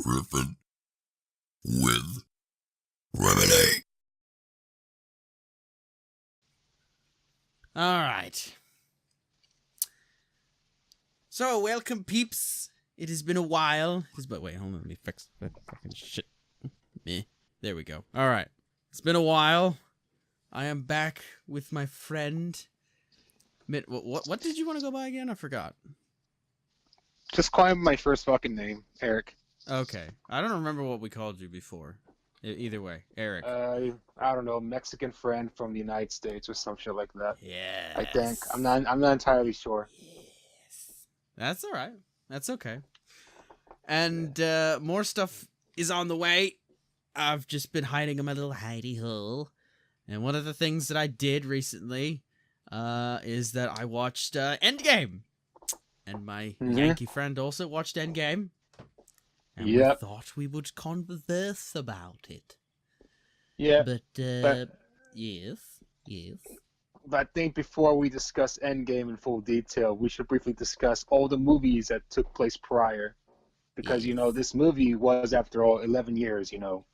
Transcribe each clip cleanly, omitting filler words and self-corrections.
Riffing with RIbbity. All right. So, welcome, peeps. It has been a while. But wait, hold on. Let me fix that fucking shit. There we go. All right. It's been a while. I am back with my friend. What did you want to go by again? I forgot. Just call him my first fucking name, Eric. Okay. I don't remember what we called you before. Either way, Eric. I don't know, Mexican friend from the United States or some shit like that. Yes. I think. I'm not entirely sure. Yes. That's all right. That's okay. And more stuff is on the way. I've just been hiding in my little hidey hole. And one of the things that I did recently is that I watched Endgame. And my Yankee friend also watched Endgame. And we thought we would converse about it. Yeah. But yes. But I think before we discuss Endgame in full detail, we should briefly discuss all the movies that took place prior. Because, you know, this movie was, after all, 11 years, you know.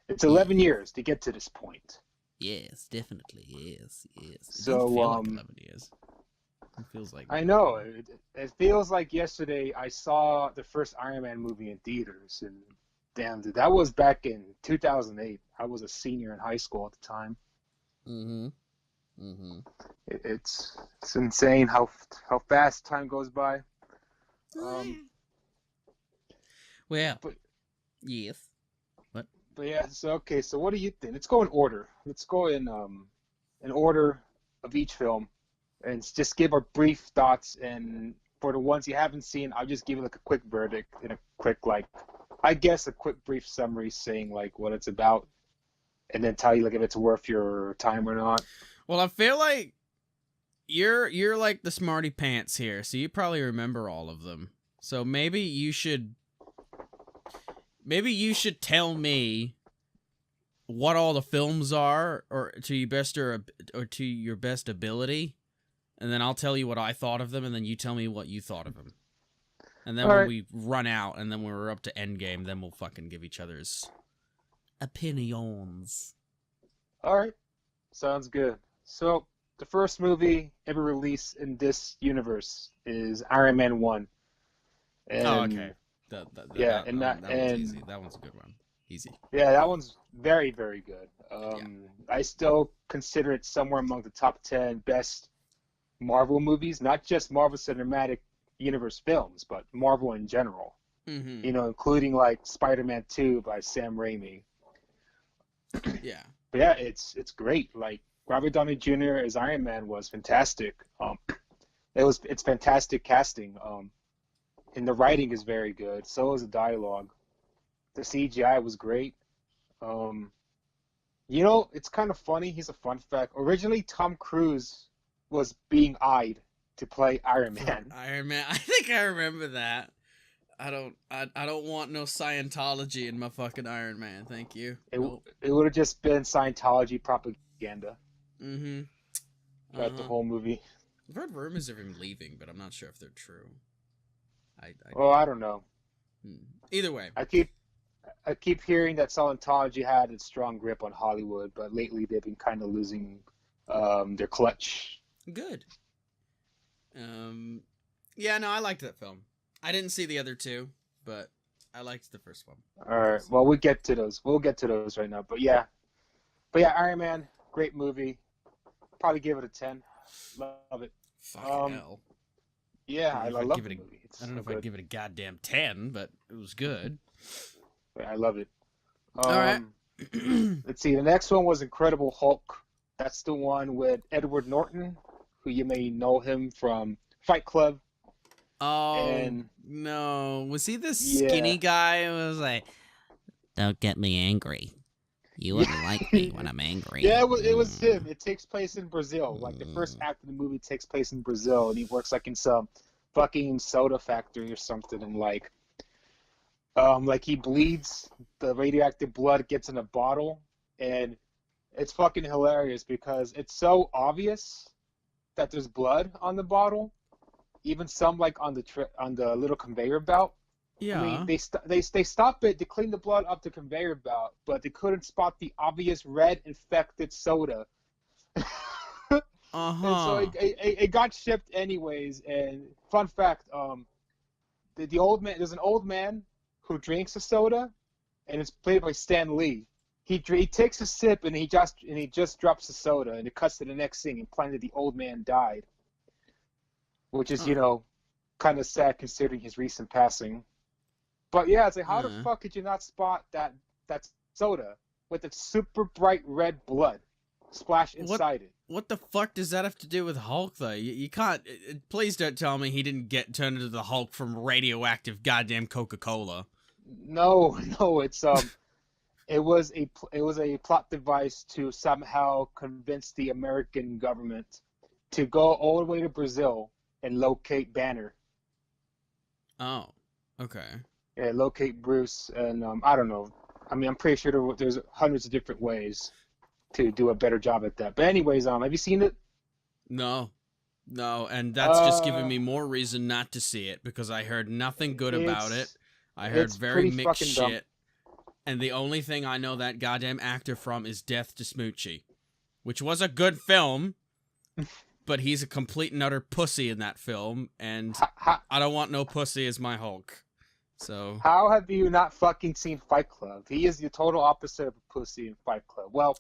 It's 11 years to get to this point. Yes, definitely. Yes. It So, doesn't feel like 11 years. It feels like... I know. It feels like yesterday I saw the first Iron Man movie in theaters. And damn, dude, that was back in 2008. I was a senior in high school at the time. It's insane how fast time goes by. Well, but, yes. What? But yeah, so what do you think? Let's go in order. Let's go in order of each film, and just give our brief thoughts. And for the ones you haven't seen, I'll just give you like a quick verdict and a quick a quick brief summary saying like what it's about, and then tell you like if it's worth your time or not. Well, I feel like you're like the smarty pants here, so you probably remember all of them. So maybe you should tell me what all the films are, or to your best ability, and then I'll tell you what I thought of them, and then you tell me what you thought of them. And then when we run out, and then when we're up to Endgame, then we'll fucking give each other's opinions. All right, sounds good. So the first movie ever released in this universe is Iron Man 1. And okay. That one's easy. That one's a good one. Easy. Yeah, that one's very, very good. I still consider it somewhere among the top 10 best Marvel movies, not just Marvel Cinematic Universe films, but Marvel in general. Mm-hmm. You know, including like Spider-Man 2 by Sam Raimi. Yeah. But yeah, it's great. Like Robert Downey Jr. as Iron Man was fantastic. It's fantastic casting. And the writing is very good. So is the dialogue. The CGI was great. You know, it's kind of funny. Here's a fun fact. Originally, Tom Cruise was being eyed to play Iron Man. Iron Man. I think I remember that. I don't want no Scientology in my fucking Iron Man. Thank you. It would have just been Scientology propaganda. Mm-hmm. Throughout the whole movie. I've heard rumors of him leaving, but I'm not sure if they're true. I don't know. Either way. I keep hearing that Scientology had a strong grip on Hollywood, but lately they've been kind of losing their clutch. Good. Yeah, no, I liked that film. I didn't see the other two, but I liked the first one. All right. Well, we'll get to those. We'll get to those right now. But yeah, Iron Man, great movie. Probably give it a 10. Love it. Fucking hell. Yeah, I love the movie. I don't know if I'd give it a goddamn 10, but it was good. Yeah, I love it. All right. Let's see. The next one was Incredible Hulk. That's the one with Edward Norton, who you may know him from Fight Club. Oh, no. Was he the skinny guy who was like, don't get me angry. You wouldn't like me when I'm angry. Yeah, it was him. It takes place in Brazil. Like, the first act of the movie takes place in Brazil, and he works, like, in some fucking soda factory or something, and, like, he bleeds. The radioactive blood gets in a bottle, and it's fucking hilarious because it's so obvious that there's blood on the bottle, even some, like, on the little conveyor belt, Yeah. I mean, they stop it to clean the blood up the conveyor belt, but they couldn't spot the obvious red infected soda. And so it got shipped anyways. And fun fact, the old man, there's an old man who drinks the soda, and it's played by Stan Lee. He takes a sip and he just drops the soda, and it cuts to the next scene, implying that the old man died, which is kind of sad considering his recent passing. But yeah, it's like, how the fuck could you not spot that soda with its super bright red blood splashed inside it? What the fuck does that have to do with Hulk, though? You can't... Please don't tell me he didn't get turned into the Hulk from radioactive goddamn Coca-Cola. No, it's it was a plot device to somehow convince the American government to go all the way to Brazil and locate Banner. Oh, okay. Yeah, locate Bruce, and I don't know. I mean, I'm pretty sure there's hundreds of different ways to do a better job at that. But anyways, have you seen it? No, and that's just giving me more reason not to see it, because I heard nothing good about it. I heard very mixed shit. Dumb. And the only thing I know that goddamn actor from is Death to Smoochie, which was a good film, but he's a complete and utter pussy in that film, and I don't want no pussy as my Hulk. So how have you not fucking seen Fight Club? He is the total opposite of a pussy in Fight Club. Well,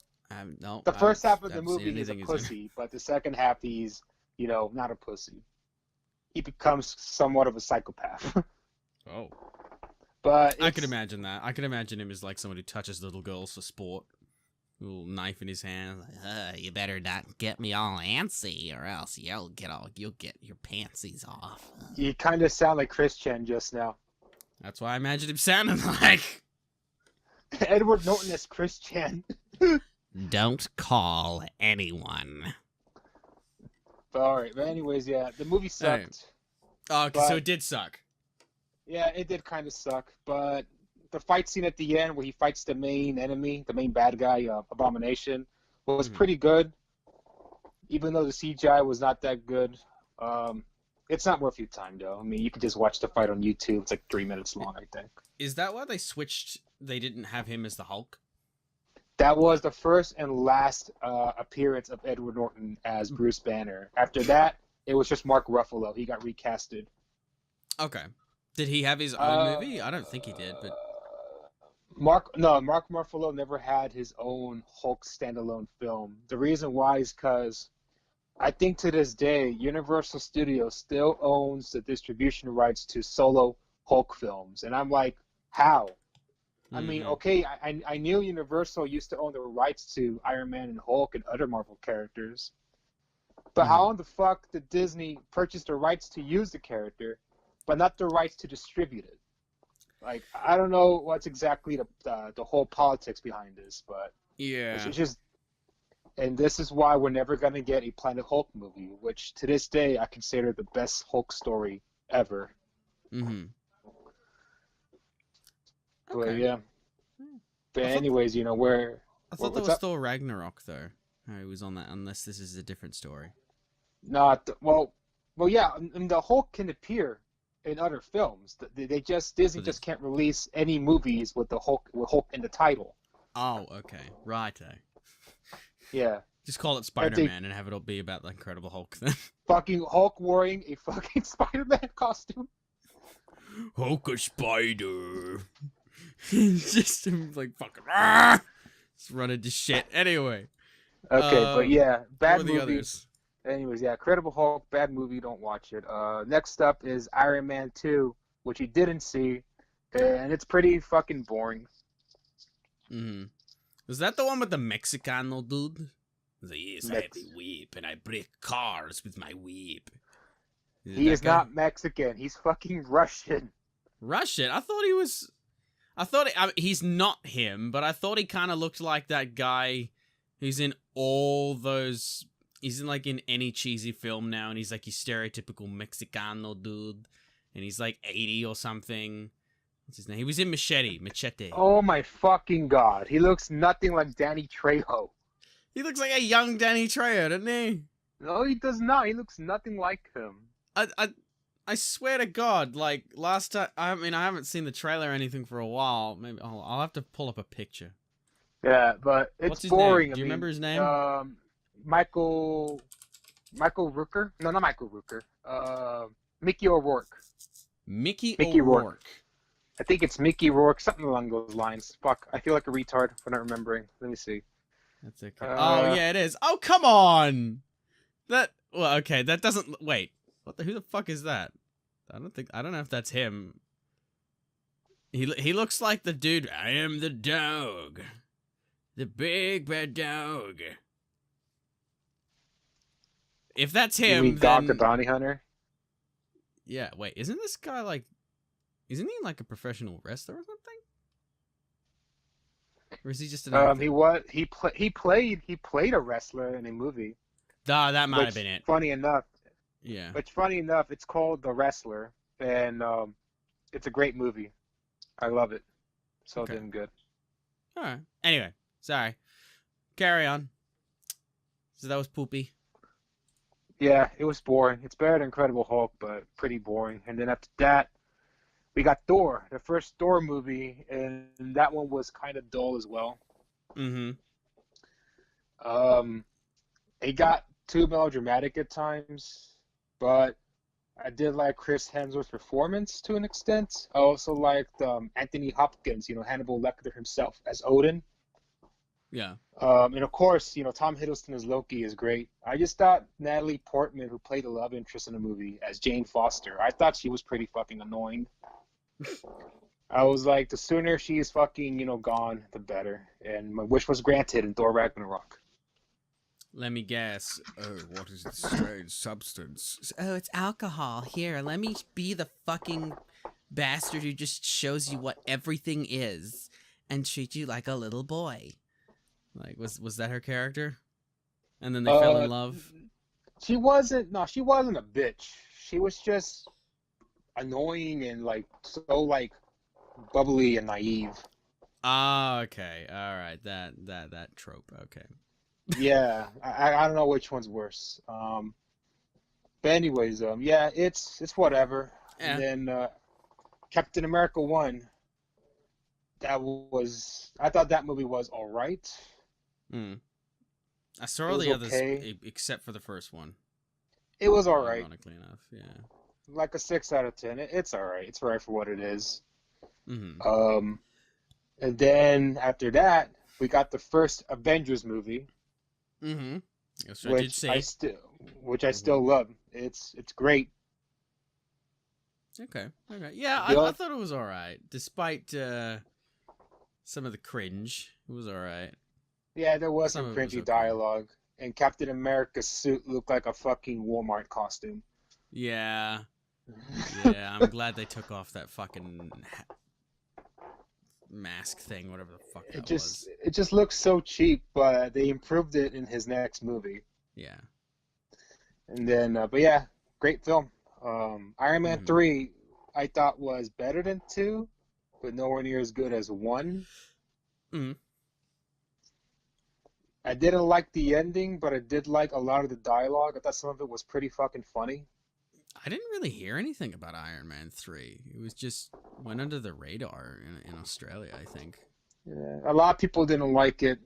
the first half of the movie he's a pussy, but the second half he's, not a pussy. He becomes somewhat of a psychopath. Oh. But I could imagine that. I could imagine him as like someone who touches little girls for sport. A little knife in his hand. Like, you better not get me all antsy, or else you'll get your pantsies off. You kind of sound like Christian just now. That's why I imagined him sounding like Edward Norton as Christian. Don't call anyone. Alright, but anyways, yeah, the movie sucked. Oh, okay, so it did suck. Yeah, it did kind of suck, but the fight scene at the end where he fights the main enemy, the main bad guy, Abomination, was pretty good. Even though the CGI was not that good. It's not worth your time, though. I mean, you could just watch the fight on YouTube. It's like 3 minutes long, I think. Is that why they didn't have him as the Hulk? That was the first and last appearance of Edward Norton as Bruce Banner. After that, it was just Mark Ruffalo. He got recasted. Okay. Did he have his own movie? I don't think he did, but... Mark Ruffalo never had his own Hulk standalone film. The reason why is because I think to this day, Universal Studios still owns the distribution rights to solo Hulk films. And I'm like, how? I mean, okay, I knew Universal used to own the rights to Iron Man and Hulk and other Marvel characters. But how in the fuck did Disney purchase the rights to use the character, but not the rights to distribute it? Like, I don't know what's exactly the whole politics behind this, but yeah, it's just... And this is why we're never going to get a Planet Hulk movie, which to this day I consider the best Hulk story ever. Mm-hmm. But yeah. But anyways, where... I thought that was still Ragnarok, though. How he was on that, unless this is a different story. Well, yeah, and the Hulk can appear in other films. Disney just can't release any movies with Hulk in the title. Oh, okay. Righto. Yeah. Just call it Spider-Man and have it all be about the Incredible Hulk then. Fucking Hulk wearing a fucking Spider-Man costume. Hulk a spider. Just like fucking just run into shit. Anyway. Okay, but yeah, bad what were the others? Anyways, yeah, Incredible Hulk, bad movie, don't watch it. Next up is Iron Man 2, which you didn't see, and it's pretty fucking boring. Mm-hmm. Was that the one with the Mexicano dude? Yes, I have a whip, and I break cars with my whip. He is not Mexican. He's fucking Russian. Russian? I thought he's not him, but I thought he kind of looked like that guy who's in all those... He's in any cheesy film now, and he's like your stereotypical Mexicano dude, and he's like 80 or something. What's his name? He was in Machete. Oh my fucking god. He looks nothing like Danny Trejo. He looks like a young Danny Trejo, doesn't he? No, he does not. He looks nothing like him. I I swear to God, like last time. I mean, I haven't seen the trailer or anything for a while. Maybe I'll have to pull up a picture. Yeah, but it's What's his boring. name? Do you I mean, remember his name? Michael Rooker? No, not Michael Rooker. Mickey O'Rourke. Mickey Mickey Rourke. O'Rourke. I think it's Mickey Rourke, something along those lines. Fuck, I feel like a retard for not remembering. Let me see. That's okay. Oh yeah, it is. Oh come on. Well, okay, that doesn't. Wait, who the fuck is that? I don't know if that's him. He looks like the dude. I am the dog, the big bad dog. If that's You him, mean Dog the then Bounty Hunter? yeah. Wait, isn't this guy like? Isn't he like a professional wrestler or something? Or is he just an actor? He played a wrestler in a movie. That might have been it. Funny enough. Yeah. But funny enough, it's called The Wrestler, and it's a great movie. I love it. So Okay. damn good. All right. Anyway, sorry. Carry on. So that was poopy. Yeah, it was boring. It's better than Incredible Hulk, but pretty boring. And then after that, we got Thor, the first Thor movie, and that one was kind of dull as well. Mm-hmm. It got too melodramatic at times, but I did like Chris Hemsworth's performance to an extent. I also liked Anthony Hopkins, Hannibal Lecter himself as Odin. Yeah. And of course, Tom Hiddleston as Loki is great. I just thought Natalie Portman, who played the love interest in the movie as Jane Foster, I thought she was pretty fucking annoying. I was like, the sooner she's fucking, gone, the better. And my wish was granted in Thor Ragnarok. Let me guess. Oh, what is this strange substance? Oh, it's alcohol. Here, let me be the fucking bastard who just shows you what everything is and treat you like a little boy. Like, was that her character? And then they fell in love? She wasn't a bitch. She was just annoying and, so bubbly and naive. Oh, okay. All right. That trope. Okay. Yeah, I don't know which one's worse. But anyways, yeah, it's whatever. Yeah. And then Captain America 1, I thought that movie was all right. I saw all the others except for the first one. It was all right. Ironically enough, yeah. Like a 6 out of 10. It's all right. It's all right for what it is. Mm-hmm. And then after that, we got the first Avengers movie. Mm-hmm. Yes, Which I still love. It's great. Okay. Yeah, I thought it was all right, despite some of the cringe. It was all right. Yeah, there was some cringy dialogue, and Captain America's suit looked like a fucking Walmart costume. Yeah. Yeah, I'm glad they took off that fucking mask thing, whatever the fuck that was. It just looks so cheap, but they improved it in his next movie. Yeah. And then, but yeah, great film. Iron Man 3, I thought was better than 2, but nowhere near as good as 1. Mm-hmm. I didn't like the ending, but I did like a lot of the dialogue. I thought some of it was pretty fucking funny. I didn't really hear anything about Iron Man 3. It was just went under the radar in Australia, I think. Yeah, a lot of people didn't like it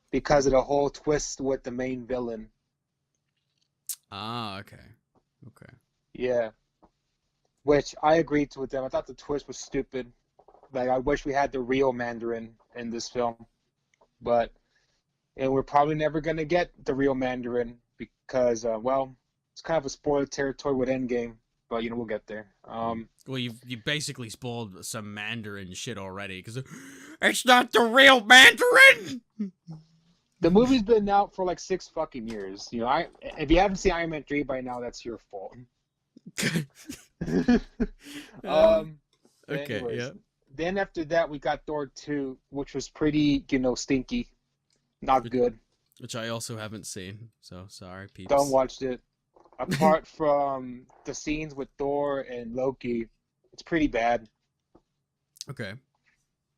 because of the whole twist with the main villain. Ah, okay. Yeah. Which I agreed with them. I thought the twist was stupid. Like, I wish we had the real Mandarin in this film. And we're probably never going to get the real Mandarin because, it's kind of a spoiler territory with Endgame, but, we'll get there. Well, you basically spoiled some Mandarin shit already because it's not the real Mandarin! The movie's been out for 6 fucking years. If you haven't seen Iron Man 3 by now, that's your fault. Okay, anyways, yeah. Then after that, we got Thor 2, which was pretty, stinky. Not good. Which I also haven't seen, so sorry, peeps. Don't watch it. Apart from the scenes with Thor and Loki, it's pretty bad. Okay.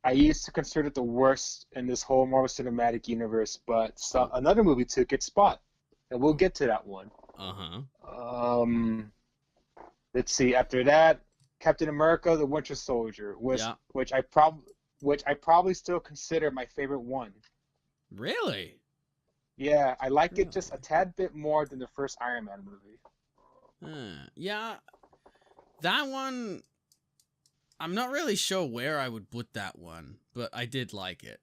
I used to consider it the worst in this whole Marvel Cinematic Universe, but another movie took its spot, and we'll get to that one. Uh-huh. Let's see. After that, Captain America: The Winter Soldier, Yeah. which I probably still consider my favorite one. Really? Yeah, I like it just a Really? tad bit more than the first Iron Man movie. Yeah, that one. I'm not really sure where I would put that one, but I did like it.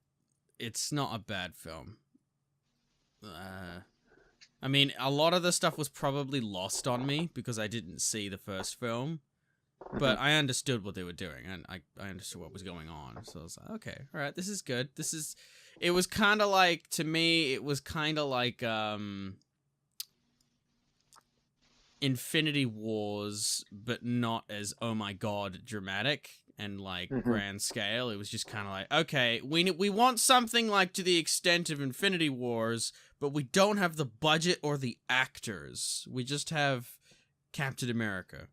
It's not a bad film. I mean, a lot of the stuff was probably lost on me because I didn't see the first film, but I understood what they were doing, and I understood what was going on. So I was like, okay, all right, this is good. It was kind of like, to me, it was kind of like Infinity Wars, but not as, oh my god, dramatic and like grand scale. It was just kind of like, okay, we want something like to the extent of Infinity Wars, but we don't have the budget or the actors. We just have Captain America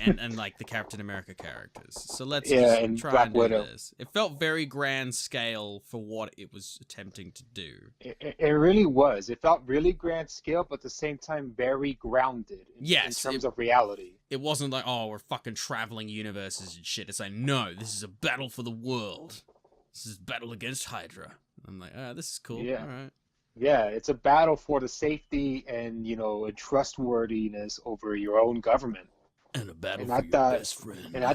and like the Captain America characters. So let's just and try Black and do Widow. this. It felt very grand scale for what it was attempting to do. It really was. It felt really grand scale, but at the same time very grounded in Yes, terms of reality. It wasn't like, oh, we're fucking traveling universes and shit. It's like, no, this is a battle for the world. This is battle against Hydra. I'm like, this is cool. Yeah. All right. Yeah, it's a battle for the safety and, a trustworthiness over your own government. And a battle And for I your thought, best friend. and I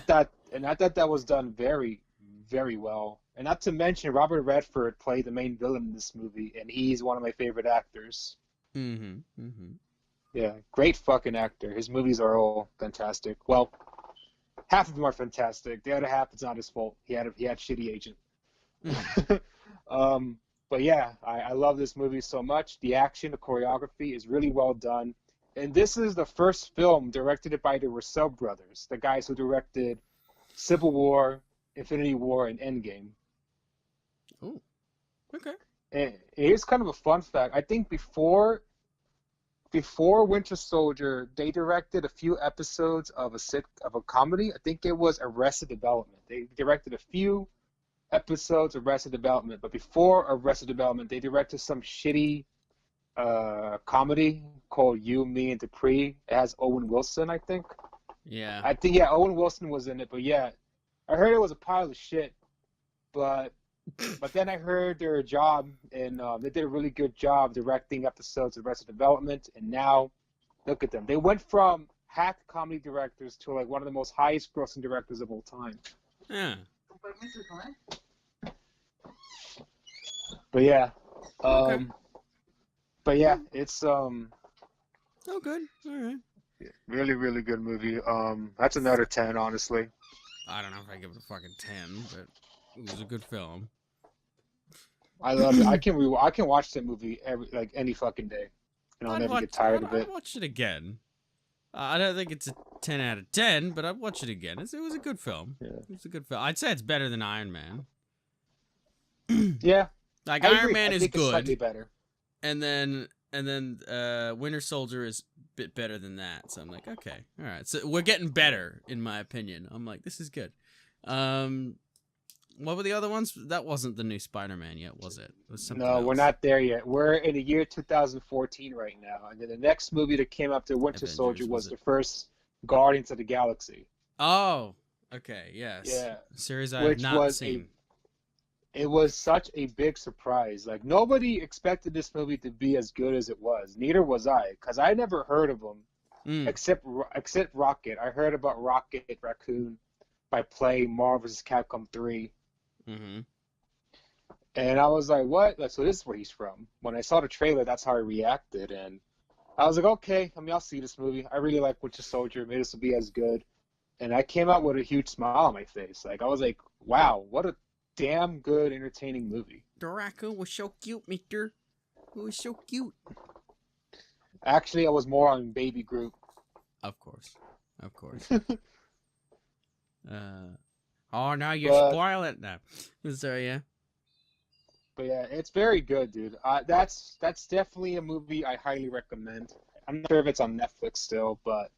thought that was done very, very well. And not to mention, Robert Redford played the main villain in this movie, and he's one of my favorite actors. Mm-hmm. Mm-hmm. Yeah, great fucking actor. His movies are all fantastic. Well, half of them are fantastic. The other half, it's not his fault. He had shitty agent. But yeah, I love this movie so much. The action, the choreography is really well done. And this is the first film directed by the Russo brothers, the guys who directed Civil War, Infinity War, and Endgame. Oh, okay. And here's kind of a fun fact. I think before Winter Soldier, they directed a few episodes of a comedy. I think it was Arrested Development. They directed a few episodes of Arrested Development, but before Arrested Development, they directed some shitty comedy called You, Me, and Dupree. It has Owen Wilson, I think. Yeah. I think, yeah, Owen Wilson was in it, but yeah, I heard it was a pile of shit, but then I heard their job, and they did a really good job directing episodes of Arrested Development, and now, look at them. They went from hack comedy directors to like one of the most highest grossing directors of all time. Yeah. But yeah, Okay. but yeah, it's Oh, good. All right. really, really good movie. That's another 10, honestly. I don't know if I give it a fucking 10, but it was a good film. I love it. I can watch that movie any fucking day, and I'll never get tired of it. I'd watch it again. I don't think it's a 10 out of 10, but I'd watch it again. It was a good film. Yeah. It was a good film. I'd say it's better than Iron Man. Yeah, Like, I Iron agree. Man I is think it's slightly good, better. and then Winter Soldier is a bit better than that. So I'm like, okay, all right. So we're getting better, in my opinion. I'm like, this is good. What were the other ones? That wasn't the new Spider-Man yet, was it? It was something No, we're else. not there yet. We're in the year 2014 right now, and then the next movie that came after Winter Avengers, Soldier was was it? the first Guardians of the Galaxy. Oh, okay, yes. Yeah, A series I which have not was seen. It was such a big surprise. Like, nobody expected this movie to be as good as it was. Neither was I, because I never heard of him except Rocket. I heard about Rocket Raccoon by playing Marvel vs. Capcom 3. Mm-hmm. And I was like, what? Like, so this is where he's from. When I saw the trailer, that's how I reacted. And I was like, okay, I'll see this movie. I really like Winter Soldier. Maybe this will be as good. And I came out with a huge smile on my face. Like, I was like, wow, what a damn good, entertaining movie. The raccoon was so cute, mister. It was so cute. Actually, I was more on Baby Groot. Of course. Oh, now you're spoiling it now. So, yeah. But yeah, it's very good, dude. That's definitely a movie I highly recommend. I'm not sure if it's on Netflix still, but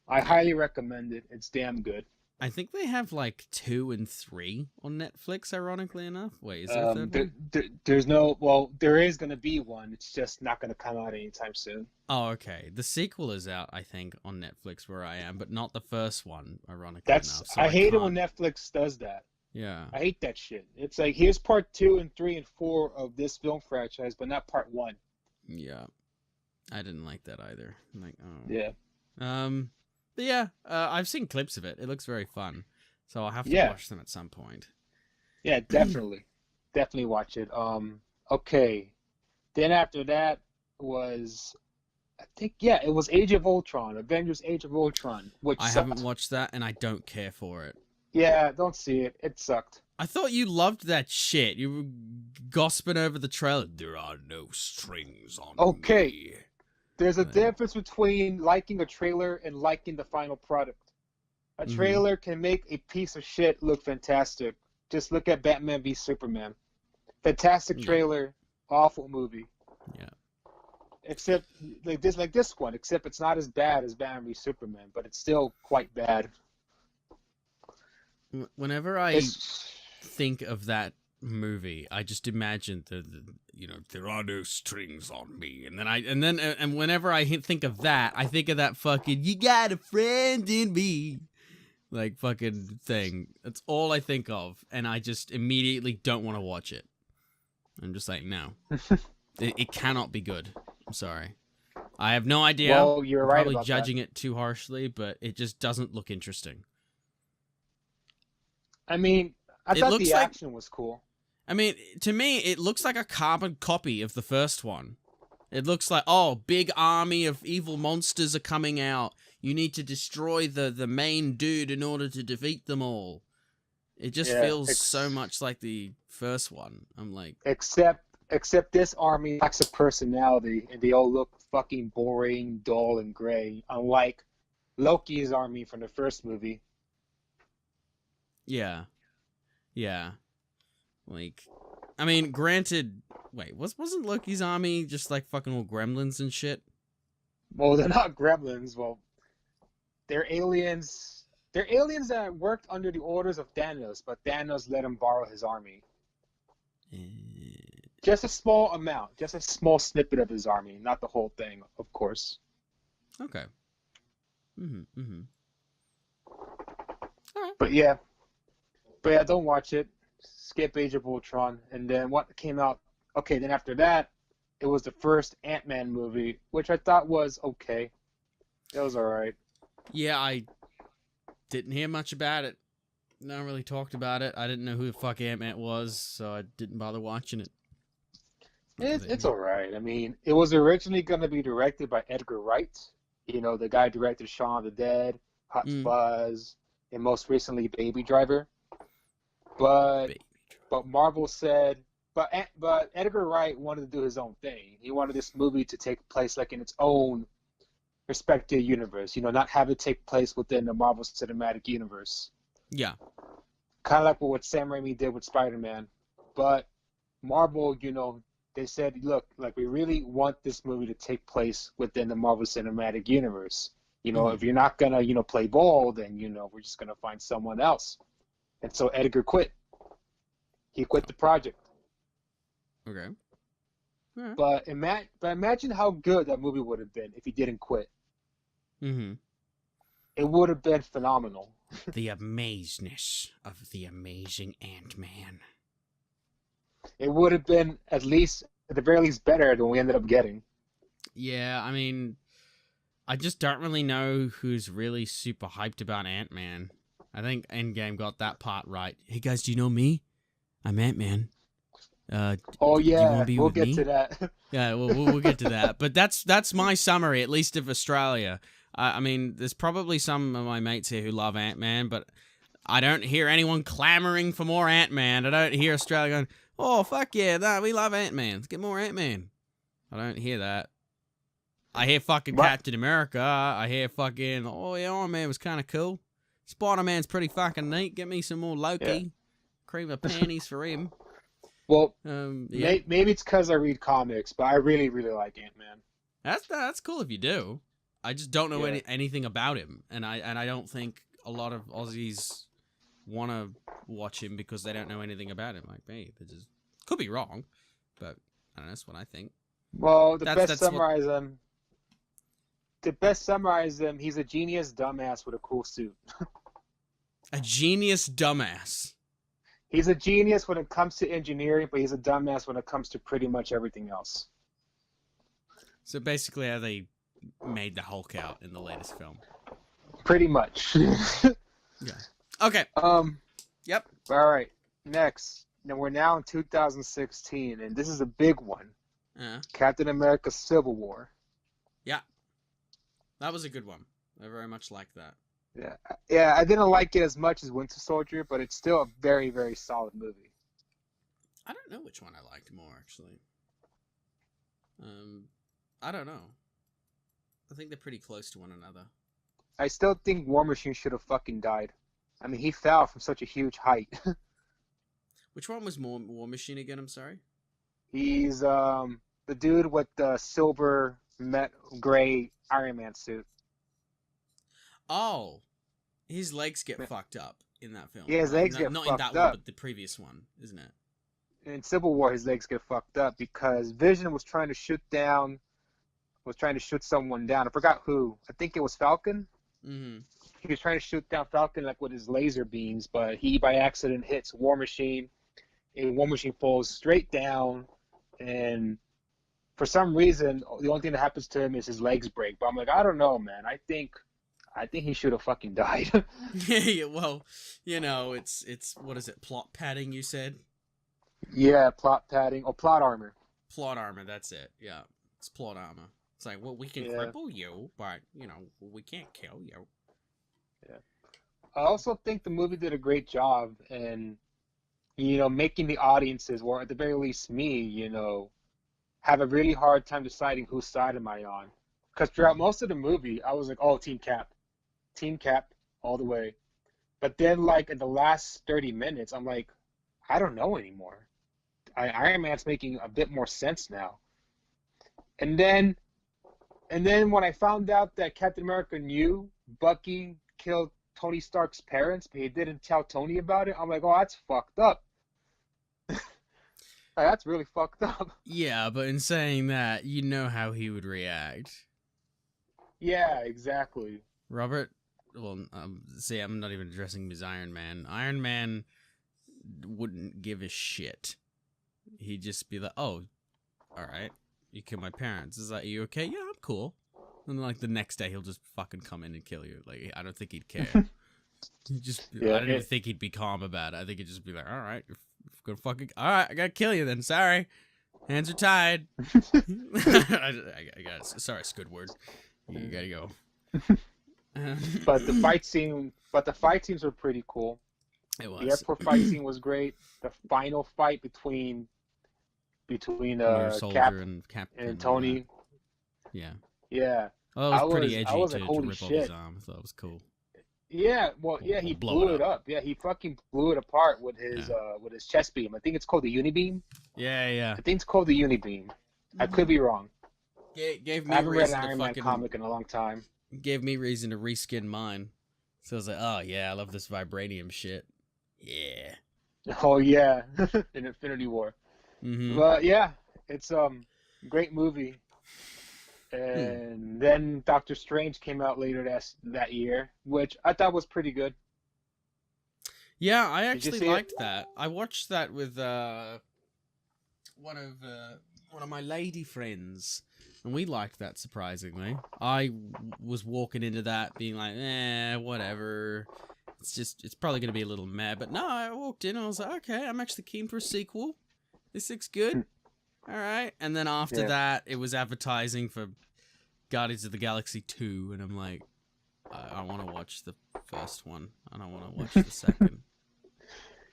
I highly recommend it. It's damn good. I think they have like 2 and 3 on Netflix, ironically enough. Wait, is there a third one? There's no. Well, there is gonna be one. It's just not gonna come out anytime soon. Oh, okay. The sequel is out, I think, on Netflix where I am, but not the first one, ironically That's enough. So I hate it can't- when Netflix does that. Yeah. I hate that shit. It's like here's part 2 and 3 and 4 of this film franchise, but not part 1. Yeah. I didn't like that either. I'm like, oh. Yeah. But yeah, I've seen clips of it. It looks very fun. So I'll have to Yeah. watch them at some point. Yeah, definitely. Definitely watch it. Okay. Then after that was I think it was Age of Ultron, Avengers Age of Ultron, which I sucked. haven't watched that and I don't care for it. Yeah, don't see it. It sucked. I thought you loved that shit. You were gossiping over the trailer. There are no strings on Okay. me. There's a Right. difference between liking a trailer and liking the final product. A Mhm. trailer can make a piece of shit look fantastic. Just look at Batman v Superman. Fantastic Yeah. trailer, awful movie. Yeah. Except like this one, except it's not as bad as Batman v Superman, but it's still quite bad. Whenever I It's, think of that movie, I just imagine there are no strings on me, and whenever I think of that, I think of that fucking "you got a friend in me" like fucking thing. That's all I think of, and I just immediately don't want to watch it. I'm just like, no, it cannot be good. I'm sorry. I have no idea. well, you're I'm right probably about judging it too harshly, but it just doesn't look interesting. that. I mean, I It thought looks the like- action was cool. I mean, to me, it looks like a carbon copy of the first one. It looks like, oh, big army of evil monsters are coming out. You need to destroy the main dude in order to defeat them all. It just Yeah, feels so much like the first one. I'm like, Except this army lacks a personality, and they all look fucking boring, dull, and gray. Unlike Loki's army from the first movie. yeah. Like, I mean, granted, wait, wasn't Loki's army just like fucking all gremlins and shit? Well, they're not gremlins. Well, they're aliens. They're aliens that worked under the orders of Thanos, but Thanos let him borrow his army. Just a small amount, just a small snippet of his army, not the whole thing, of course. Okay. Mm-hmm. But yeah, don't watch it. Skip Age of Ultron, and then what came out? Okay, then after that, it was the first Ant-Man movie, which I thought was okay. It was alright. Yeah, I didn't hear much about it. No one really talked about it. I didn't know who the fuck Ant-Man was, so I didn't bother watching it. It's alright. I mean, it was originally going to be directed by Edgar Wright. You know, the guy who directed Shaun of the Dead, Hot Fuzz, and most recently Baby Driver. But Marvel said, but Edgar Wright wanted to do his own thing. He wanted this movie to take place like in its own respective universe. You know, not have it take place within the Marvel Cinematic Universe. Yeah. Kind of like what Sam Raimi did with Spider-Man. But Marvel, you know, they said, look, like we really want this movie to take place within the Marvel Cinematic Universe. You know, if you're not going to, you know, play ball, then, you know, we're just going to find someone else. And so Edgar quit. He quit the project. Okay. Right. But imagine how good that movie would have been if he didn't quit. Mm-hmm. It would have been phenomenal. The amazeness of the amazing Ant-Man. It would have been at the very least better than we ended up getting. Yeah, I mean, I just don't really know who's really super hyped about Ant-Man. I think Endgame got that part right. Hey guys, do you know me? I'm Ant-Man. Oh do you yeah, wanna be we'll with get me? to that. Yeah, we'll get to that. But that's my summary, at least of Australia. I mean, there's probably some of my mates here who love Ant-Man, but I don't hear anyone clamoring for more Ant-Man. I don't hear Australia going, oh, fuck yeah, no, we love Ant-Man. Let's get more Ant-Man. I don't hear that. I hear fucking What? Captain America. I hear fucking, oh, yeah, Iron Man was kind of cool. Spider-Man's pretty fucking neat. Get me some more Loki. Yeah. Cream of panties for him. Well, Yeah. maybe it's because I read comics, but I really, really like Ant-Man. That's cool if you do. I just don't know Yeah. anything about him, and I don't think a lot of Aussies want to watch him because they don't know anything about him. Like me, they just could be wrong, but I don't know. That's what I think. Well, That's to best summarize him, he's a genius dumbass with a cool suit. a genius dumbass. He's a genius when it comes to engineering, but he's a dumbass when it comes to pretty much everything else. So basically, how they made the Hulk out in the latest film. Pretty much. Yeah. Okay. Yep. All right. Next. Now we're now in 2016, and this is a big one. Captain America: Civil War. Yeah. That was a good one. I very much liked that. Yeah. I didn't like it as much as Winter Soldier, but it's still a very, very solid movie. I don't know which one I liked more, actually. I don't know. I think they're pretty close to one another. I still think War Machine should have fucking died. I mean, he fell from such a huge height. Which one was more War Machine again? I'm sorry. He's the dude with the silver gray Iron Man suit. Oh, his legs get fucked up in that film. Yeah, his legs get not fucked in that up. one, but the previous one, isn't it? In Civil War, his legs get fucked up because Vision was trying to shoot someone down. I forgot who. I think it was Falcon. Mm-hmm. He was trying to shoot down Falcon like with his laser beams, but he by accident hits War Machine, and War Machine falls straight down, and for some reason the only thing that happens to him is his legs break. But I'm like, I don't know, man. I think he should have fucking died. Yeah, well, you know, it's what is it? Plot padding, you said? Yeah, plot padding or plot armor. Plot armor, that's it. Yeah, it's plot armor. It's like, well, we can cripple you, but you know, we can't kill you. Yeah. I also think the movie did a great job in, making the audiences, or at the very least me, have a really hard time deciding whose side am I on. Because throughout most of the movie, I was like, oh, Team Cap, all the way. But then, like, in the last 30 minutes, I'm like, I don't know anymore. Iron Man's making a bit more sense now. And then when I found out that Captain America knew Bucky killed Tony Stark's parents, but he didn't tell Tony about it, I'm like, oh, that's fucked up. That's really fucked up. Yeah, but in saying that, you know how he would react. Yeah, exactly. Robert, well, see, I'm not even addressing him as Iron Man. Iron Man wouldn't give a shit. He'd just be like, oh, all right, you killed my parents. Is that you okay? Yeah, I'm cool. And like the next day, he'll just fucking come in and kill you. Like, I don't think he'd care. I don't even think he'd be calm about it. I think he'd just be like, all right, you're gonna fucking, all right, I gotta kill you then. Sorry, hands are tied. I got it. Sorry, Squidward. You gotta go. But the fight scenes were pretty cool. It was. The airport fight scene was great. The final fight between Cap and Tony. Yeah. Yeah. Oh, it was pretty edgy like, to holy rip off shit. his arm. I thought it was cool. Yeah, well, yeah, he blew it up. Yeah, he fucking blew it apart with his chest beam. I think it's called the Unibeam. Yeah. I think it's called the Unibeam. I could be wrong. Gave me I haven't read reason an Iron to Man fucking comic in a long time. Gave me reason to reskin mine. So I was like, oh yeah, I love this vibranium shit. Yeah. Oh yeah, in Infinity War. Mm-hmm. But yeah, it's great movie. And then Doctor Strange came out later that year, which I thought was pretty good. Yeah, I actually liked that. I watched that with one of my lady friends, and we liked that surprisingly. I was walking into that being like, whatever. It's probably gonna be a little meh, but no, I walked in and I was like, okay, I'm actually keen for a sequel. This looks good. All right, and then after that, it was advertising for Guardians of the Galaxy 2, and I'm like, I want to watch the first one. I don't want to watch the second.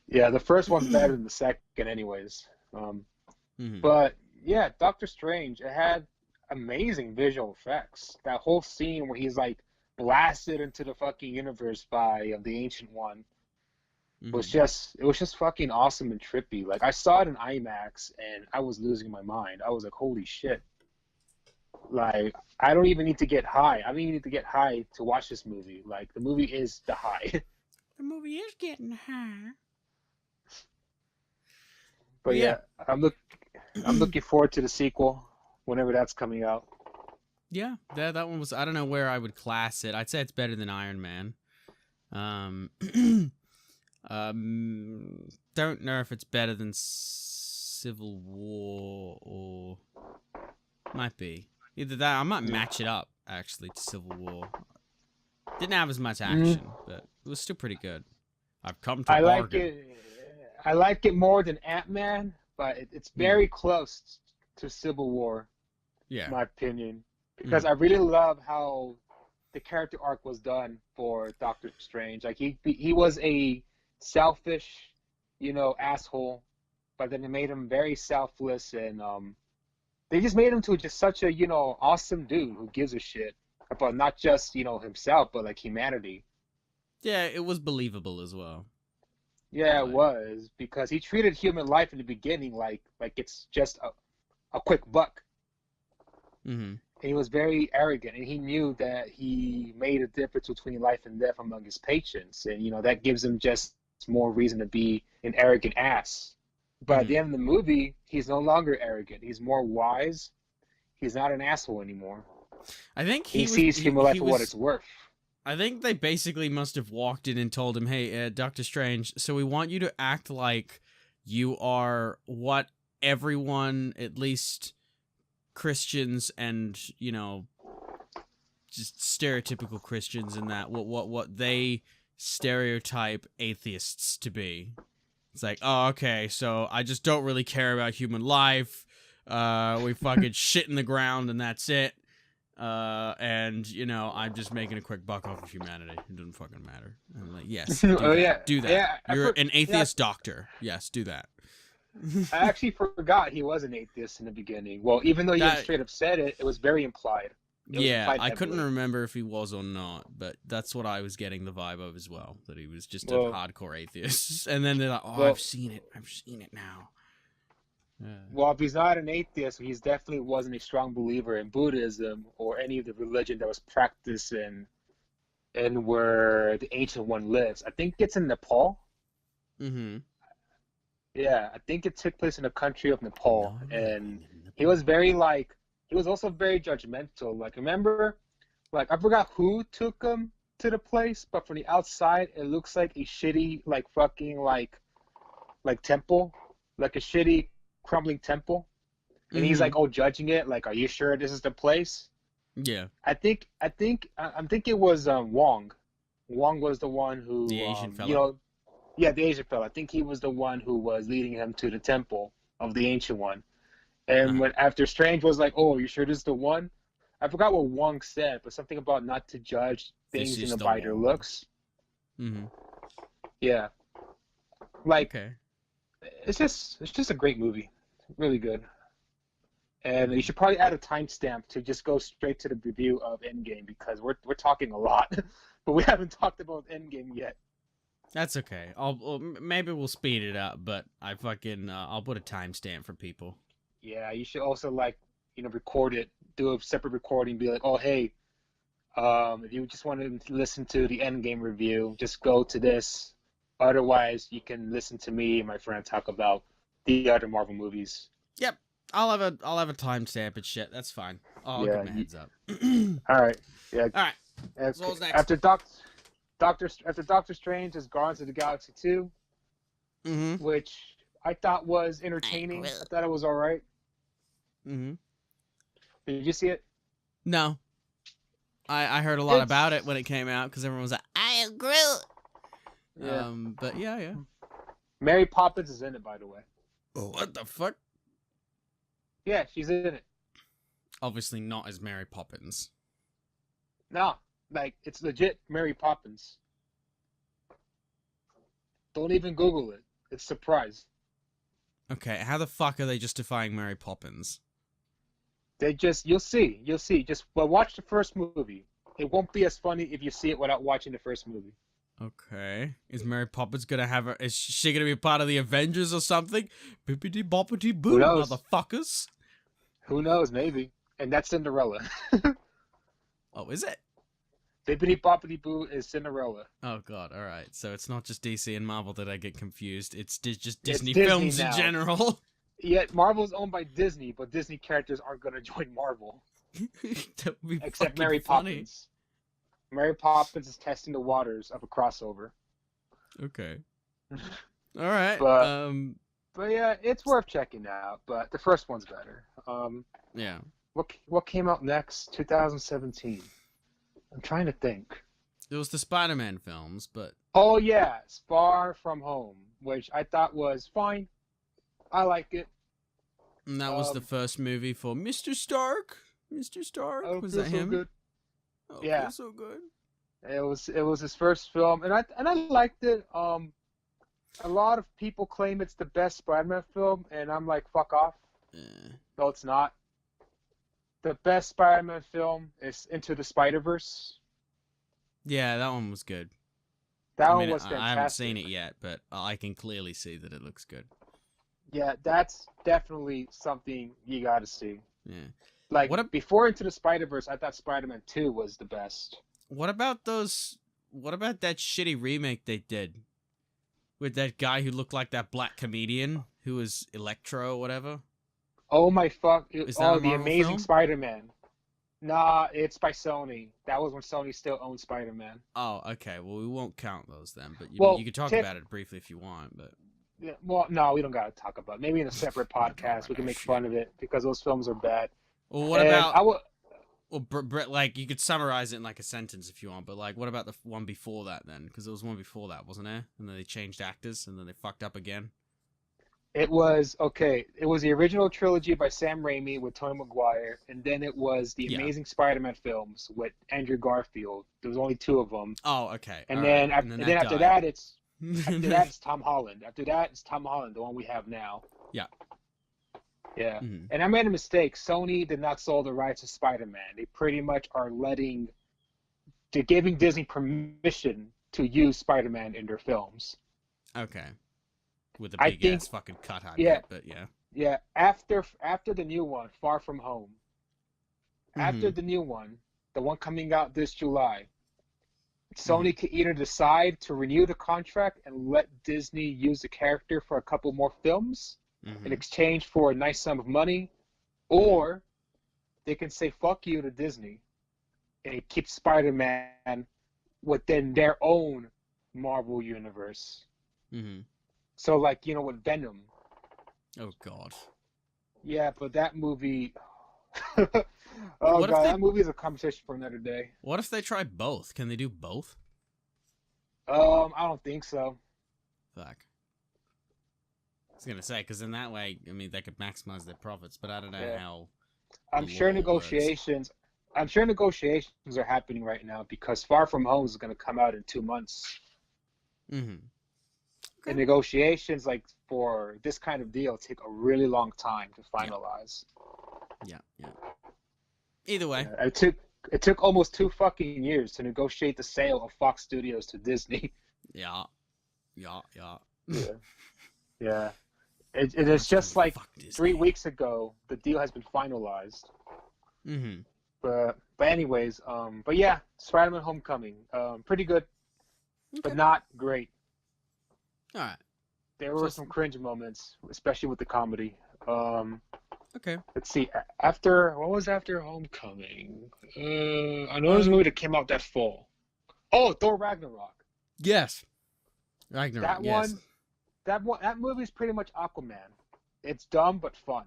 Yeah, the first one's better than the second, anyways. But yeah, Doctor Strange, it had amazing visual effects. That whole scene where he's like blasted into the fucking universe by the Ancient One was just fucking awesome and trippy. Like, I saw it in IMAX and I was losing my mind. I was like, holy shit. Like, I don't even need to get high. I don't even need to get high to watch this movie. Like, the movie is the high. The movie is getting high. But Yeah. I'm looking forward to the sequel whenever that's coming out. Yeah, that one was. I don't know where I would class it. I'd say it's better than Iron Man. Don't know if it's better than Civil War or might be either that. I might match it up actually to Civil War. Didn't have as much action, but it was still pretty good. I've come to bargain. I like it more than Ant-Man, but it's very close to Civil War. Yeah, in my opinion, because I really love how the character arc was done for Doctor Strange. Like he was a selfish, asshole, but then they made him very selfless, and they just made him to just such a awesome dude who gives a shit about not just himself, but like humanity. Yeah, it was believable as well. Yeah, it was, because he treated human life in the beginning like it's just a quick buck. Mm-hmm. And he was very arrogant, and he knew that he made a difference between life and death among his patients, and that gives him just more reason to be an arrogant ass. But at the end of the movie, he's no longer arrogant. He's more wise. He's not an asshole anymore. I think he sees human life for what it's worth. I think they basically must have walked in and told him, "Hey, Doctor Strange, so we want you to act like you are what everyone, at least Christians and just stereotypical Christians, in that what they stereotype atheists to be." It's like, oh, okay, so I just don't really care about human life. We fucking shit in the ground and that's it. And I'm just making a quick buck off of humanity. It doesn't fucking matter. I'm like, yes, do that. Do that. Yeah, You're an atheist doctor. Yes, do that. I actually forgot he was an atheist in the beginning. Well, even though you straight up said it, it was very implied. Yeah, I couldn't remember if he was or not, but that's what I was getting the vibe of as well, that he was just a hardcore atheist. And then they're like, I've seen it now. Well, if he's not an atheist, he definitely wasn't a strong believer in Buddhism or any of the religion that was practiced in where the Ancient One lives. I think it's in Nepal. Mm-hmm. Yeah, I think it took place in the country of Nepal, and he was he was also very judgmental. Like, remember, I forgot who took him to the place, but from the outside, it looks like a shitty, fucking, temple, like a shitty, crumbling temple. And he's judging it, are you sure this is the place? Yeah. I think it was Wong. Wong was the one who, the Asian fellow. Yeah, the Asian fellow. I think he was the one who was leading him to the temple of the Ancient One. And after Strange was like, "Oh, you sure this is the one?" I forgot what Wong said, but something about not to judge things in by their looks. Mm-hmm. Yeah. It's just a great movie. Really good. And you should probably add a timestamp to just go straight to the review of Endgame, because we're talking a lot, but we haven't talked about Endgame yet. That's okay. Maybe we'll speed it up, but I'll put a timestamp for people. Yeah, you should also record it, do a separate recording, be like, oh, hey, if you just want to listen to the Endgame review, just go to this. Otherwise, you can listen to me and my friend talk about the other Marvel movies. Yep, I'll have a timestamp and shit. That's fine. I'll give my heads up. All right. Yeah. All right. So what's next? After Doctor Strange is Guardians of the Galaxy 2, which I thought was entertaining. I thought it was all right. Mm-hmm. Did you see it? No. I heard a lot about it when it came out, because everyone was like, I agree. Yeah. But yeah. Mary Poppins is in it, by the way. Oh, what the fuck? Yeah, she's in it. Obviously not as Mary Poppins. No, it's legit Mary Poppins. Don't even Google it. It's a surprise. Okay, how the fuck are they justifying Mary Poppins? You'll see. Just watch the first movie. It won't be as funny if you see it without watching the first movie. Okay. Is Mary Poppins gonna is she gonna be part of the Avengers or something? Bippity boppity boo, motherfuckers. Who knows? Maybe. and that's Cinderella. Oh, is it? Bippity Boppity Boo is Cinderella. Oh god, alright. So it's not just DC and Marvel that I get confused. It's just It's Disney Disney films in now. general. Yet Marvel's owned by Disney, but Disney characters aren't going to join Marvel. That would be Except fucking Mary funny. Poppins. Mary Poppins is testing the waters of a crossover. Okay. Alright. But yeah, it's worth checking out, but the first one's better. Yeah. What came out next? 2017. I'm trying to think. There was the Spider-Man films, but... Oh yeah, Far From Home, which I thought was fine. I like it. And that was the first movie for Mr. Stark? Mr. Stark? Oh, Was feels that so him? good. Oh, Yeah. feels so good. It was his first film, and I liked it. A lot of people claim it's the best Spider-Man film, and I'm like, fuck off. No, it's not. The best Spider-Man film is Into the Spider-Verse. Yeah, that one was good. That I one mean, was fantastic. I haven't seen it yet, but I can clearly see that it looks good. Yeah, that's definitely something you gotta see. Yeah. Like, before Into the Spider-Verse, I thought Spider-Man 2 was the best. What about that shitty remake they did? With that guy who looked like that black comedian who was Electro or whatever? Oh my fuck. Is that a The Marvel Amazing film? Spider-Man. Nah, it's by Sony. That was when Sony still owned Spider-Man. Oh, okay. Well, we won't count those then. But you could talk about it briefly if you want. But yeah, well, no, we don't gotta talk about it. Maybe in a separate podcast we can make fun of it because those films are bad. Well, what about? Well, like you could summarize it in like a sentence if you want. But like, what about the one before that then? Because there was one before that, wasn't there? And then they changed actors, and then they fucked up again. It was the original trilogy by Sam Raimi with Tobey Maguire, and then it was the Amazing Spider-Man films with Andrew Garfield. There was only 2 of them. Oh, okay. And then after that, it's Tom Holland. After that, it's Tom Holland, the one we have now. Yeah. Yeah. Mm-hmm. And I made a mistake. Sony did not sell the rights to Spider-Man. They pretty much are they're giving Disney permission to use Spider-Man in their films. Okay. With a big ass fucking cut on it, but yeah. Yeah, after the new one, Far From Home. After the new one, the one coming out this July, Sony can either decide to renew the contract and let Disney use the character for a couple more films in exchange for a nice sum of money, or they can say fuck you to Disney and keep Spider-Man within their own Marvel universe. So, like, with Venom. Oh, God. Yeah, but that movie... that movie is a conversation for another day. What if they try both? Can they do both? I don't think so. Fuck. I was gonna say, because in that way, I mean, they could maximize their profits, but I don't know how... I'm sure negotiations are happening right now because Far From Home is going to come out in 2 months. Okay. And negotiations, like, for this kind of deal take a really long time to finalize. Yeah. Either way. It took almost 2 fucking years to negotiate the sale of Fox Studios to Disney. Yeah. Yeah. It is just like 3 weeks ago, the deal has been finalized. But anyways, but yeah, Spider-Man Homecoming, pretty good, but not great. All right. There were some cringe moments, especially with the comedy. Okay. Let's see. What was after Homecoming? I know there's a movie that came out that fall. Oh, Thor Ragnarok. Yes. Ragnarok. That movie is pretty much Aquaman. It's dumb but fun.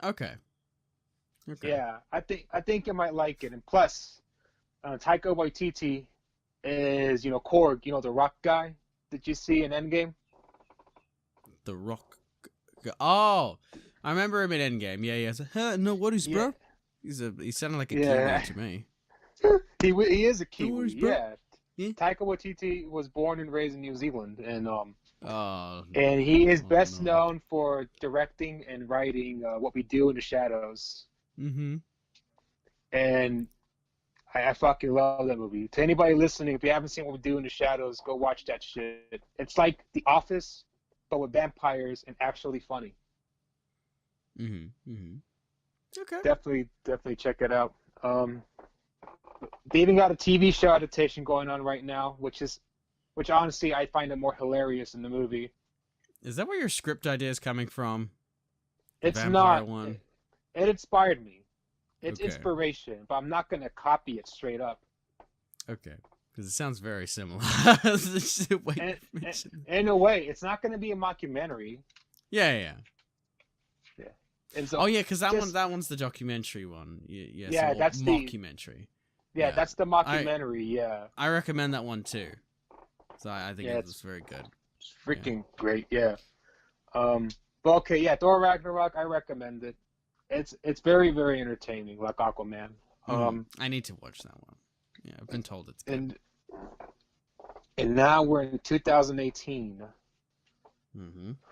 Okay. Yeah, I think you might like it. And plus, Taika Waititi is Korg, the Rock guy. Did you see in Endgame? The Rock. Oh, I remember him in Endgame. Yeah, he has no worries, bro. He sounded like a Kiwi to me. He is a Kiwi. No worries, yeah. Taika Waititi was born and raised in New Zealand, and and he is best known for directing and writing What We Do in the Shadows. And I fucking love that movie. To anybody listening, if you haven't seen What We Do in the Shadows, go watch that shit. It's like The Office, but with vampires and actually funny. Okay. Definitely check it out. They even got a TV show adaptation going on right now, which honestly I find it more hilarious than the movie. Is that where your script idea is coming from? The It's vampire not. one. It inspired me. It's Okay. inspiration, but I'm not gonna copy it straight up. Okay. Because it sounds very similar. In a way, it's not gonna be a mockumentary. Yeah. And so Oh yeah, because that one's the documentary one. Yeah, Yeah, so that's the mockumentary. Yeah, that's the mockumentary. Yeah, I recommend that one too. So I think it it's was very good. It's freaking great. Yeah. But okay, yeah, Thor Ragnarok. I recommend it. It's very very entertaining, like Aquaman. I need to watch that one. Yeah, I've been told it's good. And now we're in 2018.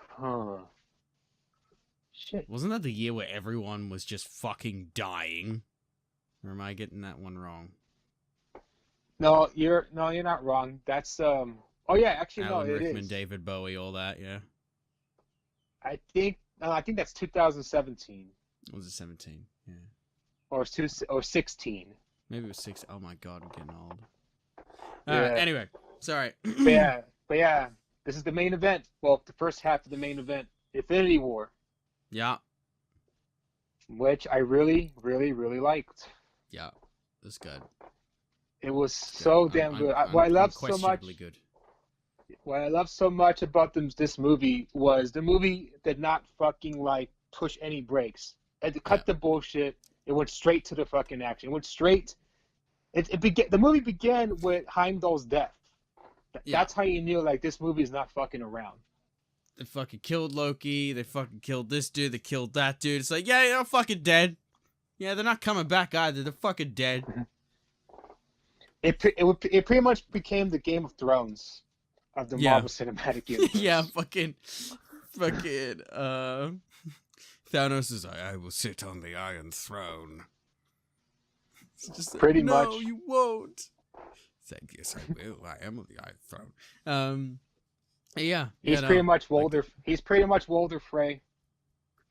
Huh. Shit. Wasn't that the year where everyone was just fucking dying? Or am I getting that one wrong? No, you're not wrong. That's Oh yeah, actually Alan no, it Rickman, is. David Bowie, all that. Yeah. I think that's 2017. Was it 17? Yeah. Or 16. Maybe it was 6. Oh my god, I'm getting old. Yeah. Anyway, sorry. But yeah, this is the main event. Well, the first half of the main event, Infinity War. Yeah. Which I really, really, really liked. Yeah, that's good. It was so damn good. What I love so much. Good. What I love so much about this movie was the movie did not fucking like push any brakes. It cut the bullshit. It went straight to the fucking action. It went straight. The movie began with Heimdall's death. That's how you knew like this movie is not fucking around. They fucking killed Loki. They fucking killed this dude. They killed that dude. It's like, yeah, they're fucking dead. Yeah, they're not coming back either. They're fucking dead. It pretty much became the Game of Thrones of the Marvel Cinematic Universe. Yeah, fucking Thanos is like, I will sit on the Iron Throne. It's just like, pretty much. No, you won't. It's like, yes, I will. I am on the Iron Throne. Yeah. He's pretty much Walder Frey.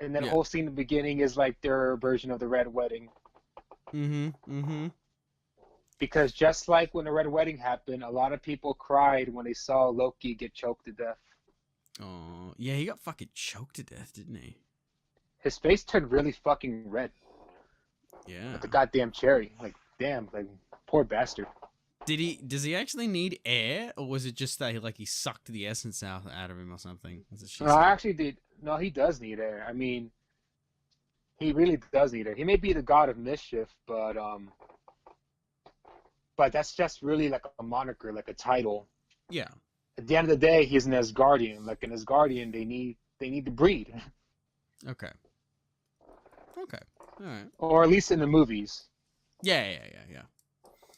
And then the whole scene in the beginning is like their version of the Red Wedding. Because just like when the Red Wedding happened, a lot of people cried when they saw Loki get choked to death. Oh, yeah, he got fucking choked to death, didn't he? His face turned really fucking red. Yeah. Like the goddamn cherry. Like, damn, like, poor bastard. Does he actually need air, or was it just that he sucked the essence out of him or something? No, he does need air. I mean, he really does need air. He may be the god of mischief, but that's just really like a moniker, like a title. Yeah. At the end of the day, he's an Asgardian. Like an Asgardian, they need to breed. Okay. All right. Or at least in the movies. Yeah.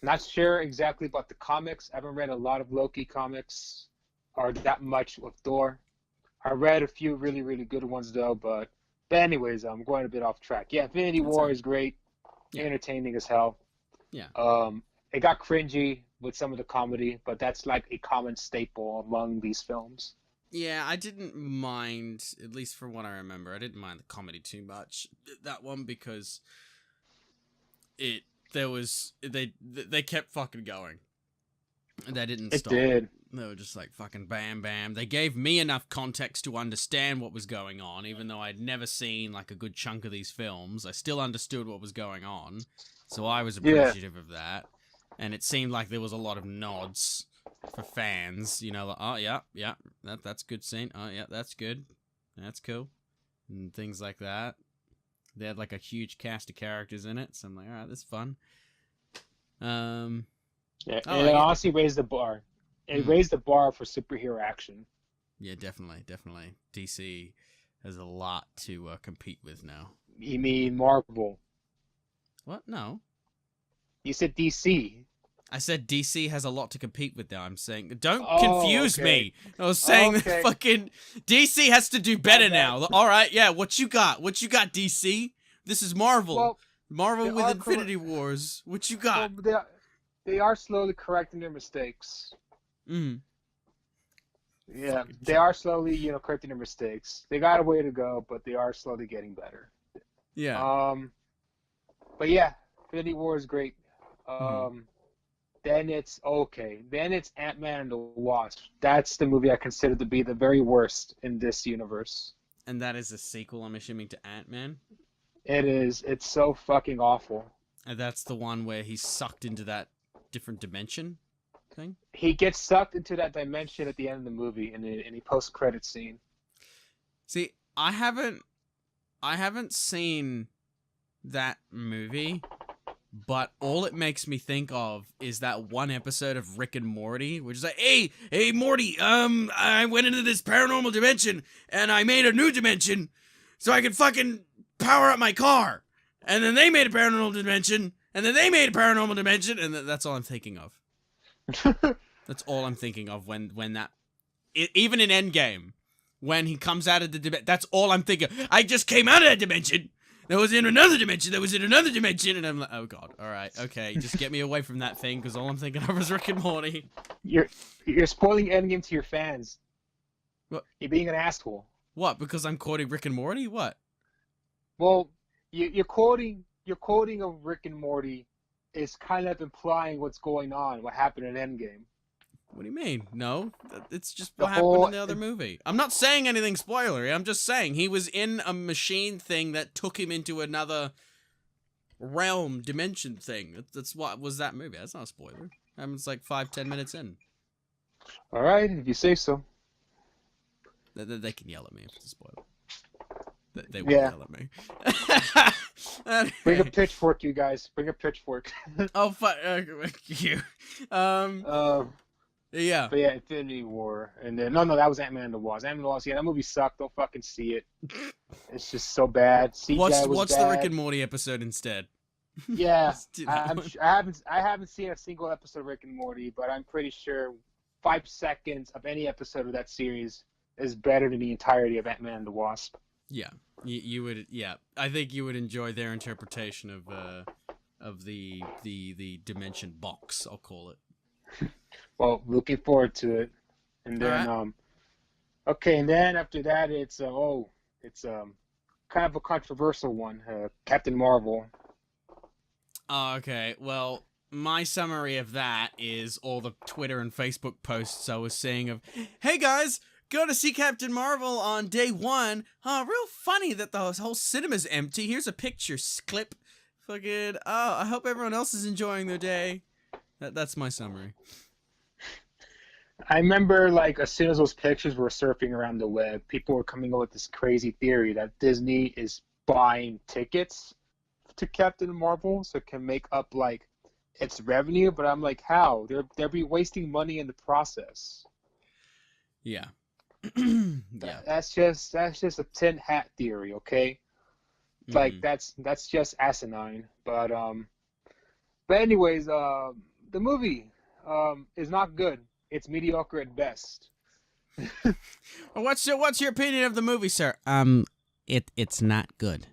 Not sure exactly about the comics. I haven't read a lot of Loki comics or that much of Thor. I read a few really, really good ones though, but anyways, I'm going a bit off track. Yeah, Infinity War is great. Yeah. Entertaining as hell. Yeah. It got cringy with some of the comedy, but that's like a common staple among these films. Yeah, I didn't mind, at least from what I remember, I didn't mind the comedy too much. That one, because they kept fucking going. They didn't stop. It did. They were just like fucking bam, bam. They gave me enough context to understand what was going on, even though I'd never seen like a good chunk of these films. I still understood what was going on, so I was appreciative of that. And it seemed like there was a lot of nods for fans, you know, like, oh yeah, that's good scene. Oh yeah, that's good. That's cool. And things like that. They had like a huge cast of characters in it, so I'm like, alright, this is fun. Yeah, and it honestly raised the bar. It raised the bar for superhero action. Yeah, definitely. DC has a lot to compete with now. You mean Marvel? What? No. You said DC. I said DC has a lot to compete with now. I'm saying, don't confuse me. I was saying that fucking DC has to do better now. All right, yeah. What you got? What you got, DC? This is Marvel. Well, Marvel with Infinity Wars. What you got? Well, they are slowly correcting their mistakes. Yeah, they are slowly, correcting their mistakes. They got a way to go, but they are slowly getting better. Yeah. But yeah, Infinity War is great. Mhm. Then it's okay. Then it's Ant-Man and the Wasp. That's the movie I consider to be the very worst in this universe. And that is a sequel, I'm assuming, to Ant-Man. It is. It's so fucking awful. And that's the one where he's sucked into that different dimension thing. He gets sucked into that dimension at the end of the movie in the post-credit scene. See, I haven't seen that movie, but all it makes me think of is that one episode of Rick and Morty, which is like, hey, Morty, I went into this paranormal dimension and I made a new dimension so I could fucking power up my car. And then they made a paranormal dimension, and then they made a paranormal dimension, and that's all I'm thinking of. That's all I'm thinking of when that, even in Endgame, when he comes out of the dimension, that's all I'm thinking. I just came out of that dimension. That was in another dimension. That was in another dimension. And I'm like, oh god, all right, okay, just get me away from that thing, because all I'm thinking of is Rick and Morty. You're spoiling Endgame to your fans. What? You're being an asshole. What? Because I'm quoting Rick and Morty? What? Well, you're quoting of Rick and Morty is kind of implying what's going on, what happened in Endgame. What do you mean? No, it's just The what happened whole- in the other movie. I'm not saying anything spoilery. I'm just saying he was in a machine thing that took him into another realm, dimension thing. That's what was that movie. That's not a spoiler. It's like 5-10 minutes in. All right, if you say so. They can yell at me if it's a spoiler. They will Yeah. yell at me. Bring a Anyway. pitchfork, you guys. Bring a pitchfork. Oh fuck you. Yeah. But yeah, Infinity War, and then no, that was Ant-Man and the Wasp. Ant-Man and the Wasp, yeah, that movie sucked. Don't fucking see it. It's just so bad. CGI was Watch bad. the Rick and Morty episode instead. Yeah, Let's do that one. I haven't seen a single episode of Rick and Morty, but I'm pretty sure 5 seconds of any episode of that series is better than the entirety of Ant-Man and the Wasp. Yeah, you would. Yeah, I think you would enjoy their interpretation of the dimension box. I'll call it. Well, looking forward to it. And then Alright. okay, and then after that it's kind of a controversial one, Captain Marvel. Oh, okay. Well, my summary of that is all the Twitter and Facebook posts I was seeing of, hey guys, go to see Captain Marvel on day 1. Real funny that the whole cinema's empty. Here's a picture clip. Fucking, I hope everyone else is enjoying their day. That's my summary. I remember, like, as soon as those pictures were surfing around the web, people were coming up with this crazy theory that Disney is buying tickets to Captain Marvel so it can make up, like, its revenue. But I'm like, how? They'll be wasting money in the process. Yeah. Yeah. That's just a tin hat theory, okay? Like, that's just asinine. But anyways, the movie is not good. It's mediocre at best. Well, what's your opinion of the movie, sir? It's not good.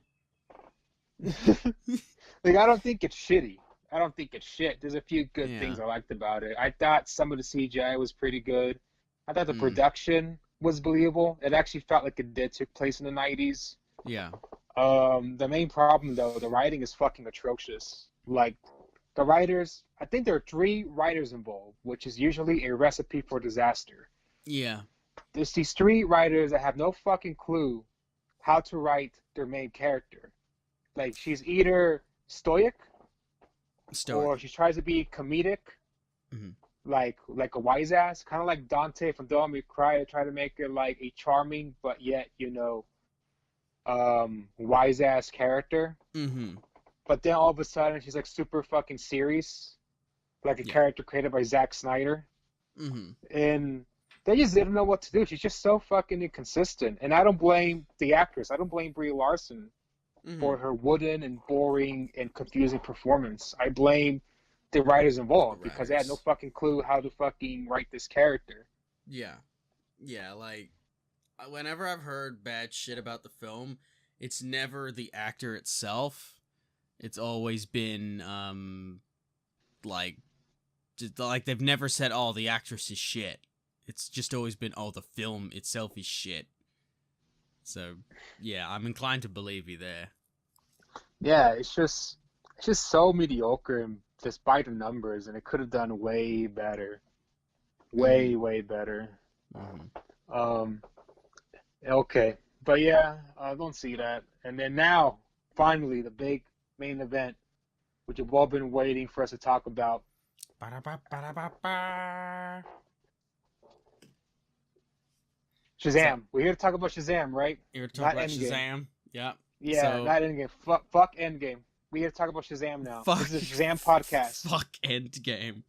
Like, I don't think it's shitty. I don't think it's shit. There's a few good Yeah. things I liked about it. I thought some of the CGI was pretty good. I thought the Mm. production was believable. It actually felt like it did take place in the 90s. Yeah. The main problem, though, the writing is fucking atrocious. Like, the writers, I think there are 3 writers involved, which is usually a recipe for disaster. Yeah. There's these 3 writers that have no fucking clue how to write their main character. Like, she's either stoic, or she tries to be comedic, Mhm. like a wise ass, kind of like Dante from Devil May Cry. They try to make her like a charming but yet, wise ass character. Mm-hmm. But then all of a sudden she's like super fucking serious, like a Yeah. character created by Zack Snyder. Mm-hmm. And they just didn't know what to do. She's just so fucking inconsistent. And I don't blame the actress. I don't blame Brie Larson for her wooden and boring and confusing performance. I blame the writers involved because they had no fucking clue how to fucking write this character. Yeah. Yeah, like, whenever I've heard bad shit about the film, it's never the actor itself. It's always been, like, just, like, they've never said, oh, the actress is shit. It's just always been, oh, the film itself is shit. So, yeah, I'm inclined to believe you there. Yeah, it's just, It's just so mediocre, and despite the numbers, and it could have done way better, way better. Mm-hmm. Okay, but yeah, I don't see that. And then now, finally, the big main event, which you've all been waiting for us to talk about. Ba-da-ba-ba-da-ba-ba. Shazam. We're here to talk about Shazam, right? You're talking Not about Endgame. Shazam? Yeah. Yeah, So, not Endgame. Fuck Endgame. We're here to talk about Shazam now. fuck, This is a Shazam podcast. Fuck Endgame.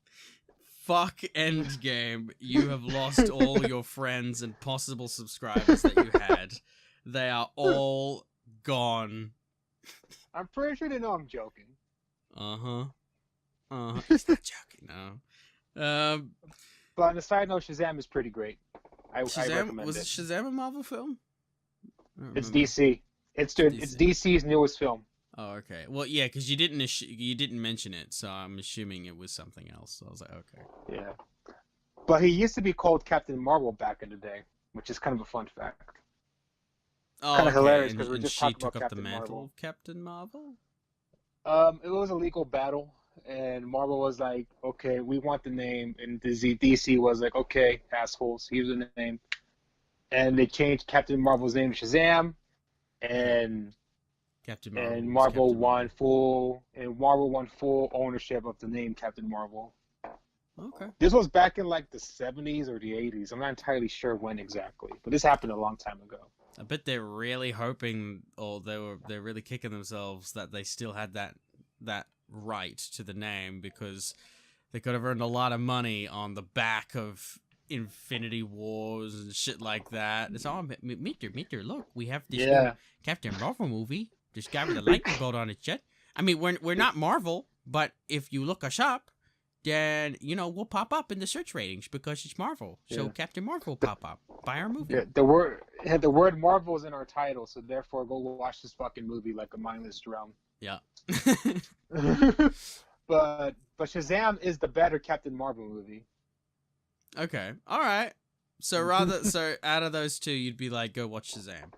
Fuck Endgame. You have lost all your friends and possible subscribers that you had. They are all gone. I'm pretty sure they know I'm joking. He's not joking, no. But on the side note, Shazam is pretty great. I recommend was it. Shazam a Marvel film? It's DC. It's DC's newest film. Oh, okay. Well, yeah, because you didn't mention it, so I'm assuming it was something else. So I was like, okay. Yeah. But he used to be called Captain Marvel back in the day, which is kind of a fun fact. Oh, kind of okay. hilarious because And, we're and just she talking took about up the Captain mantle Marvel. of Captain Marvel? It was a legal battle, and Marvel was like, okay, we want the name, and DC was like, okay, assholes, here's the name. And they changed Captain Marvel's name to Shazam, and Marvel won full ownership of the name Captain Marvel. Okay. This was back in like the 70s or the 80s. I'm not entirely sure when exactly, but this happened a long time ago. I bet they're really hoping, or they're really kicking themselves that they still had that right to the name, because they could have earned a lot of money on the back of Infinity Wars and shit like that. It's all meter. Look, we have this new Captain Marvel movie. This guy with a lightning bolt on his chest. I mean, we're not Marvel, but if you look us up, then we'll pop up in the search ratings because it's Marvel. So Captain Marvel will pop up. Buy our movie. Yeah, the word Marvel is in our title, so therefore go watch this fucking movie like a mindless drum. Yeah. But Shazam is the better Captain Marvel movie. Okay. All right. So out of those two, you'd be like, go watch Shazam.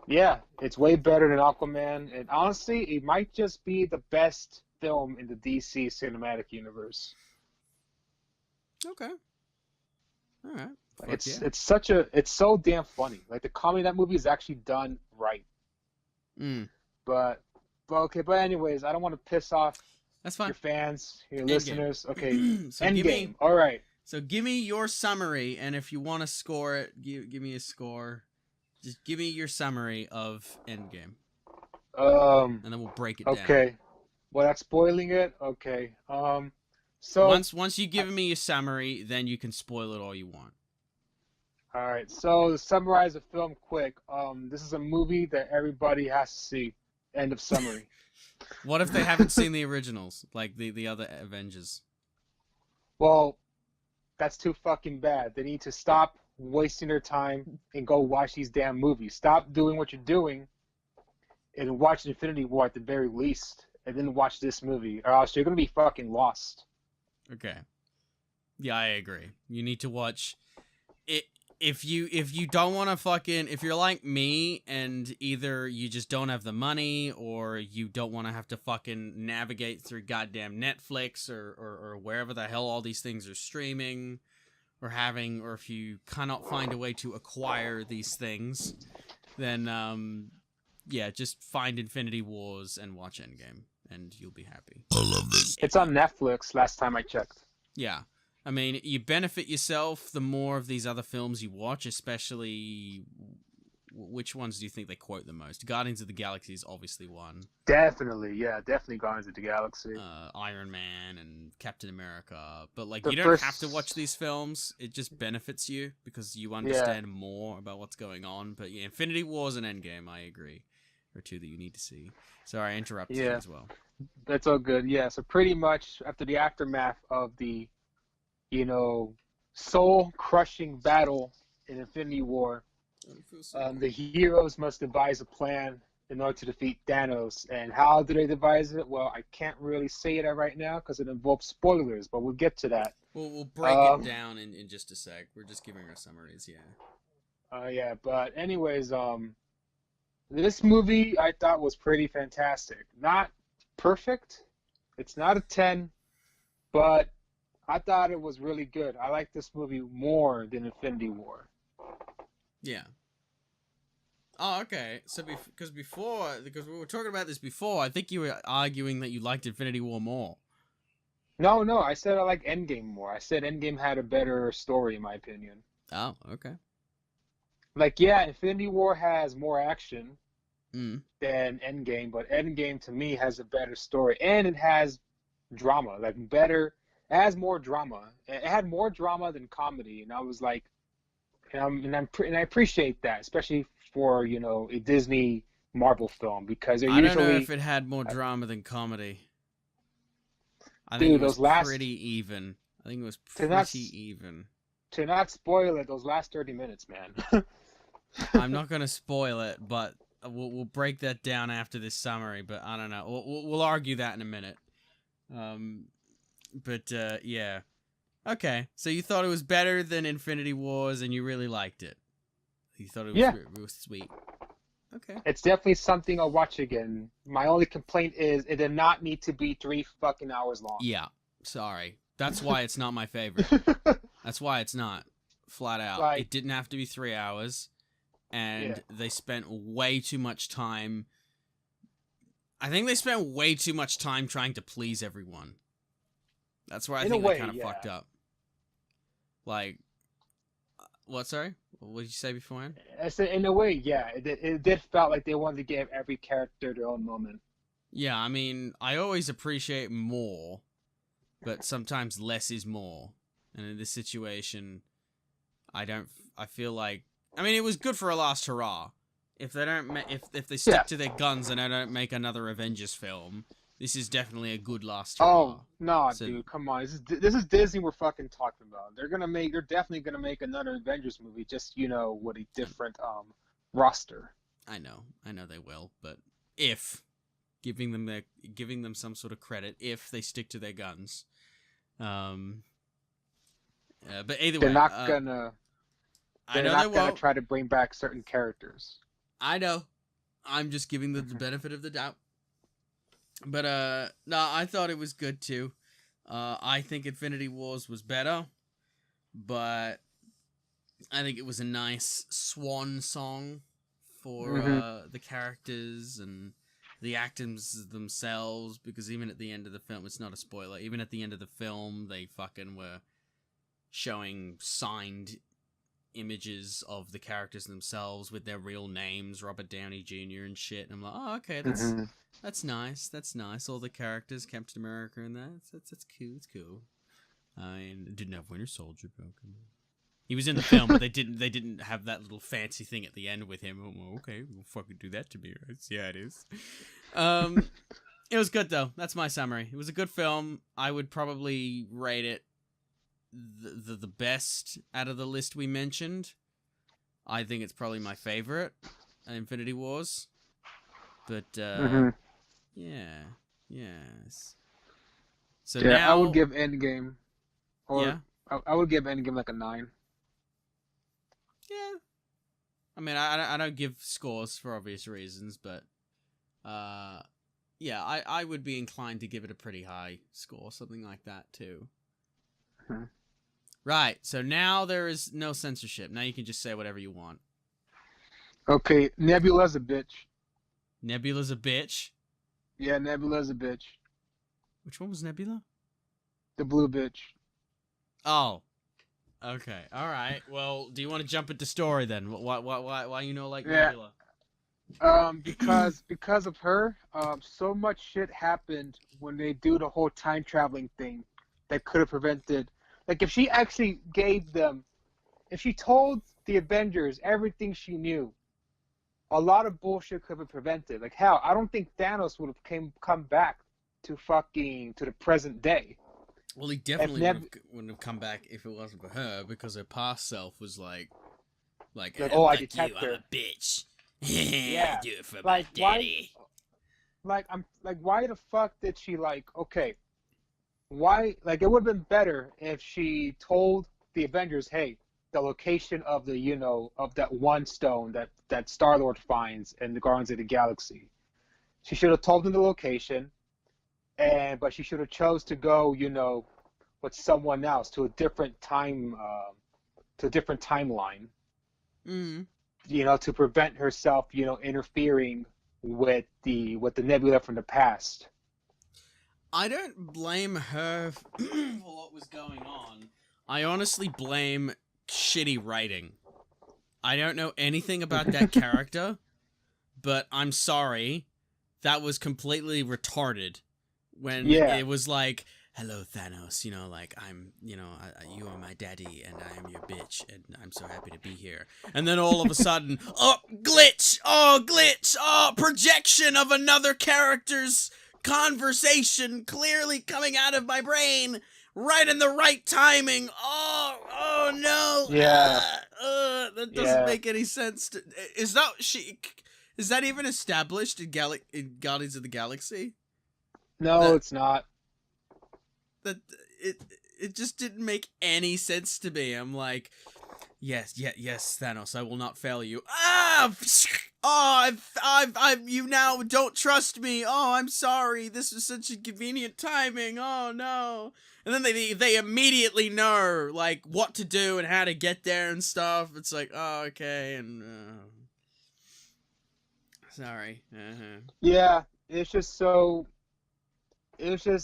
Yeah, it's way better than Aquaman, and honestly, it might just be the best film in the DC cinematic universe. Okay. All right. It's so damn funny. Like the comedy in that movie is actually done right. But anyways, I don't want to piss off That's fine. your fans, your Endgame. Listeners. Okay, so Endgame. All right. So give me your summary, and if you want to score it, give me a score. Just give me your summary of Endgame. And then we'll break it down. Okay. Without spoiling it? Okay. So once you give me your summary, then you can spoil it all you want. All right. So to summarize the film quick, this is a movie that everybody has to see. End of summary. What if they haven't seen the originals, like the other Avengers? Well, that's too fucking bad. They need to stop wasting their time and go watch these damn movies. Stop doing what you're doing and watch Infinity War at the very least, and then watch this movie, or else you're gonna be fucking lost. Okay. Yeah, I agree. You need to watch it. If you don't want to fucking, if you're like me and either you just don't have the money or you don't want to have to fucking navigate through goddamn Netflix or wherever the hell all these things are streaming or if you cannot find a way to acquire these things, then just find Infinity Wars and watch Endgame and you'll be happy. I love this. It's on Netflix last time I checked. Yeah. I mean, you benefit yourself the more of these other films you watch, especially which ones do you think they quote the most? Guardians of the Galaxy is obviously one. Definitely Guardians of the Galaxy. Iron Man and Captain America. But you don't have to watch these films. It just benefits you because you understand more about what's going on. But yeah, Infinity Wars and Endgame, I agree, are two that you need to see. Sorry, I interrupted you as well. That's all good. Yeah, so pretty much after the aftermath of the soul-crushing battle in Infinity War, the heroes must devise a plan in order to defeat Thanos. And how do they devise it? Well, I can't really say that right now because it involves spoilers, but we'll get to that. We'll break it down in just a sec. We're just giving our summaries, yeah. But anyways, this movie I thought was pretty fantastic. Not perfect. It's not a 10, but I thought it was really good. I like this movie more than Infinity War. Yeah. Oh, okay. So because we were talking about this before, I think you were arguing that you liked Infinity War more. No, I said I like Endgame more. I said Endgame had a better story, in my opinion. Oh, okay. Like, yeah, Infinity War has more action Mm. than Endgame, but Endgame to me has a better story, and it has drama, like better. It has more drama. It had more drama than comedy, and I was like, and I appreciate that, especially for a Disney Marvel film because they're I don't know usually, if it had more drama than comedy. I think it dude, was those last pretty even. I think it was to not pretty even. to not spoil it, those last 30 minutes, man. I'm not gonna spoil it, but we'll break that down after this summary. But I don't know. We'll argue that in a minute. But yeah. Okay, so you thought it was better than Infinity Wars, and you really liked it. You thought it was Yeah. real sweet. Okay. It's definitely something I'll watch again. My only complaint is it did not need to be 3 fucking hours long. Yeah. Sorry. That's why it's not my favorite. That's why it's not. Flat out. Like- It didn't have to be 3 hours, and Yeah. they spent way too much time. I think they spent way too much time trying to please everyone. That's where I In a think way, they kind of yeah. fucked up. Like, what? Sorry, what did you say beforehand? I said, in a way, yeah, it did felt like they wanted to give every character their own moment. Yeah, I mean, I always appreciate more, but sometimes less is more. And in this situation, I feel like, I mean, it was good for a last hurrah. If they don't, if they stick Yeah. to their guns and they don't make another Avengers film, this is definitely a good last hurrah. Oh no, So- dude, come on! This is Disney we're fucking talking about. They're definitely gonna make another Avengers movie, just with a different roster. I know they will, but if giving them some sort of credit if they stick to their guns, but either They're way, not gonna. I They're know not they gonna won't. try to bring back certain characters. I know. I'm just giving them the benefit of the doubt. But no, I thought it was good too. I think Infinity Wars was better, but I think it was a nice swan song for the characters and the actors themselves, because even at the end of the film, it's not a spoiler, even at the end of the film, they fucking were showing signed images of the characters themselves with their real names, Robert Downey Jr. and shit. And I'm like, oh, okay, that's nice. That's nice. All the characters, Captain America and that. That's cool. It's cool. I mean, it didn't have Winter Soldier, but he was in the film, but they didn't have that little fancy thing at the end with him. Oh, okay, we'll fucking do that to me, right? Yeah, it is. It was good though. That's my summary. It was a good film. I would probably rate it the best out of the list we mentioned. I think it's probably my favorite, Infinity Wars. But yes. So Yeah, now I would give Endgame, or Yeah. I would give Endgame like a 9. Yeah. I mean, I don't give scores for obvious reasons, but yeah, I would be inclined to give it a pretty high score, something like that too. Mhm. Right. So now there is no censorship. Now you can just say whatever you want. Okay, Nebula's a bitch. Nebula's a bitch. Yeah, Nebula's a bitch. Which one was Nebula? The blue bitch. Oh. Okay. All right. Well, do you want to jump into story then? Why like Yeah. Nebula? Because of her, so much shit happened when they do the whole time traveling thing that could have prevented. Like, if she actually if she told the Avengers everything she knew, a lot of bullshit could have been prevented. Like, hell, I don't think Thanos would have come back to the present day. Well, he definitely wouldn't have come back if it wasn't for her, because her past self was like, oh, I fuck detect you, her. I'm a bitch. Yeah. I do it for Like, my daddy. Why the fuck did she, okay, why, it would have been better if she told the Avengers, hey, the location of of that one stone that Star-Lord finds in the Guardians of the Galaxy. She should have told them the location, but she should have chose to go, with someone else to a different timeline, Mm. to prevent herself, interfering with the Nebula from the past. I don't blame her for what was going on. I honestly blame shitty writing. I don't know anything about that character, but I'm sorry. That was completely retarded when Yeah. it was like, hello, Thanos, I'm, you are my daddy and I am your bitch and I'm so happy to be here. And then all of a sudden, glitch, projection of another character's conversation clearly coming out of my brain right in the right timing. Oh no. Yeah. That doesn't Yeah. make any sense. Is that even established in Guardians of the Galaxy? No, it's not. That it just didn't make any sense to me. I'm like, yes, Thanos, I will not fail you. You now don't trust me. Oh, I'm sorry. This was such a convenient timing. Oh no. And then they immediately know like what to do and how to get there and stuff. It's like, oh, okay, and sorry. Yeah, it's just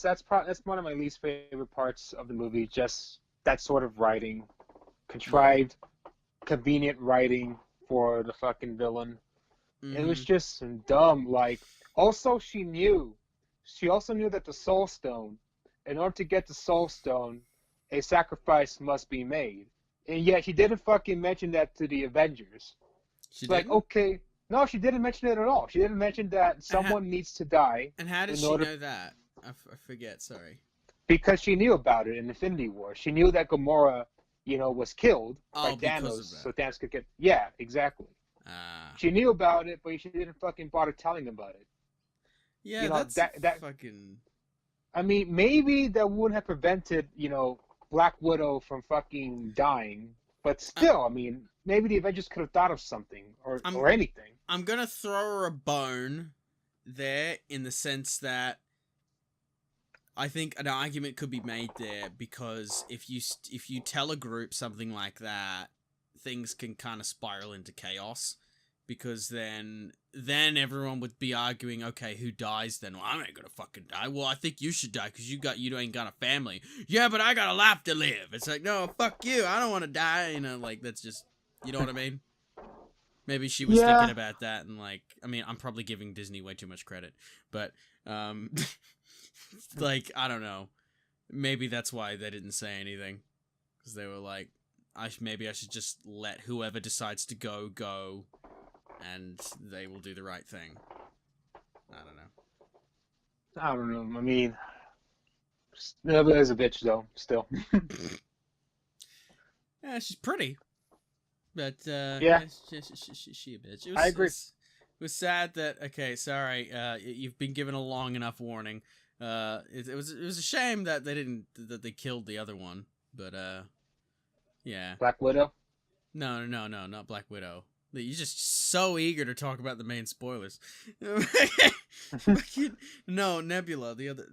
that's one of my least favorite parts of the movie. Just that sort of writing, contrived, convenient writing for the fucking villain. It was just dumb. Like, also she also knew that the Soul Stone, in order to get the Soul Stone, a sacrifice must be made, and yet she didn't fucking mention that to the Avengers. She like, didn't? okay, no, she didn't mention it at all. She didn't mention that someone needs to die. And how does she know that? I forget, sorry. Because she knew about it in Infinity War. She knew that Gamora, was killed by Thanos, so Thanos could get... Yeah, exactly. She knew about it, but she didn't fucking bother telling them about it. Yeah, that fucking... I mean, maybe that wouldn't have prevented, Black Widow from fucking dying, but still, I mean, maybe the Avengers could have thought of something, or anything. I'm gonna throw her a bone there, in the sense that I think an argument could be made there, because if you tell a group something like that, things can kind of spiral into chaos, because then everyone would be arguing, okay, who dies then? Well, I ain't gonna fucking die. Well, I think you should die because you ain't got a family. Yeah, but I got a life to live. It's like, no, fuck you. I don't want to die. Like, that's just, you know what I mean? Maybe she was thinking about that, and like, I mean, I'm probably giving Disney way too much credit, but like, I don't know. Maybe that's why they didn't say anything, because they were like, maybe I should just let whoever decides to go, and they will do the right thing. I don't know. I mean, Nebula's a bitch, though, still. Yeah, she's pretty. But, yeah. She a bitch. I agree. It was sad that, okay, sorry, you've been given a long enough warning. It was a shame that they killed the other one, but, yeah. Black Widow? No, not Black Widow. You're just so eager to talk about the main spoilers. No, Nebula, the other...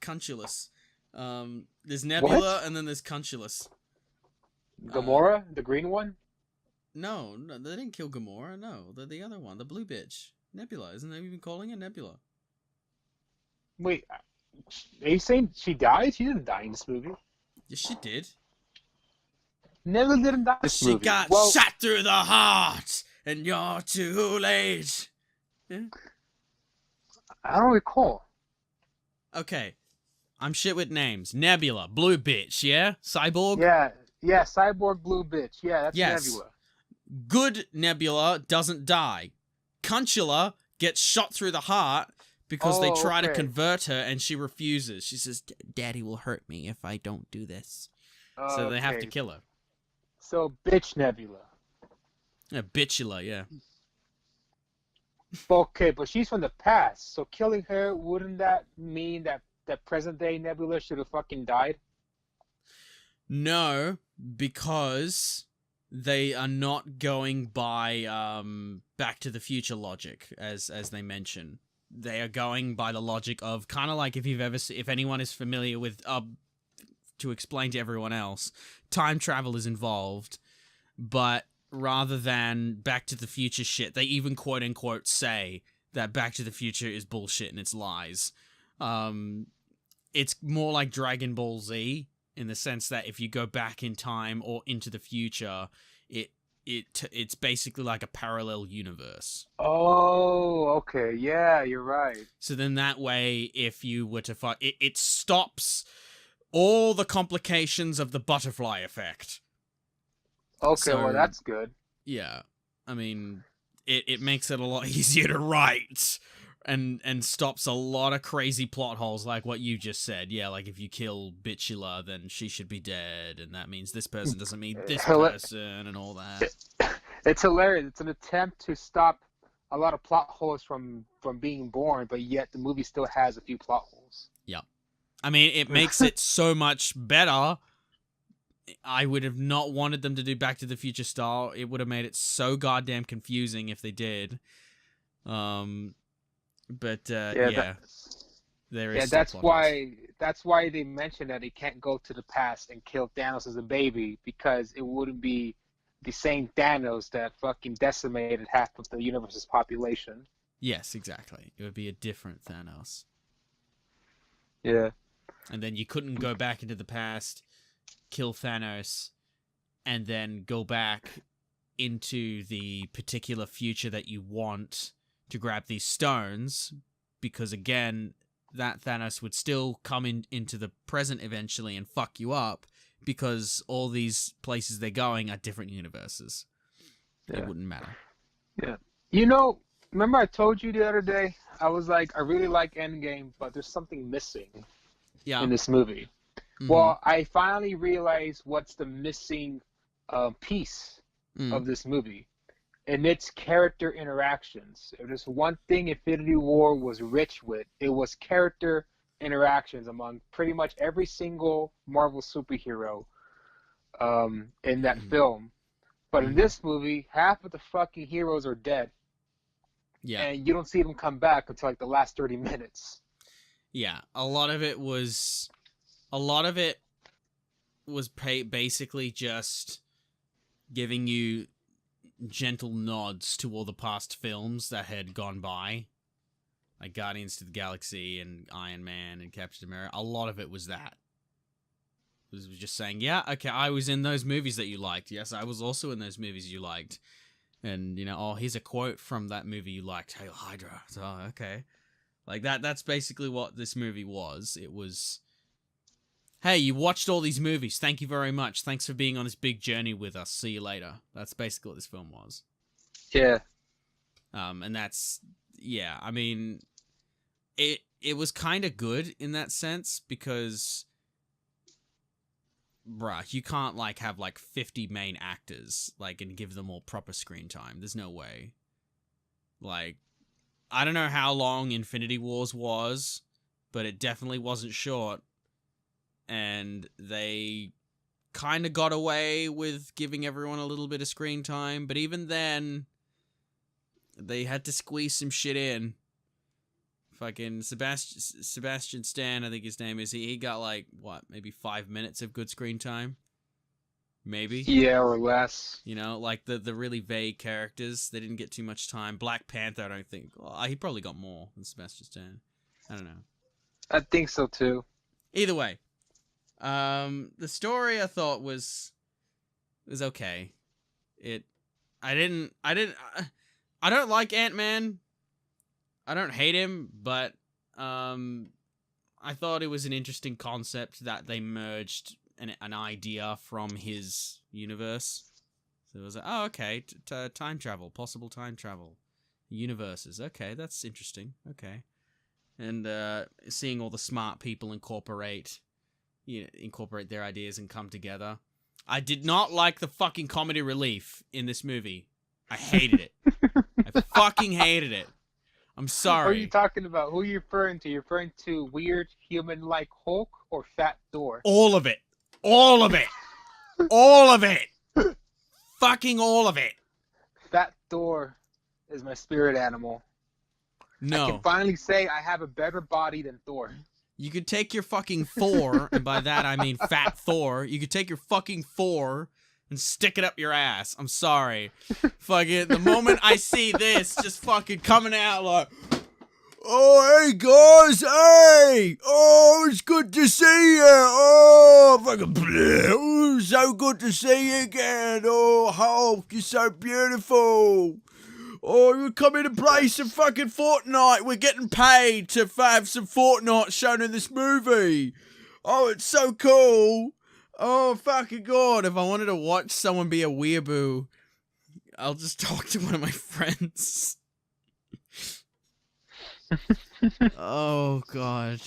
Conchulus. There's Nebula, and then there's Conchulus. Gamora? The green one? No, they didn't kill Gamora, no. The other one, the blue bitch. Nebula, isn't that even calling it Nebula? Wait, are you saying she died? She didn't die in this movie. Yes, she did. Nebula didn't die in this movie. She got shot through the heart, and you're too late. Yeah. I don't recall. Okay, I'm shit with names. Nebula, blue bitch, yeah? Cyborg? Yeah, cyborg blue bitch. Yeah, that's Nebula. Good Nebula doesn't die. Conchula gets shot through the heart because they try to convert her, and she refuses. She says, Daddy will hurt me if I don't do this. So they have to kill her. So, bitch Nebula. Yeah, bitchula, yeah. Okay, but she's from the past, so killing her, wouldn't that mean that present-day Nebula should have fucking died? No, because they are not going by Back to the Future logic, as they mention. they are going by the logic of kind of like if anyone is familiar with, to explain to everyone else, time travel is involved, but rather than Back to the Future shit, they even quote unquote say that Back to the Future is bullshit and it's lies. It's more like Dragon Ball Z in the sense that if you go back in time or into the future, it's basically like a parallel universe. Oh, okay. Yeah, you're right. So then that way, if you were to fight, it stops all the complications of the butterfly effect. Okay, So, well, that's good. Yeah. I mean, it makes it a lot easier to write and stops a lot of crazy plot holes like what you just said. Yeah, like if you kill Bitchula, then she should be dead, and that means this person doesn't mean this person and all that. It's hilarious. It's an attempt to stop a lot of plot holes from being born, but yet the movie still has a few plot holes. Yeah. I mean, it makes it so much better. I would have not wanted them to do Back to the Future style. It would have made it so goddamn confusing if they did. There is. That's why they mentioned that he can't go to the past and kill Thanos as a baby, because it wouldn't be the same Thanos that fucking decimated half of the universe's population. Yes, exactly. It would be a different Thanos. Yeah. And then you couldn't go back into the past, kill Thanos, and then go back into the particular future that you want to grab these stones, because again, that Thanos would still come into the present eventually and fuck you up, because all these places they're going are different universes. Yeah. It wouldn't matter. Yeah. Remember I told you the other day, I was like, I really like Endgame, but there's something missing in this movie. Mm-hmm. Well, I finally realized what's the missing piece of this movie, and it's character interactions. If there's one thing Infinity War was rich with, it was character interactions among pretty much every single Marvel superhero in that film. But in this movie, half of the fucking heroes are dead. Yeah. And you don't see them come back until like the last 30 minutes. Yeah, a lot of it was basically just giving you gentle nods to all the past films that had gone by, like Guardians of the Galaxy and Iron Man and Captain America. A lot of it was that. It was just saying, yeah, okay, I was in those movies that you liked. Yes, I was also in those movies you liked. And, here's a quote from that movie you liked. Hail Hydra. So, okay. Like, that's basically what this movie was. It was, hey, you watched all these movies. Thank you very much. Thanks for being on this big journey with us. See you later. That's basically what this film was. Yeah. And that's, yeah, I mean, it was kind of good in that sense, because, bruh, you can't, have, 50 main actors, and give them all proper screen time. There's no way. I don't know how long Infinity Wars was, but it definitely wasn't short. And they kind of got away with giving everyone a little bit of screen time, but even then, they had to squeeze some shit in. Fucking Sebastian Stan, I think his name is, he got maybe 5 minutes of good screen time? Maybe? Yeah, or less. The really vague characters, they didn't get too much time. Black Panther, I don't think. Well, he probably got more than Sebastian Stan. I don't know. I think so, too. Either way. The story I thought was okay. I don't like Ant-Man. I don't hate him, but I thought it was an interesting concept that they merged an idea from his universe. So it was like, oh, okay, time travel, possible time travel, universes. Okay, that's interesting. Okay, and seeing all the smart people incorporate their ideas and come together. I did not like the fucking comedy relief in this movie. I hated it. I fucking hated it. I'm sorry. What are you talking about? Who are you referring to? You're referring to weird human-like Hulk or Fat Thor? All of it. All of it. All of it. Fucking all of it. Fat Thor is my spirit animal. No. I can finally say I have a better body than Thor. You could take your fucking Thor, and by that I mean Fat Thor. You could take your fucking Thor and stick it up your ass. I'm sorry. Fucking, the moment I see this just fucking coming out like, oh, hey, guys, hey! Oh, it's good to see you! Oh, fucking, oh, so good to see you again! Oh, Hulk, you're so beautiful! Oh, you come in to play some fucking Fortnite. We're getting paid to have some Fortnite shown in this movie. Oh, it's so cool. Oh, fucking God. If I wanted to watch someone be a weeaboo, I'll just talk to one of my friends. Oh, God.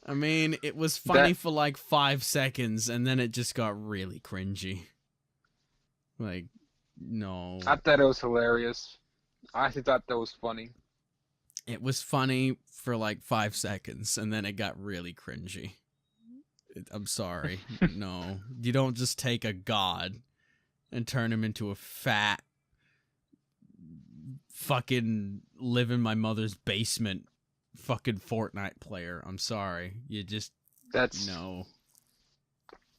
I mean, it was funny for like 5 seconds, and then it just got really cringy. Like, no. I thought it was hilarious. I actually thought that was funny. It was funny for like 5 seconds, and then it got really cringy. I'm sorry. No. You don't just take a god and turn him into a fat, fucking live in my mother's basement fucking Fortnite player. I'm sorry. You just... That's... No.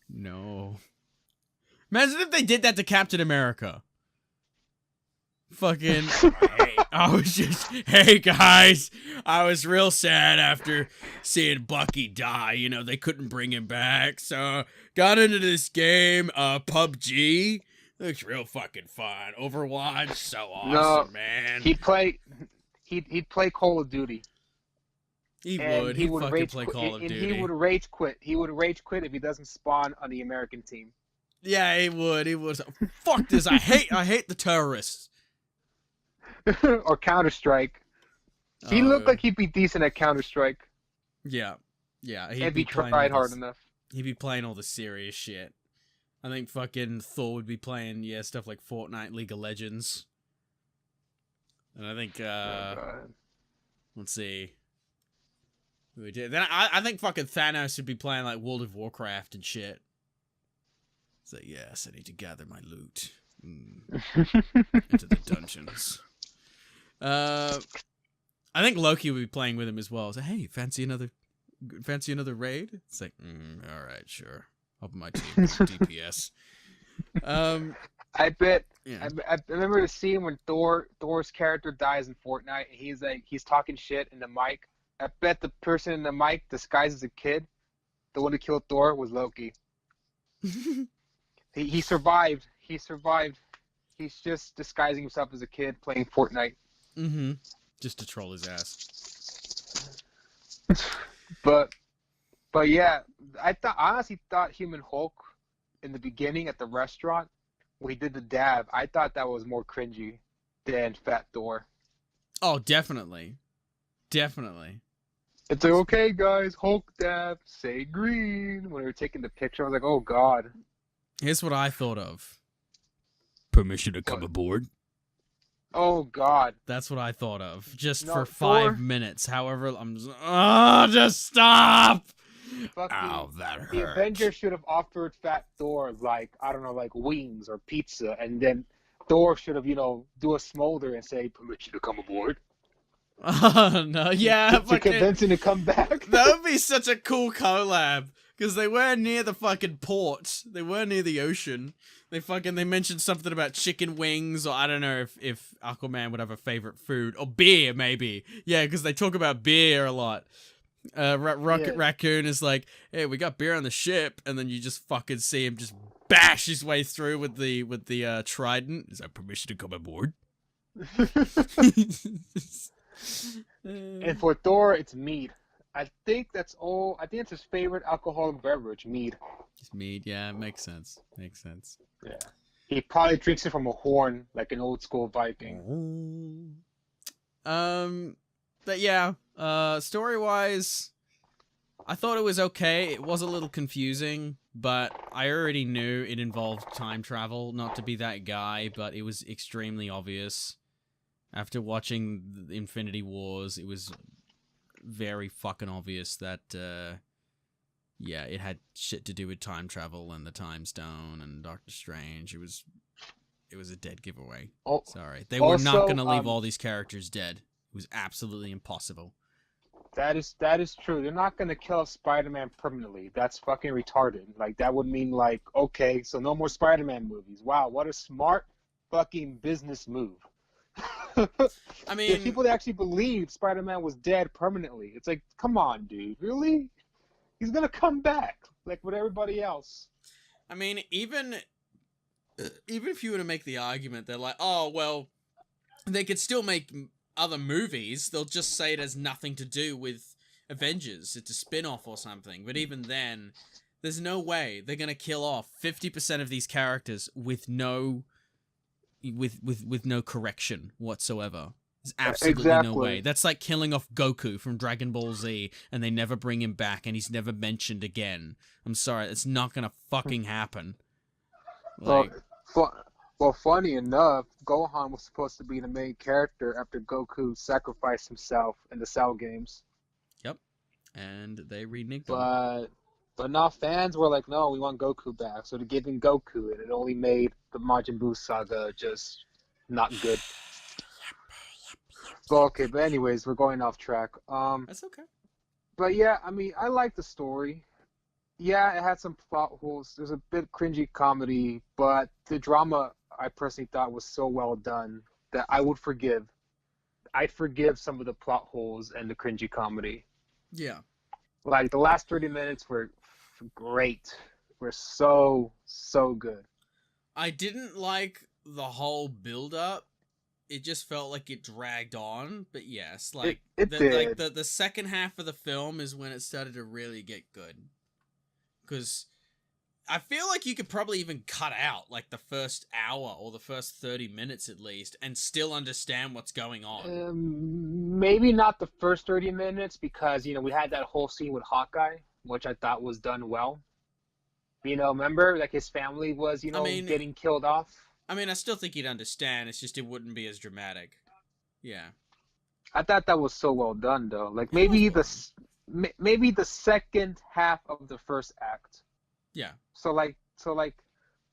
No. Imagine if they did that to Captain America. Fucking, hey, I was just, hey guys, I was real sad after seeing Bucky die, you know, they couldn't bring him back, so got into this game, PUBG, looks real fucking fun, Overwatch, so awesome, man. He'd play Call of Duty. He'd fucking play Call of Duty. He would rage quit. He would rage quit if he doesn't spawn on the American team. Yeah, he would, fuck this, I hate the terrorists. Or Counter-Strike. He looked like he'd be decent at Counter-Strike. Yeah. If he tried hard enough. He'd be playing all the serious shit. I think fucking Thor would be playing, stuff like Fortnite, League of Legends. And I think, let's see. Who we did. Then I think fucking Thanos would be playing like World of Warcraft and shit. So yes, I need to gather my loot. Into the dungeons. I think Loki would be playing with him as well. So hey, fancy another raid? It's like, all right, sure. Up my team, DPS. I bet. Yeah. I remember the scene when Thor's character dies in Fortnite, and he's talking shit in the mic. I bet the person in the mic disguised as a kid, the one who killed Thor, was Loki. He survived. He survived. He's just disguising himself as a kid playing Fortnite. Mm-hmm. Just to troll his ass. But yeah, I honestly thought Human Hulk in the beginning at the restaurant when he did the dab, I thought that was more cringy than Fat Thor. Oh, definitely. Definitely. It's like, okay, guys, Hulk dab, say green. When we were taking the picture, I was like, oh, God. Here's what I thought of. Permission to come aboard? Oh, God. That's what I thought of. Just No, for Thor. 5 minutes. However, I'm just... Oh, just stop! Ow, that hurt. The Avengers should have offered Fat Thor, like, I don't know, like wings or pizza, and then Thor should have, do a smolder and say, permission to come aboard. Oh, no, yeah. To convince him to come back. That would be such a cool collab. Because they were near the fucking port. They were near the ocean. They mentioned something about chicken wings, or I don't know if Aquaman would have a favorite food. Or beer, maybe. Yeah, because they talk about beer a lot. Rocket Raccoon is like, hey, we got beer on the ship, and then you just fucking see him just bash his way through with the trident. Is that permission to come aboard? And for Thor, it's mead. I think that's all. I think it's his favorite alcoholic beverage, mead. Just mead, yeah, makes sense. Makes sense. Yeah. He probably drinks it from a horn, like an old school Viking. But yeah, story-wise, I thought it was okay. It was a little confusing, but I already knew it involved time travel. Not to be that guy, but it was extremely obvious. After watching Infinity Wars, it was very fucking obvious that, yeah, it had shit to do with time travel and the Time Stone and Doctor Strange. It was a dead giveaway. Sorry. They were not going to leave all these characters dead. It was absolutely impossible. That is true. They're not gonna kill off Spider-Man permanently. That's fucking retarded. Like that would mean like, okay, so no more Spider-Man movies. Wow, what a smart fucking business move. I mean, There's people that actually believe Spider-Man was dead permanently. It's like, come on, dude, really? He's gonna come back, like with everybody else. I mean, even if you were to make the argument, they're like, oh well, they could still make other movies. They'll just say it has nothing to do with Avengers. It's a spin-off or something. But even then, there's no way they're gonna kill off 50% of these characters with no correction whatsoever. There's absolutely no way. That's like killing off Goku from Dragon Ball Z and they never bring him back and he's never mentioned again. I'm sorry, it's not gonna fucking happen. Like, well, funny enough, Gohan was supposed to be the main character after Goku sacrificed himself in the Cell games. Yep. And they reneged on it. But now fans were like, no, we want Goku back. So they gave him Goku, and it only made the Majin Buu saga just not good. Well, okay, but anyways, we're going off track. That's okay. But yeah, I mean, I like the story. Yeah, it had some plot holes. There's a bit cringy comedy, but the drama I personally thought was so well done that I would forgive. I'd forgive some of the plot holes and the cringy comedy. Yeah. Like the last 30 minutes were great. Were so good. I didn't like the whole build-up. It just felt like it dragged on, but yes, like it did. Like the second half of the film is when it started to really get good. Because I feel like you could probably even cut out like the first hour or the first 30 minutes at least and still understand what's going on. Maybe not the first 30 minutes because, we had that whole scene with Hawkeye, which I thought was done well. Remember, like his family was, getting killed off. I mean, I still think you'd understand. It's just it wouldn't be as dramatic. Yeah. I thought that was so well done, though. Like maybe the second half of the first act. Yeah. So like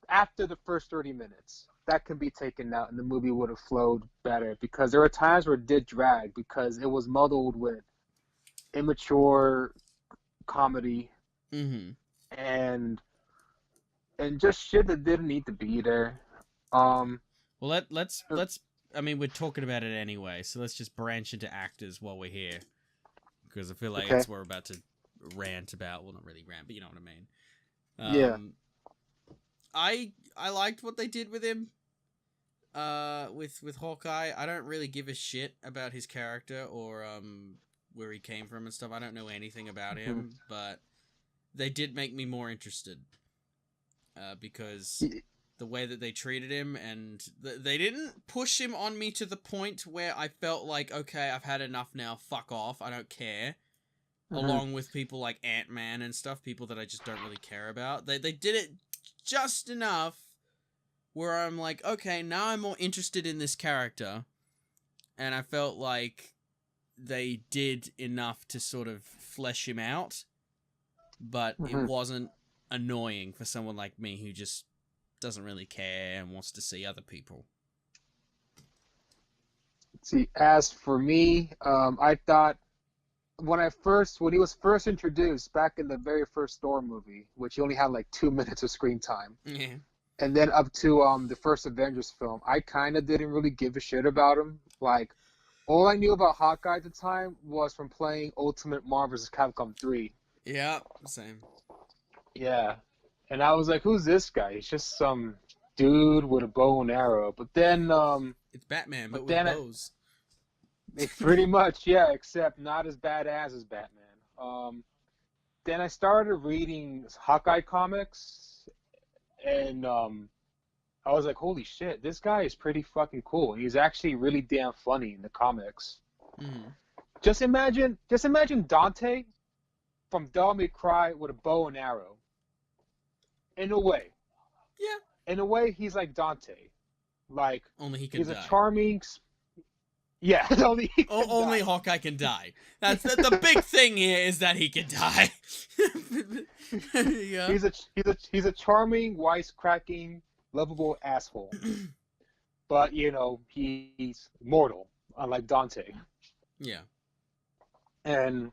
after the first 30 minutes, that can be taken out and the movie would have flowed better because there were times where it did drag because it was muddled with immature comedy and just shit that didn't need to be there. Well, let's. I mean, we're talking about it anyway, so let's just branch into actors while we're here, because I feel like that's what we're about to rant about. Well, not really rant, but you know what I mean. Yeah. I liked what they did with him. With Hawkeye, I don't really give a shit about his character or where he came from and stuff. I don't know anything about him, but they did make me more interested. Because the way that they treated him and they didn't push him on me to the point where I felt like, okay, I've had enough now, fuck off, I don't care. Along with people like Ant-Man and stuff, people that I just don't really care about. They did it just enough where I'm like, okay, now I'm more interested in this character. And I felt like they did enough to sort of flesh him out. But it wasn't annoying for someone like me who just doesn't really care and wants to see other people. See, as for me, I thought when he was first introduced back in the very first Thor movie, which he only had like 2 minutes of screen time, and then up to the first Avengers film, I kind of didn't really give a shit about him. Like, all I knew about Hawkeye at the time was from playing Ultimate Marvel vs. Capcom 3. Yeah, same. Yeah. And I was like, who's this guy? He's just some dude with a bow and arrow. But then it's Batman, but with bows. Pretty much, yeah, except not as badass as Batman. Then I started reading Hawkeye comics, and I was like, holy shit, this guy is pretty fucking cool. He's actually really damn funny in the comics. Just imagine Dante from Devil May Cry with a bow and arrow. In a way. Yeah. In a way, he's like Dante. Like, only he can die. He's a charming... Yeah, only he can only die. Hawkeye can die. That's the big thing here is that he can die. Yeah. He's a charming, wisecracking, lovable asshole. But, he's mortal, unlike Dante. Yeah. and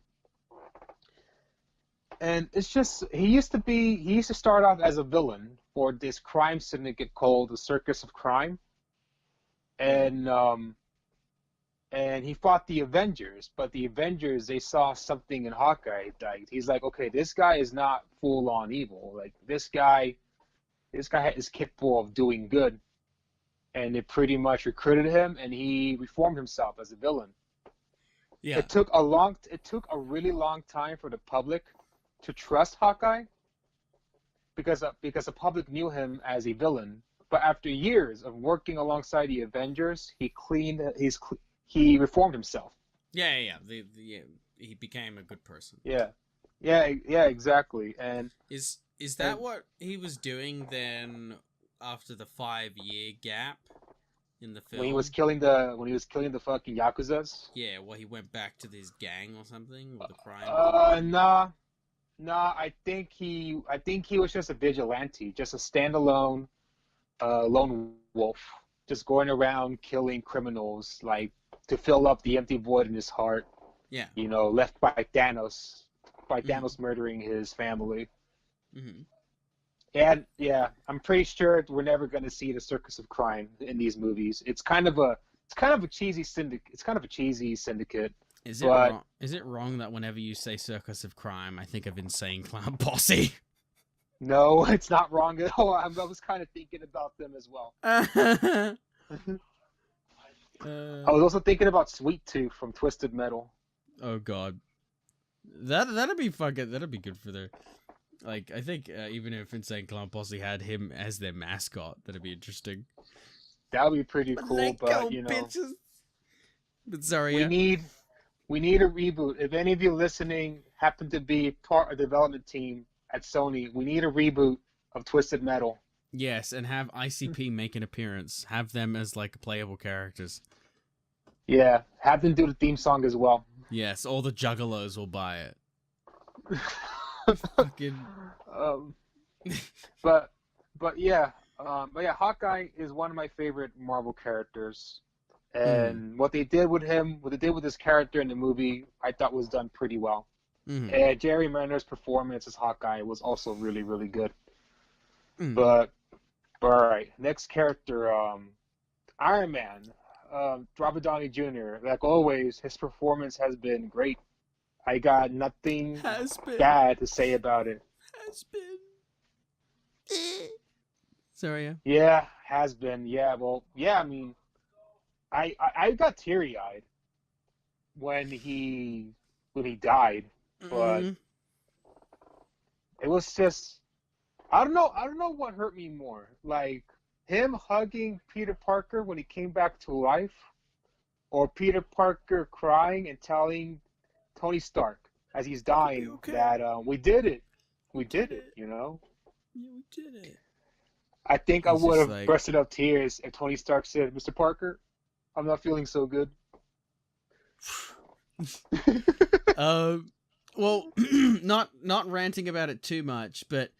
it's just he used to start off as a villain for this crime syndicate called the Circus of Crime, and he fought the Avengers, but the Avengers, they saw something in Hawkeye. Like, he's like, okay, this guy is not full on evil. Like, this guy is capable of doing good, and they pretty much recruited him, and he reformed himself as a villain. Yeah. It took a really long time for the public to trust Hawkeye because the public knew him as a villain. But after years of working alongside the Avengers, he reformed himself. Yeah. He became a good person. Yeah, exactly. And Is that what he was doing then after the 5-year gap in the film? when he was killing the fucking Yakuzas? Yeah, well, he went back to this gang or something with the crime. Nah. I think he was just a vigilante, just a standalone lone wolf, just going around killing criminals, like, to fill up the empty void in his heart. Yeah. You know, left by Thanos, murdering his family. Mm-hmm. And yeah, I'm pretty sure we're never going to see the Circus of Crime in these movies. It's kind of a cheesy syndicate. Is it wrong that whenever you say Circus of Crime, I think of Insane Clown Posse? No, it's not wrong at all. I was kind of thinking about them as well. I was also thinking about Sweet Tooth from Twisted Metal. Oh god, that'd be good for their. Like, I think even if Insane Clown Posse had him as their mascot, that'd be interesting. That would be pretty cool, but you know, bitches. But sorry, we need a reboot. If any of you listening happen to be part of the development team at Sony, we need a reboot of Twisted Metal. Yes, and have ICP make an appearance. Have them as like playable characters. Yeah, have them do the theme song as well. Yes, all the juggalos will buy it. Fucking. But yeah, Hawkeye is one of my favorite Marvel characters, and what they did with this character in the movie, I thought was done pretty well. Mm-hmm. And Jerry Renner's performance as Hawkeye was also really, really good. Mm. But all right, next character, Iron Man, Robert Downey Jr. Like always, his performance has been great. I got nothing bad to say about it. Has been. Sorry, yeah. Yeah, has been. Yeah, well, yeah. I mean, I got teary-eyed when he died, but it was just I don't know what hurt me more, like him hugging Peter Parker when he came back to life, or Peter Parker crying and telling Tony Stark as he's dying that we did it, you know. Yeah, we did it. I think I He's would just have like- bursted up tears if Tony Stark said, "Mr. Parker, I'm not feeling so good." Well, not ranting about it too much, but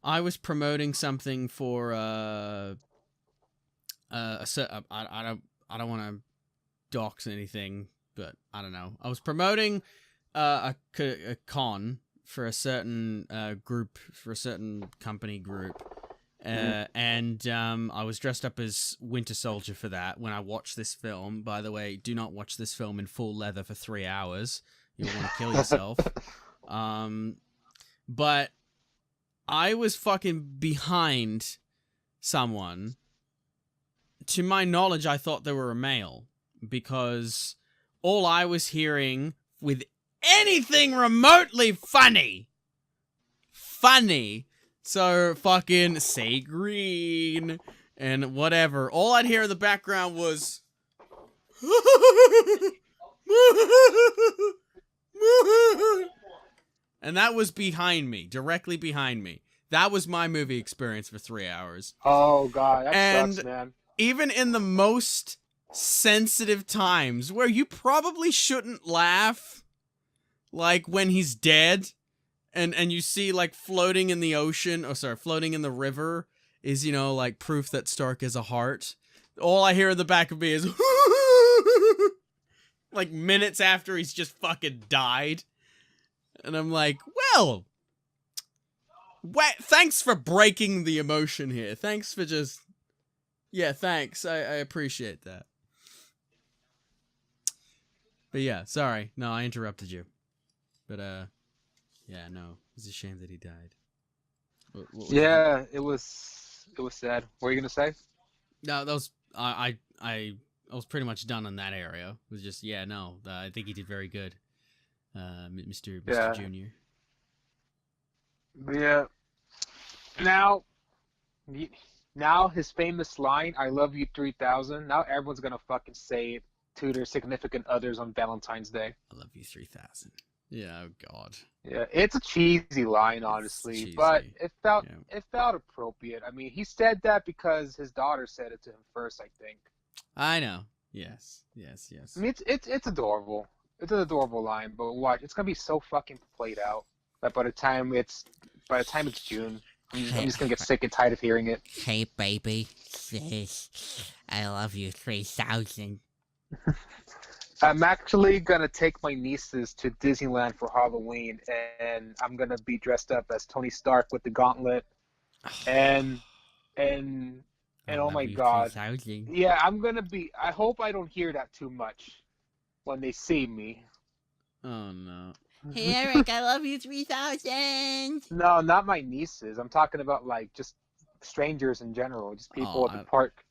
I was promoting something for I don't want to dox anything, but I don't know. I was promoting a con for a certain group, for a certain company group. And I was dressed up as Winter Soldier for that when I watched this film. By the way, do not watch this film in full leather for 3 hours. You'll want to kill yourself. But I was fucking behind someone. To my knowledge, I thought they were a male, because all I was hearing with anything remotely funny, so fucking say green and whatever. All I'd hear in the background was and that was behind me, directly behind me. That was my movie experience for 3 hours. Oh god, that sucks, man. Even in the most sensitive times where you probably shouldn't laugh, like when he's dead and you see like floating in the ocean, floating in the river is, you know, like proof that Stark is a heart. All I hear in the back of me is like minutes after he's just fucking died. And I'm like, well, thanks for breaking the emotion here. Thanks for just, yeah, thanks. I appreciate that. But yeah, sorry. No, I interrupted you. But yeah, no, it's a shame that he died. What Yeah, it was sad. What were you gonna say? No, that was I was pretty much done on that area. It was just I think he did very good, Mr. Yeah. Junior. Yeah. Now his famous line, "I love you 3000." Now everyone's gonna fucking say it to their significant others on Valentine's Day. I love you 3000. Yeah, oh god. Yeah, it's a cheesy line, honestly, cheesy. but it felt Yeah. appropriate. I mean, he said that because his daughter said it to him first, I think. I know. Yes. I mean, it's adorable. It's an adorable line, but watch, it's gonna be so fucking played out that by the time it's June, I'm just gonna get sick and tired of hearing it. Hey, baby, sis, I love you 3000. I'm actually gonna take my nieces to Disneyland for Halloween, and I'm gonna be dressed up as Tony Stark with the gauntlet, and oh my god, 3000. yeah, I'm gonna be. I hope I don't hear that too much when they see me. Oh no. Hey, Eric, I love you 3000. No, not my nieces. I'm talking about like just strangers in general, just people at the park.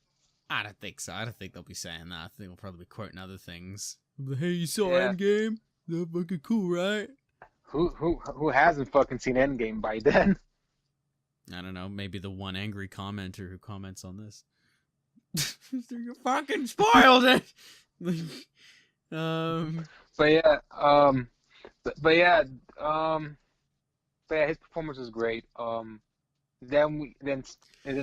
I don't think so. I don't think they'll be saying that. I think they'll probably be quoting other things. Hey, you saw Yeah. Endgame? They're fucking cool, right? Who hasn't fucking seen Endgame by then? I don't know. Maybe the one angry commenter who comments on this. You fucking spoiled it. But yeah, his performance was great. Then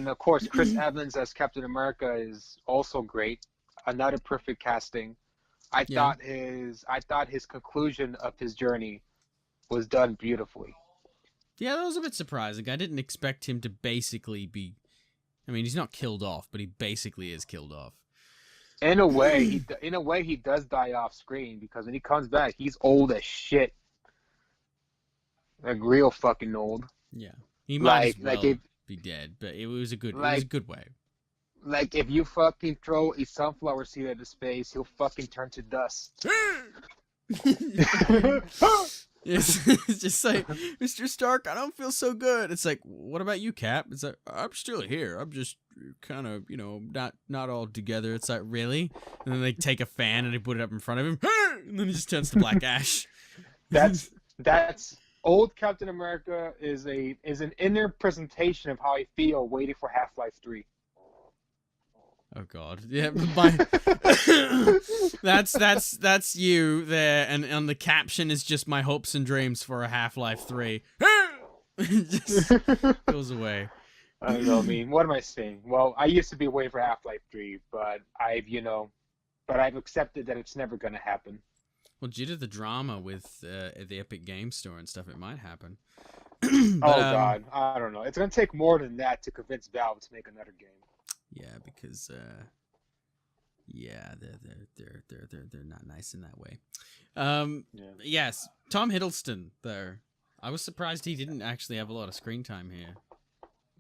of course Chris Evans as Captain America is also great. Another perfect casting. I thought his conclusion of his journey was done beautifully. Yeah, that was a bit surprising. I didn't expect him to basically be. I mean, he's not killed off, but he basically is killed off. In a way, he does die off screen because when he comes back, he's old as shit. Like real fucking old. Yeah, he might Like as well if- be dead, but it was a good way. Like if you fucking throw a sunflower seed at his face, he'll fucking turn to dust. It's just like, Mr. Stark, I don't feel so good. It's like, what about you, Cap? It's like, I'm still here. I'm just kind of, not all together. It's like, really? And then they take a fan and they put it up in front of him, and then he just turns to black ash. That's old Captain America is an inner presentation of how I feel waiting for Half-Life 3. Oh God, yeah, that's you there, and on the caption is just my hopes and dreams for a Half-Life 3. Just goes away. I don't know. I mean, what am I saying? Well, I used to be waiting for Half-Life 3, but I've accepted that it's never gonna happen. Well, due to the drama with the Epic Game Store and stuff, it might happen. God, I don't know. It's gonna take more than that to convince Valve to make another game. Yeah, because they're not nice in that way. Yes, Tom Hiddleston though. I was surprised he didn't actually have a lot of screen time here.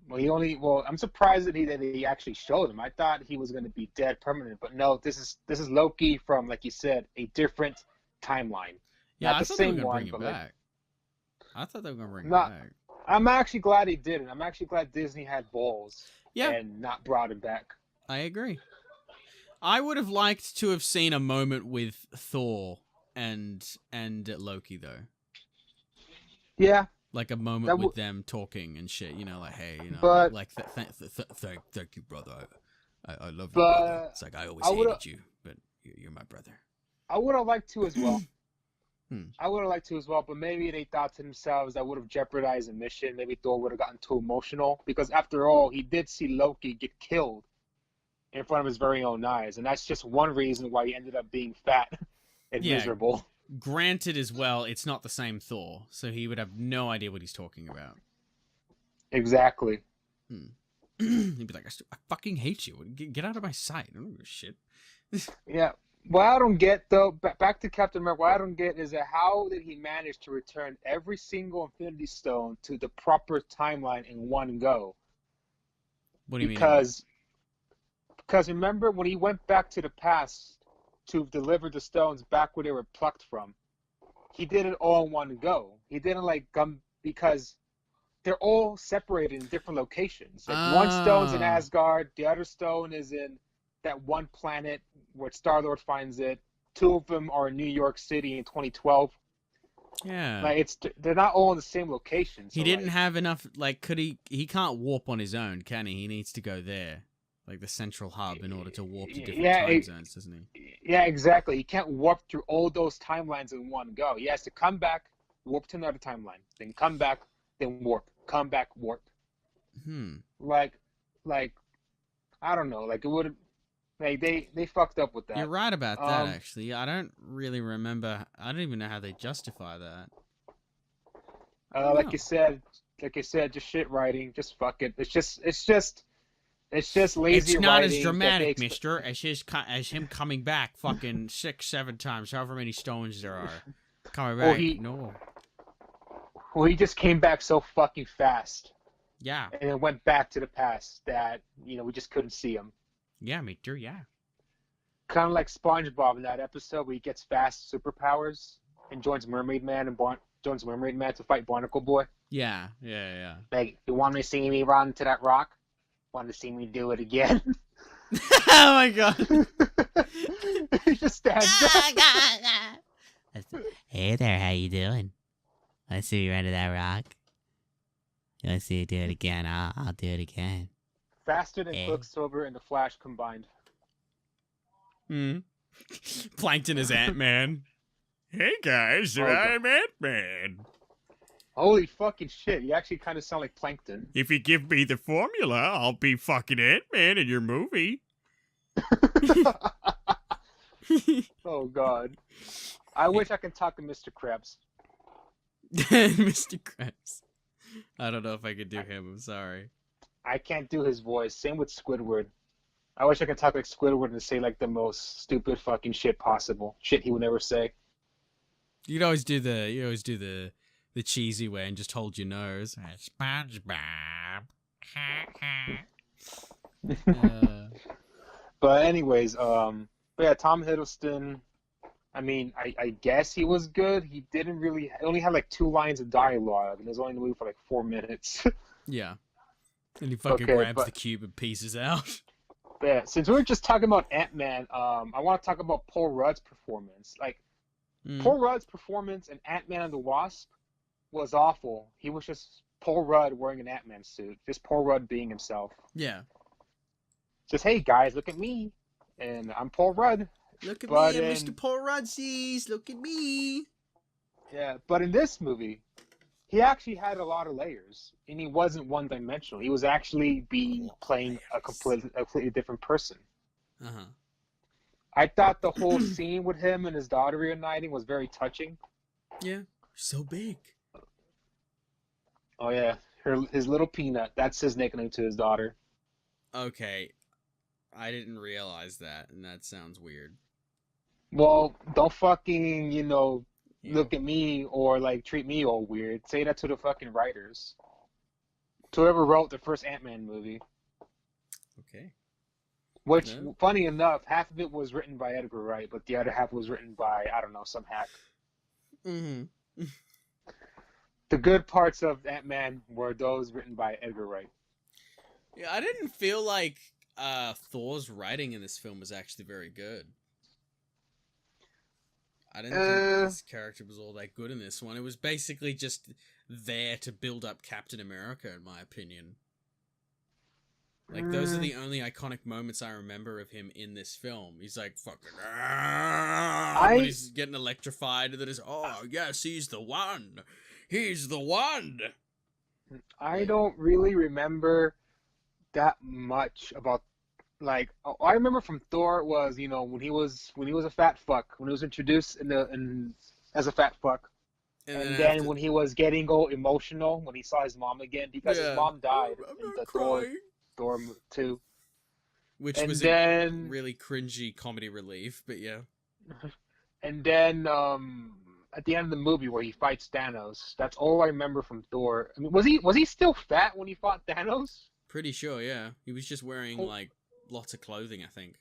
Well, I'm surprised that he actually showed him. I thought he was going to be dead permanent, but no. This is Loki from, like you said, a different timeline. Yeah, Not I the thought they were same gonna one, bring him but back. I thought they were gonna bring him Not- back. I'm actually glad he didn't. I'm actually glad Disney had balls Yeah, and not brought him back. I agree. I would have liked to have seen a moment with Thor and Loki though. Yeah, Like a moment That with would- them talking and shit, like, hey, But- like, thank you, brother. I love you, But brother. It's like, I always I would've- hated you, but you're my brother. I would have liked to as well. Hmm. I would have liked to as well, but maybe they thought to themselves that would have jeopardized the mission. Maybe Thor would have gotten too emotional because, after all, he did see Loki get killed in front of his very own eyes, and that's just one reason why he ended up being fat and Yeah. miserable. Granted, as well, it's not the same Thor, so he would have no idea what he's talking about. Exactly. He'd be like, I fucking hate you. Get out of my sight. I don't give a shit. Yeah, what I don't get though, back to Captain America, what I don't get is that how did he manage to return every single Infinity Stone to the proper timeline in one go? What do you mean? Because remember when he went back to the past to deliver the stones back where they were plucked from, he did it all in one go. He didn't like come because they're all separated in different locations. Like one stone's in Asgard, the other stone is in that one planet where Star-Lord finds it. Two of them are in New York City in 2012. Yeah. Like they're not all in the same location. So He didn't have enough. Like, could he? He can't warp on his own, can he? He needs to go there, like the central hub, in order to warp to different time zones, doesn't he? Yeah, exactly. He can't warp through all those timelines in one go. He has to come back, warp to another timeline, then come back, then warp, come back, warp. Like, I don't know. Like it would. Like they fucked up with that. You're right about that, actually. I don't really remember. I don't even know how they justify that. Like you said, just shit writing. Just fuck it. It's just lazy writing. It's not as dramatic, mister, as him coming back fucking 6-7 times, however many stones there are. Coming back, Well, he just came back so fucking fast. Yeah. And it went back to the past that, we just couldn't see him. Yeah, mister, yeah. Kind of like SpongeBob in that episode where he gets fast superpowers and joins Mermaid Man to fight Barnacle Boy. Yeah. Like, you want to see me run to that rock? Want to see me do it again? Oh my god. He just stands there. Hey there, how you doing? Let's see you run to that rock. You want to see you do it again? I'll do it again. Faster than Quicksilver and the Flash combined. Plankton is Ant-Man. Hey guys, I'm Ant-Man. Holy fucking shit, you actually kind of sound like Plankton. If you give me the formula, I'll be fucking Ant-Man in your movie. Oh god. I wish I could talk to Mr. Krabs. Mr. Krabs. I don't know if I could do him, I'm sorry. I can't do his voice. Same with Squidward. I wish I could talk like Squidward and say like the most stupid fucking shit possible. Shit he would never say. You'd always do the cheesy way and just hold your nose. SpongeBob. But anyways, but yeah, Tom Hiddleston. I mean, I guess he was good. He only had like 2 lines of dialogue, and he was only in the movie for like 4 minutes. Yeah. And he fucking grabs the cube and pieces out. Yeah, since we were just talking about Ant-Man, I want to talk about Paul Rudd's performance. Like, Paul Rudd's performance in Ant-Man and the Wasp was awful. He was just Paul Rudd wearing an Ant-Man suit. Just Paul Rudd being himself. Yeah. Just, hey, guys, look at me. And I'm Paul Rudd. Look at me, I'm Mr. Paul Rudd. Look at me. Yeah, but in this movie, he actually had a lot of layers, and he wasn't one-dimensional. He was actually playing a completely different person. Uh-huh. I thought the whole scene with him and his daughter reuniting was very touching. Yeah, so big. Oh yeah, his little peanut. That's his nickname to his daughter. Okay, I didn't realize that, and that sounds weird. Well, don't fucking, look at me or like treat me all weird. Say that to the fucking writers. To whoever wrote the first Ant-Man movie. Okay. Which, funny enough, half of it was written by Edgar Wright, but the other half was written by, I don't know, some hack. Mm-hmm. The good parts of Ant-Man were those written by Edgar Wright. Yeah, I didn't feel like Thor's writing in this film was actually very good. I didn't think his character was all that good in this one. It was basically just there to build up Captain America, in my opinion. Like, those are the only iconic moments I remember of him in this film. He's like, fucking, when he's getting electrified, and then it's, oh, yes, he's the one. He's the one. I don't really remember that much about, like, I remember from Thor was, when he was a fat fuck, when he was introduced as a fat fuck. And then when he was getting all emotional when he saw his mom again, because his mom died in the Thor 2. Which was a really cringy comedy relief, but yeah. And then at the end of the movie where he fights Thanos, that's all I remember from Thor. I mean, was he still fat when he fought Thanos? Pretty sure, yeah. He was just wearing Oh. like lots of clothing, I think.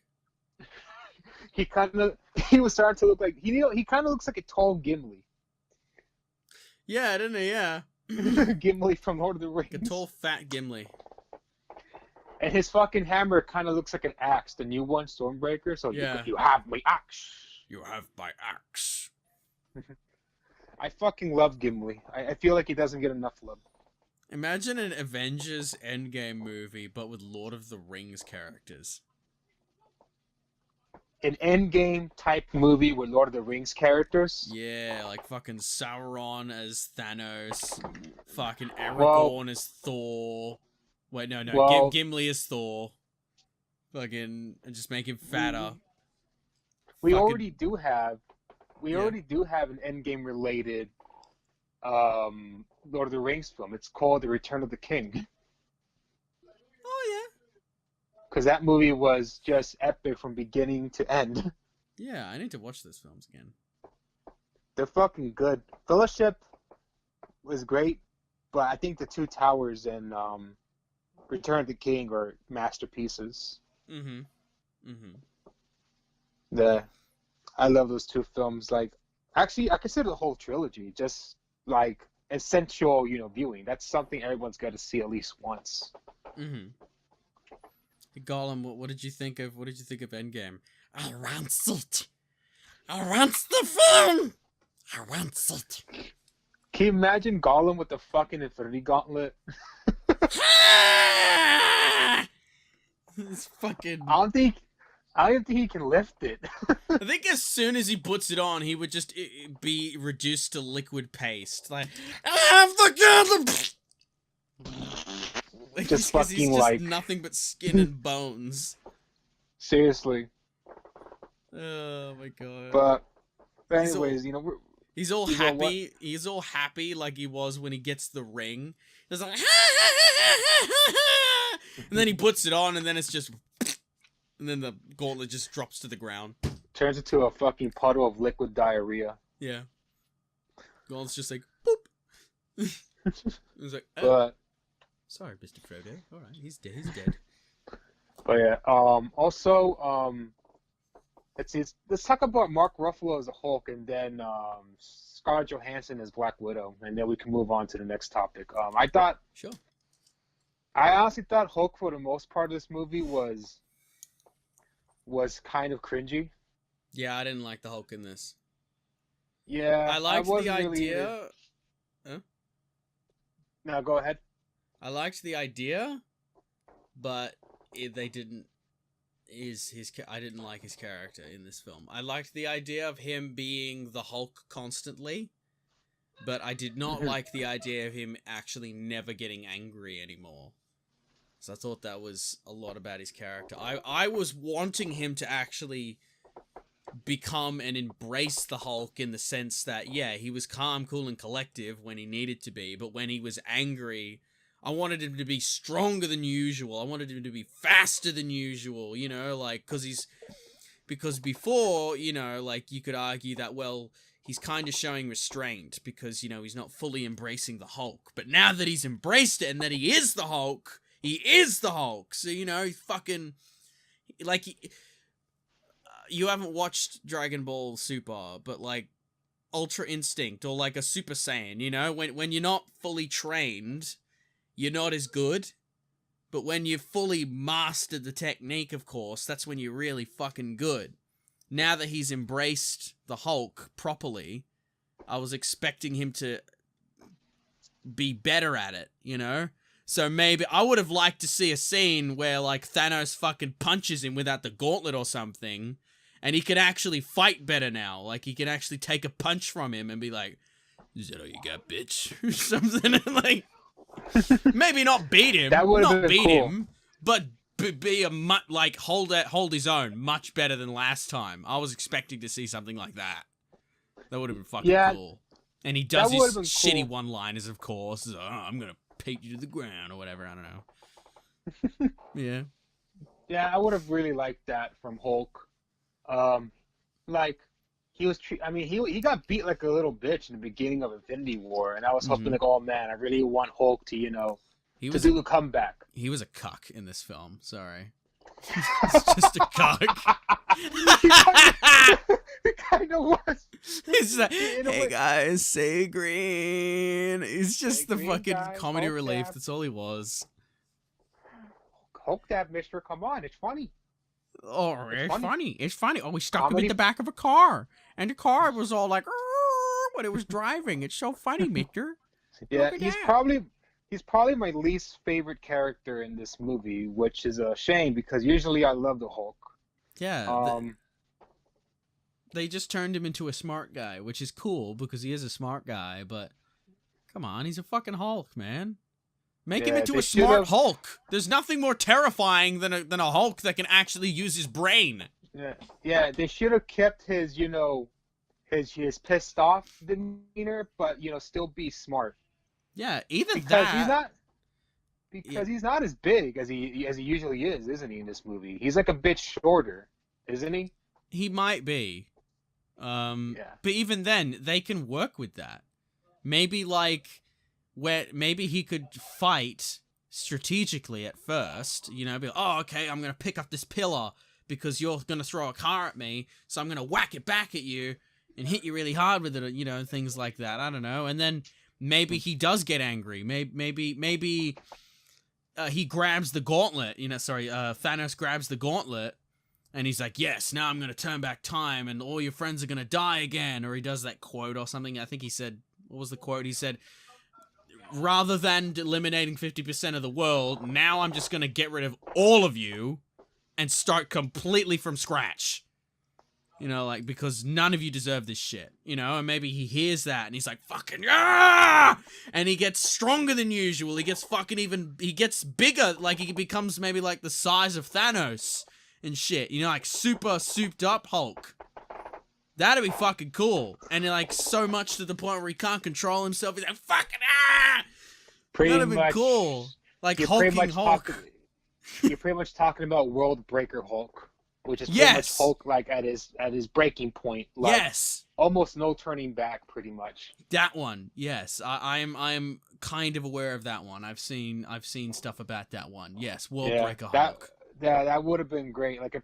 He was starting to look like he kind of looks like a tall Gimli. Yeah, didn't he? Yeah. Gimli from Lord of the Rings. Like a tall, fat Gimli. And his fucking hammer kind of looks like an axe, the new one, Stormbreaker. So Yeah. you have my axe. You have my axe. I fucking love Gimli. I feel like he doesn't get enough love. Imagine an Avengers Endgame movie, but with Lord of the Rings characters. An Endgame type movie with Lord of the Rings characters. Yeah, like fucking Sauron as Thanos, fucking Aragorn as Thor. Wait, no, Well- Gimli as Thor. Fucking, and just make him fatter. We Fucking- already do have an Endgame related Lord of the Rings film. It's called The Return of the King. Oh Because that movie was just epic from beginning to end. yeah, I need to watch those films again. They're fucking good. Fellowship was great, but I think The Two Towers and Return of the King are masterpieces. I love those two films. Like, actually, I consider the whole trilogy just like essential, viewing. That's something everyone's got to see at least once. Gollum, what did you think of Endgame? I want it. I want the film. I want it. Can you imagine Gollum with the fucking Infinity Gauntlet? This fucking. I don't think he can lift it. I think as soon as he puts it on, he would just be reduced to liquid paste. Like, I have the gun. Just 'cause he's fucking just like nothing but skin and bones. seriously. Oh my god. But He's all- anyways, He's all he's all what? happy. He's all happy like he was when he gets the ring. He's like, and then he puts it on, and then it's just, and then the gauntlet just drops to the ground. turns into a fucking puddle of liquid diarrhea. Yeah. Gauntlet's just like, boop. He's like, oh, But sorry, Mr. Frodo. All right, he's dead. He's dead. But yeah, also, let's talk about Mark Ruffalo as a Hulk, and then Scarlett Johansson as Black Widow, and then we can move on to the next topic. Sure. I honestly thought Hulk for the most part of this movie was kind of cringy. Yeah, I didn't like the Hulk in this. Yeah, I liked the wasn't really- idea. No, go ahead. I liked the idea, but they didn't. I didn't like his character in this film. I liked the idea of him being the Hulk constantly, but I did not like the idea of him actually never getting angry anymore. So I thought that was a lot about his character. I was wanting him to actually become and embrace the Hulk in the sense that, yeah, he was calm, cool, and collective when he needed to be, but when he was angry, I wanted him to be stronger than usual. I wanted him to be faster than usual, like, because before, like, you could argue that, well, he's kind of showing restraint because, he's not fully embracing the Hulk. But now that he's embraced it and that he is the Hulk, he is the Hulk. So, he's fucking, like, you haven't watched Dragon Ball Super, but, like, Ultra Instinct or, like, a Super Saiyan, when you're not fully trained, you're not as good, but when you've fully mastered the technique, of course, that's when you're really fucking good. Now that he's embraced the Hulk properly, I was expecting him to be better at it, So maybe I would have liked to see a scene where, like, Thanos fucking punches him without the gauntlet or something, and he could actually fight better now. Like, he can actually take a punch from him and be like, "Is that all you got, bitch?" or something, like... Maybe not beat him, That would've not been beat cool. him, but be a hold his own much better than last time. I was expecting to see something like that. That would have been fucking cool. And he does that his would've been shitty cool. one-liners, of course. Oh, I'm gonna take you to the ground or whatever. I don't know. Yeah. Yeah, I would have really liked that from Hulk. Like, he was. I mean, he got beat like a little bitch in the beginning of Infinity War, and I was hoping Mhm. like, oh man, I really want Hulk to He to was do the comeback. he was a cuck in this film. Sorry, he's just a cuck. He kind of was. He's like, In a hey way- guys, say green. He's just Say the green, fucking guys, comedy Hulk relief. dab. That's all he was. Hulk dab, Mister. Come on, it's funny. Oh, It's it's funny. funny. It's funny. Oh, we stuck him Comedy- in the back of a car, and the car was all like, "Arr," when it was driving. It's so funny, Mister. Yeah, Look at he's that. probably my least favorite character in this movie, which is a shame because usually I love the Hulk. Yeah, Um, they just turned him into a smart guy, which is cool because he is a smart guy. But come on, he's a fucking Hulk, man. Make him Yeah, into they a smart should've- Hulk. There's nothing more terrifying than a Hulk that can actually use his brain. yeah, they should have kept his, his pissed off demeanor, but still be smart Yeah, either because that. he's not as big as he usually is, isn't he? In this movie, he's like a bit shorter, isn't he? He might be. Yeah. But even then, they can work with that. Maybe maybe he could fight strategically at first, be like, oh, okay, I'm going to pick up this pillar because you're going to throw a car at me, so I'm going to whack it back at you and hit you really hard with it, things like that. I don't know. And then maybe he does get angry. Maybe he grabs the gauntlet, Thanos grabs the gauntlet and he's like, yes, now I'm going to turn back time and all your friends are going to die again. Or he does that quote or something. I think he said, what was the quote? He said, rather than eliminating 50% of the world, now I'm just going to get rid of all of you and start completely from scratch. Because none of you deserve this shit. And maybe he hears that and he's like, fucking, yeah! And he gets stronger than usual. He gets he gets bigger. Like, he becomes maybe like the size of Thanos and shit. Like super souped up Hulk. That'd be fucking cool. And like so much to the point where he can't control himself. He's like, fucking, That'd be cool. Like hulking Hulk. You're pretty much talking about World Breaker Hulk, which is pretty Yes. much Hulk like at his breaking point. Like, Yes. almost no turning back, pretty much. That one. Yes. I'm kind of aware of that one. I've seen stuff about that one. Yes. World Breaker Hulk. That would have been great. Like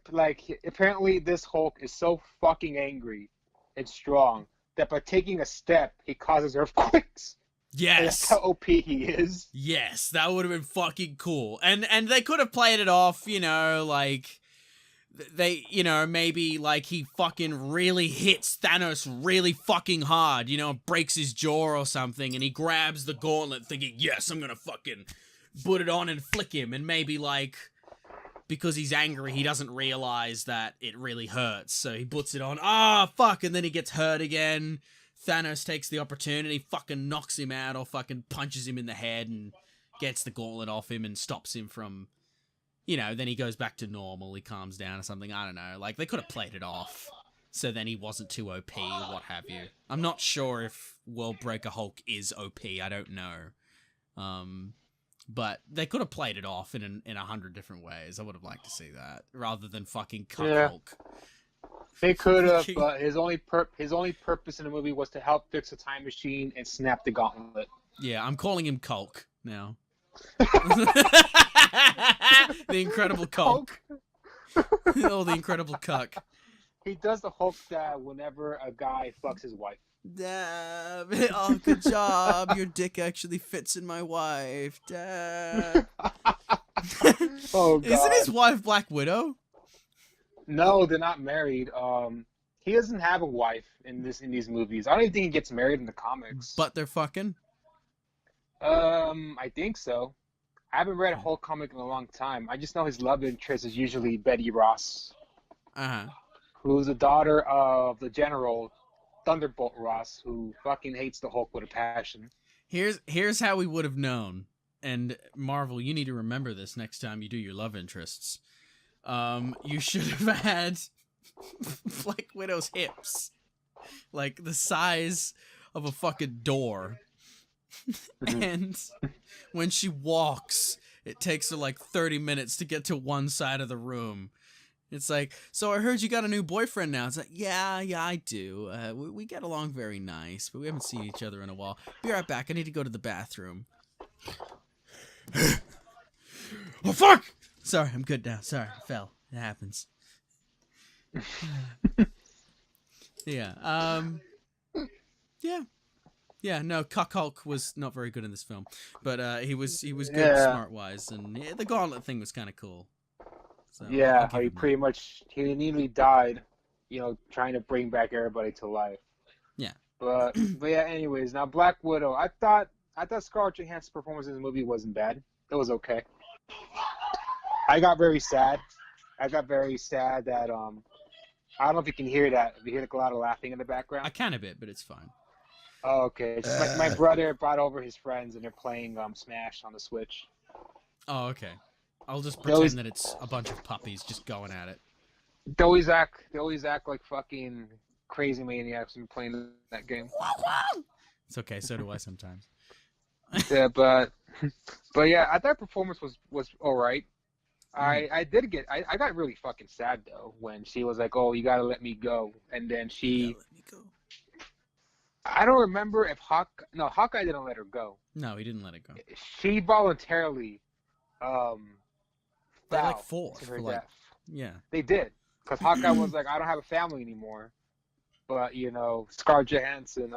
apparently this Hulk is so fucking angry and strong that by taking a step he causes earthquakes. And that's Yes. how OP he is. Yes, that would have been fucking cool. And they could have played it off, like they, maybe like he fucking really hits Thanos really fucking hard, breaks his jaw or something, and he grabs the gauntlet thinking, yes, I'm gonna fucking put it on and flick him, and maybe like because he's angry, he doesn't realize that it really hurts, so he puts it on, fuck, and then he gets hurt again. Thanos takes the opportunity, fucking knocks him out or fucking punches him in the head and gets the gauntlet off him and stops him from, then he goes back to normal, he calms down or something, I don't know. Like, they could have played it off so then he wasn't too OP or what have you. I'm not sure if World Breaker Hulk is OP, I don't know. But they could have played it off in 100 different ways. I would have liked to see that, rather than fucking cut Yeah. Hulk. They could have, but his only purpose in the movie was to help fix a time machine and snap the gauntlet. Yeah, I'm calling him Culk now. The Incredible Culk. Oh, the Incredible Cuck. He does the Hulk that whenever a guy fucks his wife. Damn. Oh, good job. Your dick actually fits in my wife. Damn. Oh God. Isn't his wife Black Widow? No, they're not married. He doesn't have a wife in these movies. I don't even think he gets married in the comics. But they're fucking? I think so. I haven't read a whole comic in a long time. I just know his love interest is usually Betty Ross, Uh-huh. who's the daughter of the General Thunderbolt Ross, who fucking hates the Hulk with a passion. Here's how we would have known. And Marvel, you need to remember this next time you do your love interests. You should have had Black Widow's hips, like the size of a fucking door. And when she walks, it takes her like 30 minutes to get to one side of the room. It's like, so I heard you got a new boyfriend now. It's like, yeah, I do. We get along very nice, but we haven't seen each other in a while. Be right back. I need to go to the bathroom. Oh, fuck! Sorry, I'm good now. Sorry, I fell. It happens. Yeah, Yeah, no, Cuck Hulk was not very good in this film. But he was good smart-wise, and the gauntlet thing was kind of cool. So Yeah, I'll how give he him pretty that. much he nearly died, trying to bring back everybody to life. Yeah. But yeah, anyways, now Black Widow. I thought Scarlett Johansson's performance in the movie wasn't bad. It was okay. I got very sad. that I don't know if you can hear that. If you hear like, a lot of laughing in the background. I can a bit, but it's fine. Oh, okay. It's just my brother brought over his friends and they're playing Smash on the Switch. Oh, okay. I'll just They always- pretend that it's a bunch of puppies just going at it. They always act like fucking crazy maniacs when playing that game. It's okay, so do I sometimes. Yeah, but yeah, I thought performance was all right. I got really fucking sad though when she was like, "Oh, you gotta let me go," and then Yeah, let me go. I don't remember if Hawkeye didn't let her go. No, he didn't let it go. She voluntarily They fell fought to her for death. yeah. They did, because Hawkeye was like, "I don't have a family anymore." But Scarlett Johansson,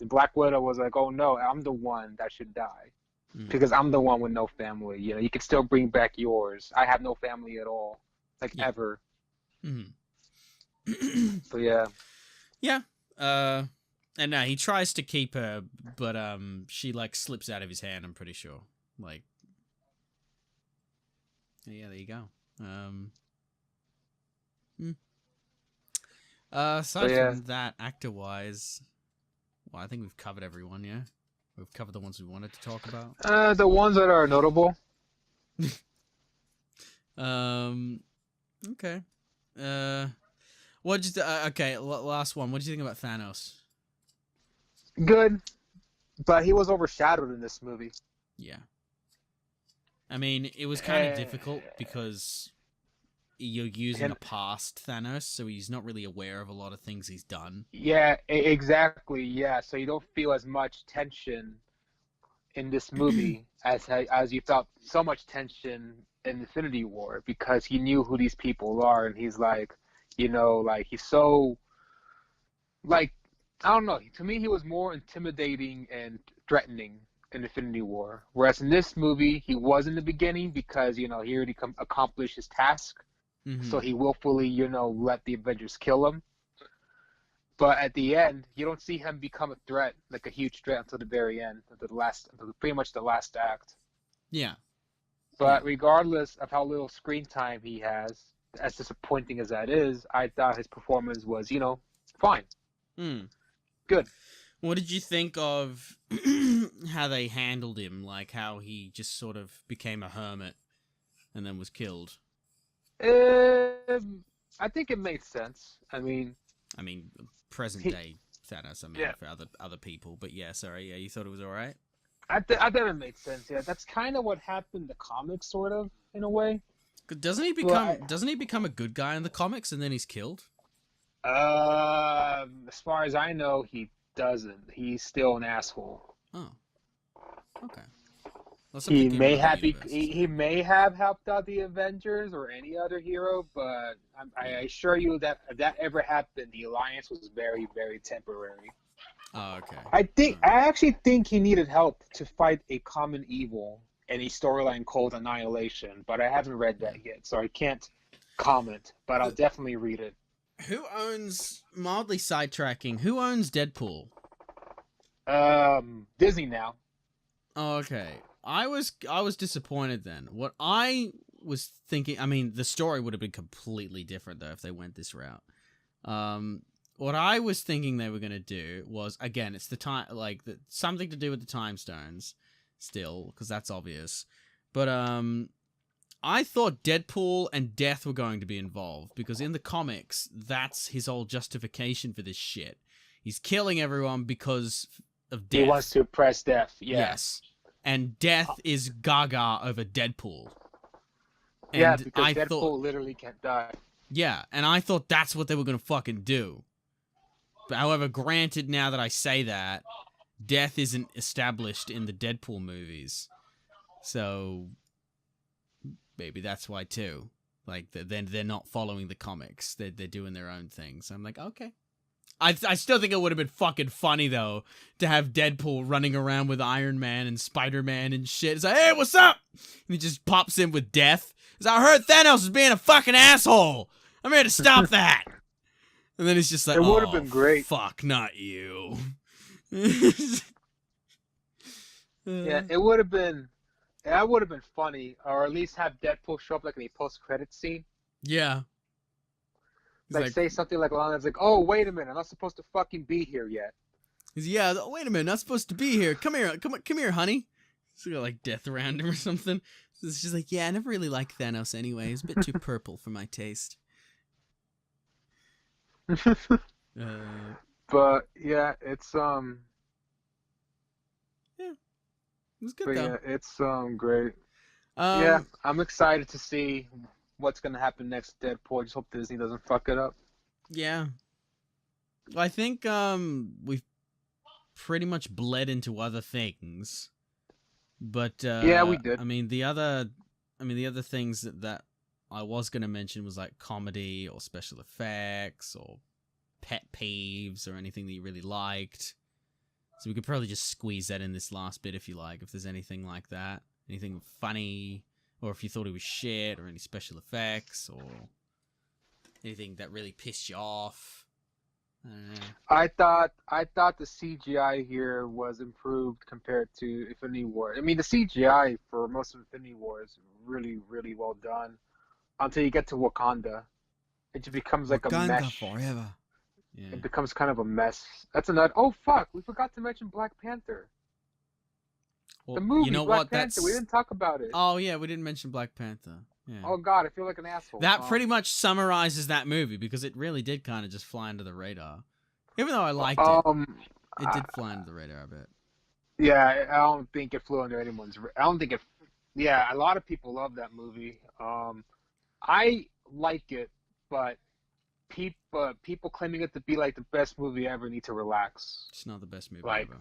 Black Widow was like, "Oh no, I'm the one that should die." Because I'm the one with no family. You can still bring back yours. I have no family at all, ever. So yeah. Yeah. And now he tries to keep her, but she slips out of his hand. I'm pretty sure. Yeah, there you go. Aside from that, actor-wise, well, I think we've covered everyone. Yeah. We've covered the ones we wanted to talk about. The ones that are notable. Okay. What'd you okay, last one. What did you think about Thanos? Good, but he was overshadowed in this movie. Yeah. I mean, it was kind of difficult because you're using a past Thanos, so he's not really aware of a lot of things he's done. Yeah, exactly. Yeah, so you don't feel as much tension in this movie as you felt so much tension in Infinity War, because he knew who these people are, and he's he's so I don't know. To me, he was more intimidating and threatening in Infinity War, whereas in this movie, he was in the beginning because he already accomplished his task. So he willfully, let the Avengers kill him. But at the end, you don't see him become a threat, like a huge threat, until the very end, until pretty much the last act. Yeah. But regardless of how little screen time he has, as disappointing as that is, I thought his performance was, fine. Good. What did you think of how they handled him? Like how he just sort of became a hermit and then was killed? I think it made sense. I mean, present day Thanos. For other people, but yeah. Sorry, yeah. You thought it was all right? I thought it made sense. Yeah, that's kind of what happened in the comics, sort of, in a way. Doesn't he become a good guy in the comics and then he's killed? As far as I know, he doesn't. He's still an asshole. Oh, okay. He may have helped out the Avengers or any other hero, but I assure you that if that ever happened, the alliance was very, very temporary. Oh, okay. I actually think he needed help to fight a common evil in a storyline called Annihilation, but I haven't read that yet, so I can't comment. But I'll definitely read it. Who owns, mildly sidetracking, who owns Deadpool? Disney now. Oh, okay. I was disappointed then. What I was thinking, the story would have been completely different though if they went this route. What I was thinking they were going to do was, again, it's the time, something to do with the time stones still, because that's obvious. But I thought Deadpool and Death were going to be involved, because in the comics, that's his whole justification for this shit. He's killing everyone because of death. He wants to oppress death, Yes. And Death is gaga over Deadpool. Yeah, And because I Deadpool thought, literally can't die. yeah, and I thought that's what they were gonna fucking do. But however, granted, now that I say that, death isn't established in the Deadpool movies, so maybe that's why too. Like they're not following the comics; they're doing their own thing. So I'm like, okay. I still think it would have been fucking funny though to have Deadpool running around with Iron Man and Spider-Man and shit. It's like, hey, what's up? And he just pops in with death. He's like, I heard Thanos was being a fucking asshole. I'm here to stop that. And then he's just like, It would have oh, been great. fuck, not you. Yeah, it would have been. That would have been funny, or at least have Deadpool show up like in a post-credit scene. Yeah. He's Like, say something like along the lines like, "Oh, wait a minute, I'm not supposed to fucking be here yet." yeah, wait a minute, not supposed to be here. Come here, honey. So got like death around him or something. So it's just like, yeah, I never really liked Thanos anyway. He's a bit too purple for my taste. But yeah, it's It was good but though. yeah, it's great. Yeah, I'm excited to see what's gonna happen next to Deadpool. I just hope Disney doesn't fuck it up. Yeah. Well, I think we've pretty much bled into other things. But Yeah, we did. I mean the other things that I was gonna mention was like comedy or special effects or pet peeves or anything that you really liked. So we could probably just squeeze that in this last bit if you like, if there's anything like that. Anything funny, or if you thought it was shit, or any special effects, or anything that really pissed you off. I don't know. I thought the CGI here was improved compared to Infinity War. I mean, the CGI for most of Infinity War is really, really well done until you get to Wakanda. It just becomes like a mesh. forever. Yeah. It becomes kind of a mess. That's another. Oh fuck! We forgot to mention Black Panther. Well, The movie you know Black what? Panther. We didn't talk about it. Oh yeah, we didn't mention Black Panther. Yeah. Oh god, I feel like an asshole. That pretty much summarizes that movie because it really did kind of just fly under the radar. Even though I liked it did fly under the radar a bit. Yeah, I don't think it flew under anyone's. I don't think it. Yeah, a lot of people love that movie. I like it, but people claiming it to be like the best movie ever need to relax. It's not the best movie Like, ever.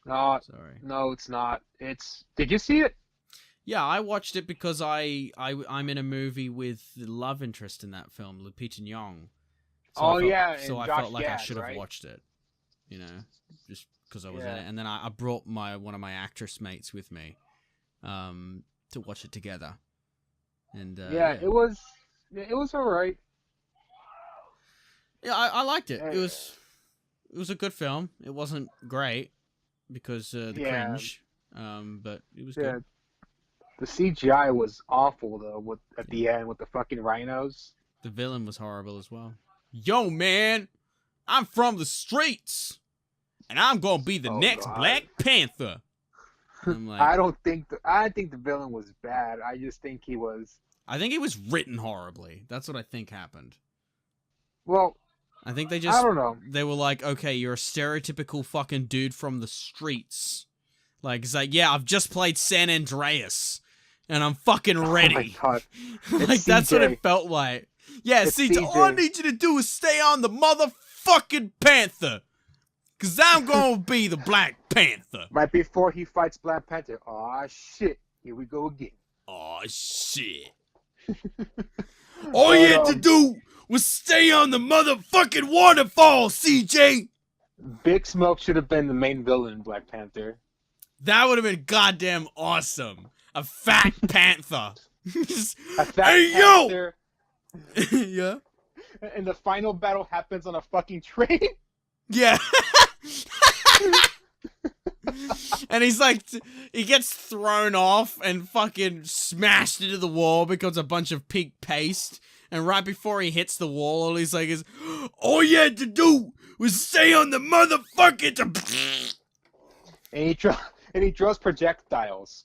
No, Sorry. no, it's not. It's. Did you see it? Yeah, I watched it because I'm in a movie with the love interest in that film, Lupita Nyong'o. So Oh, I felt, yeah, So and I Josh felt like I Gad, should have right? watched it, you know, just because I was in Yeah. it. And then I brought one of my actress mates with me, to watch it together. And Yeah, it was alright. Yeah, I liked it. Yeah. It was a good film. It wasn't great because the Yeah. cringe, but it was Yeah. good. The CGI was awful though. At the end with the fucking rhinos. The villain was horrible as well. Yo, man, I'm from the streets, and I'm gonna be the Oh, next God. Black Panther. I'm like, I think the villain was bad. I just think he was. I think it was written horribly. That's what I think happened. Well, I think they I just don't know. they were like, okay, you're a stereotypical fucking dude from the streets. Like, it's like, yeah, I've just played San Andreas, and I'm fucking ready. Oh my god. Like, It's that's what CJ. it felt like. Yeah, It's CJ, all I CJ. need you to do is stay on the motherfucking Panther. Because I'm going to be the Black Panther. Right before he fights Black Panther. Aw shit. Here we go again. Oh shit. All you had to do was stay on the motherfucking waterfall, CJ. Big Smoke should have been the main villain in Black Panther. That would have been goddamn awesome. A fat panther. A fat Hey, yo! Panther, Yeah. and the final battle happens on a fucking train. Yeah. And he's like, he gets thrown off and fucking smashed into the wall because a bunch of pink paste. And right before he hits the wall, all he's like is, all you had to do was stay on the motherfucking. And he draws projectiles.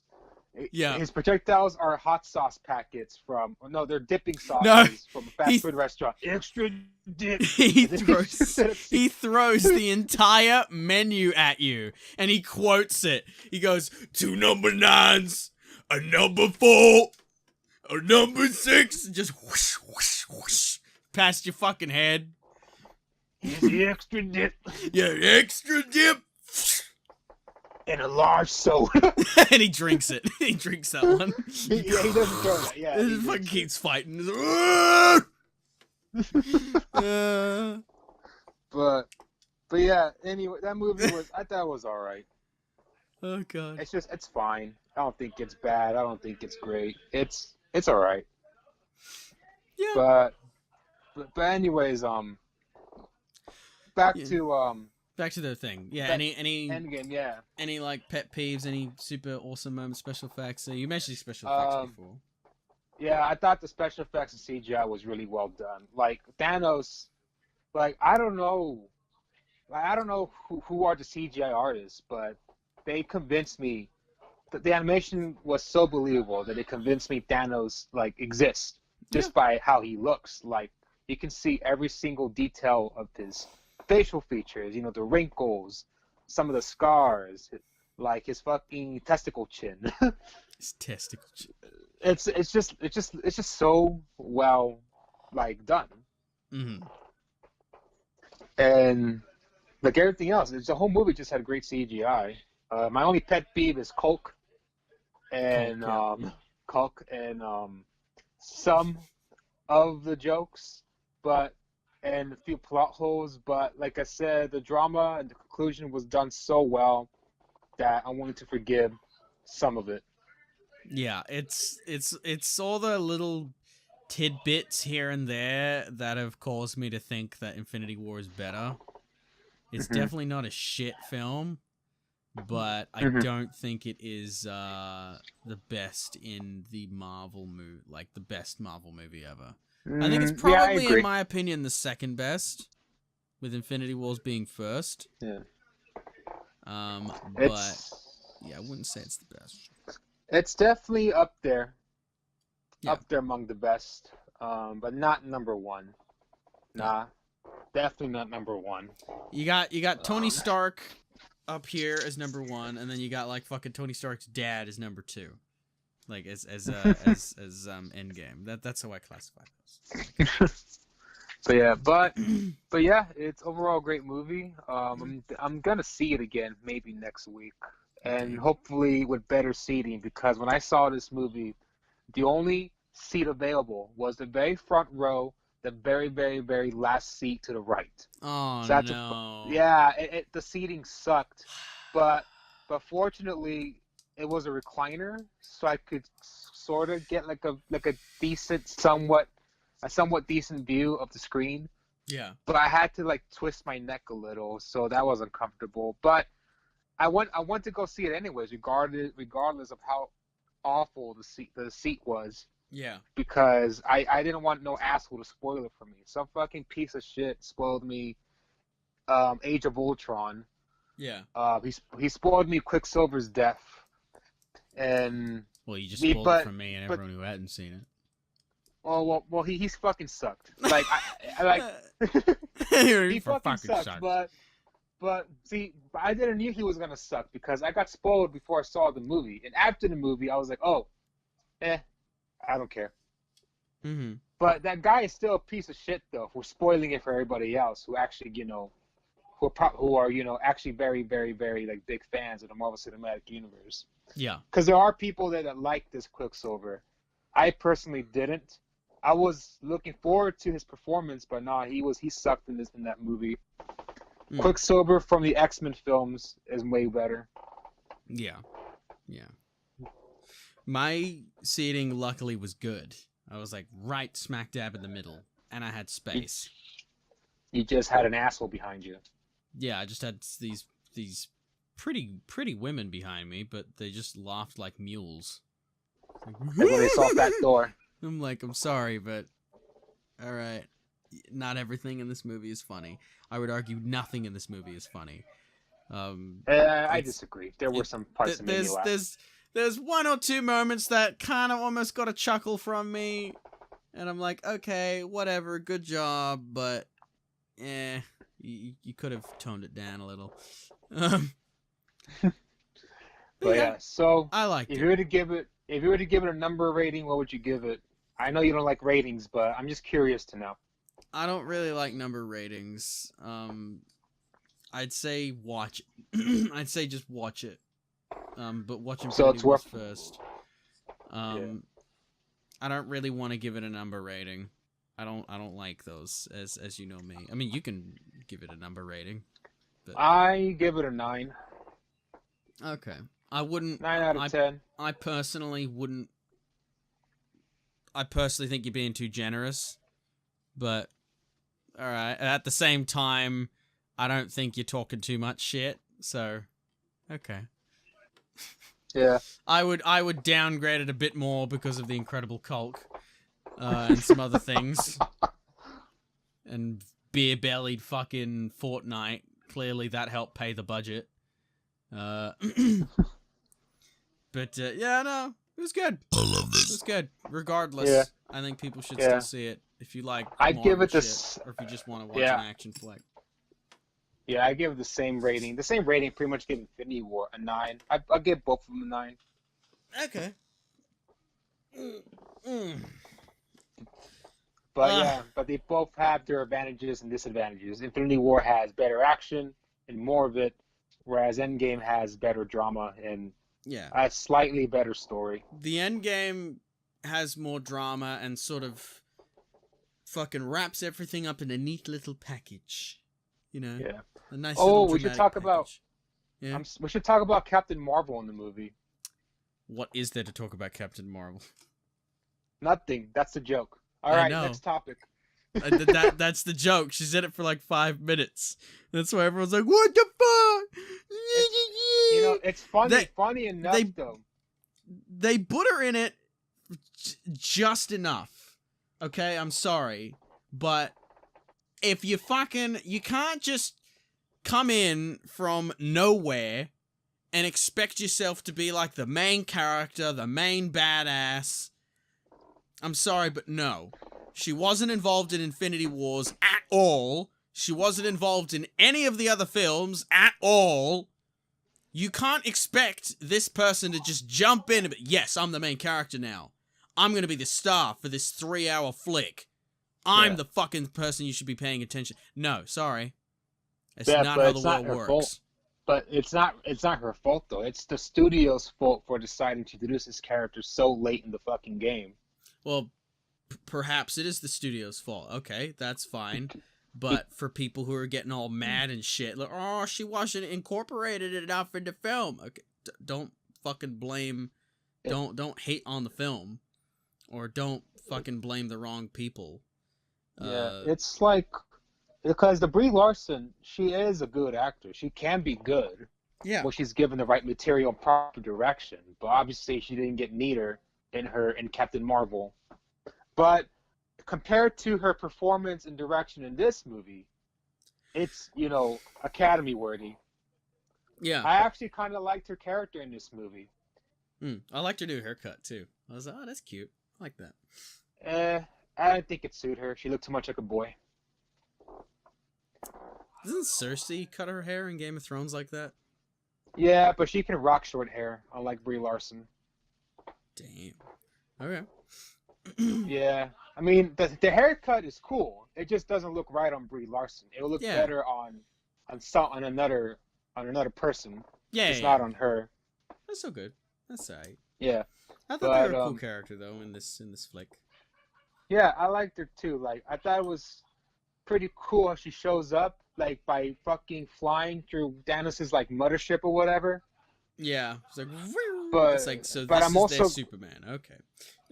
Yeah. His projectiles are hot sauce packets from. No, they're dipping sauces from a fast food restaurant. Extra dip. He throws the entire menu at you, and he quotes it. He goes, 2 number 9s, a number 4, Number 6, just whoosh, whoosh, whoosh, past your fucking head. Here's the extra dip Yeah, extra dip. and a large soda. And he drinks it. He drinks that one. He doesn't throw that. Yeah, He he fucking drinks keeps fighting. But yeah. Anyway, that movie I thought it was all right. Oh god. It's fine. I don't think it's bad. I don't think it's great. It's all right. Yeah. But anyways, back Yeah. to Back to the thing. Yeah. Back- Any Endgame. Yeah. any like pet peeves? Any super awesome moments? Special effects? You mentioned special effects before. Yeah, I thought the special effects and CGI was really well done. Like Thanos, like I don't know who are the CGI artists, but they convinced me that the animation was so believable that it convinced me Thanos like exists just by how he looks. Like you can see every single detail of his facial features. You know, the wrinkles, some of the scars, like his fucking testicle chin. His testicle. It's just so well like done. Mm-hmm. And like everything else, the whole movie just had great CGI. My only pet peeve is Culk and some of the jokes, and a few plot holes. But like I said, the drama and the conclusion was done so well that I'm willing to forgive some of it. Yeah, it's all the little tidbits here and there that have caused me to think that Infinity War is better. It's definitely not a shit film, but I don't think it is the best in the Marvel movie, like the best Marvel movie ever. I think it's probably, in my opinion, the second best, with Infinity Wars being first. Yeah. But yeah, I wouldn't say it's the best. It's definitely up there. Yeah. Up there among the best, but not number one. Nah, definitely not number one. You got Tony Stark up here as number 1, and then you got like fucking Tony Stark's dad as number 2, like as Endgame. That's how I classify those. but yeah, it's overall a great movie. I'm gonna see it again maybe next week, and hopefully with better seating, because when I saw this movie, the only seat available was the very front row, the very, very, very last seat to the right. Oh, so no. The seating sucked, but fortunately it was a recliner, so I could sort of get like a decent, somewhat decent view of the screen. Yeah. But I had to like twist my neck a little, so that was uncomfortable. But I want to go see it anyways, regardless of how awful the seat was. Yeah. Because I didn't want no asshole to spoil it for me. Some fucking piece of shit spoiled me Age of Ultron. Yeah. He spoiled me Quicksilver's death. And well, you just spoiled it from me and everyone who hadn't seen it. Oh well, he's fucking sucked. Like he fucking sucked. But see, I didn't know he was gonna suck because I got spoiled before I saw the movie, and after the movie, I was like, I don't care. Mm-hmm. But that guy is still a piece of shit though, for spoiling it for everybody else who actually, who are actually very, very, very like big fans of the Marvel Cinematic Universe. Yeah. Because there are people that like this Quicksilver. I personally didn't. I was looking forward to his performance, but nah, he sucked in that movie. Mm. Quicksilver from the X-Men films is way better. Yeah. Yeah. My seating luckily was good. I was like right smack dab in the middle, and I had space. You just had an asshole behind you. Yeah, I just had these pretty women behind me, but they just laughed like mules. Like when they saw that door. I'm like, I'm sorry, but all right. Not everything in this movie is funny. I would argue nothing in this movie is funny. I disagree. There were some parts that made me laugh. There's one or two moments that kind of almost got a chuckle from me, and I'm like, okay, whatever, good job, but you could have toned it down a little. But yeah, so I liked if it. you were to give it If you were to give it a number rating, what would you give it? I know you don't like ratings, but I'm just curious to know. I don't really like number ratings. I'd say watch it. I'd say just watch it. But watch So Infinity it's Wars worth- first. I don't really want to give it a number rating. I don't like those, as you know me. I mean, you can give it a number rating. But... I give it a 9. Okay. I wouldn't. 9 out of 10. I personally wouldn't. I personally think you're being too generous. But, alright. At the same time, I don't think you're talking too much shit. So, okay. Yeah. I would downgrade it a bit more because of the Incredible Hulk. And some other things. And beer-bellied fucking Fortnite. Clearly that helped pay the budget. But, yeah, no. It was good. I love It this. was good. Regardless, Yeah. I think people should Yeah. still see it. If you like I'd give Marvel it the shit, s- or if you just want to watch Yeah. an action flick. Yeah, I give it the same rating. The same rating pretty much gave Infinity War a 9. I'll give both of them a 9. Okay. But Ah. yeah, but they both have their advantages and disadvantages. Infinity War has better action and more of it, whereas Endgame has better drama and Yeah. a slightly better story. The Endgame has more drama and sort of fucking wraps everything up in a neat little package. You know? Yeah. A nice Oh, little we should dramatic talk about- package. Yeah. We should talk about Captain Marvel in the movie. What is there to talk about Captain Marvel? Nothing. That's the joke. All I right, know. next topic. That's the joke. She's in it for like 5 minutes. That's why everyone's like, "What the fuck?" You know, it's funny. They- funny enough, they- though. They put her in it just enough. Okay, I'm sorry, but if you can't just come in from nowhere and expect yourself to be like the main character, the main badass. I'm sorry, but no. She wasn't involved in Infinity Wars at all. She wasn't involved in any of the other films at all. You can't expect this person to just jump in and be, yes, I'm the main character now. I'm going to be the star for this 3-hour flick. I'm Yeah. the fucking person you should be paying attention. No, sorry. It's Yeah, not but how it's the not world her works. fault. But it's not her fault though. It's the studio's fault for deciding to introduce this character so late in the fucking game. Well, perhaps it is the studio's fault. Okay, that's fine. But for people who are getting all mad and shit, like, oh, she wasn't incorporated enough in the film. Okay, don't fucking blame. Don't hate on the film, or don't fucking blame the wrong people. Yeah, it's like because the Brie Larson, she is a good actor. She can be good yeah. when she's given the right material, and proper direction. But obviously, she didn't get neater in Captain Marvel. But compared to her performance and direction in this movie, it's, Academy worthy. Yeah. I actually kind of liked her character in this movie. I liked her new haircut too. I was like, oh, that's cute. I like that. I didn't think it suited her. She looked too much like a boy. Doesn't Cersei cut her hair in Game of Thrones like that? Yeah, but she can rock short hair, unlike Brie Larson. Damn. Okay. Yeah, I mean the haircut is cool. It just doesn't look right on Brie Larson. It will look Yeah. better on another person. Yeah. It's yeah. not on her. That's so good. That's alright. Yeah, I thought But, they were a cool character though in this flick. yeah, I liked her too. Like I thought it was pretty cool how she shows up, like by fucking flying through Thanos' like mothership or whatever. Yeah. It's like, But- it's like so. but This I'm is also- their Superman. Okay.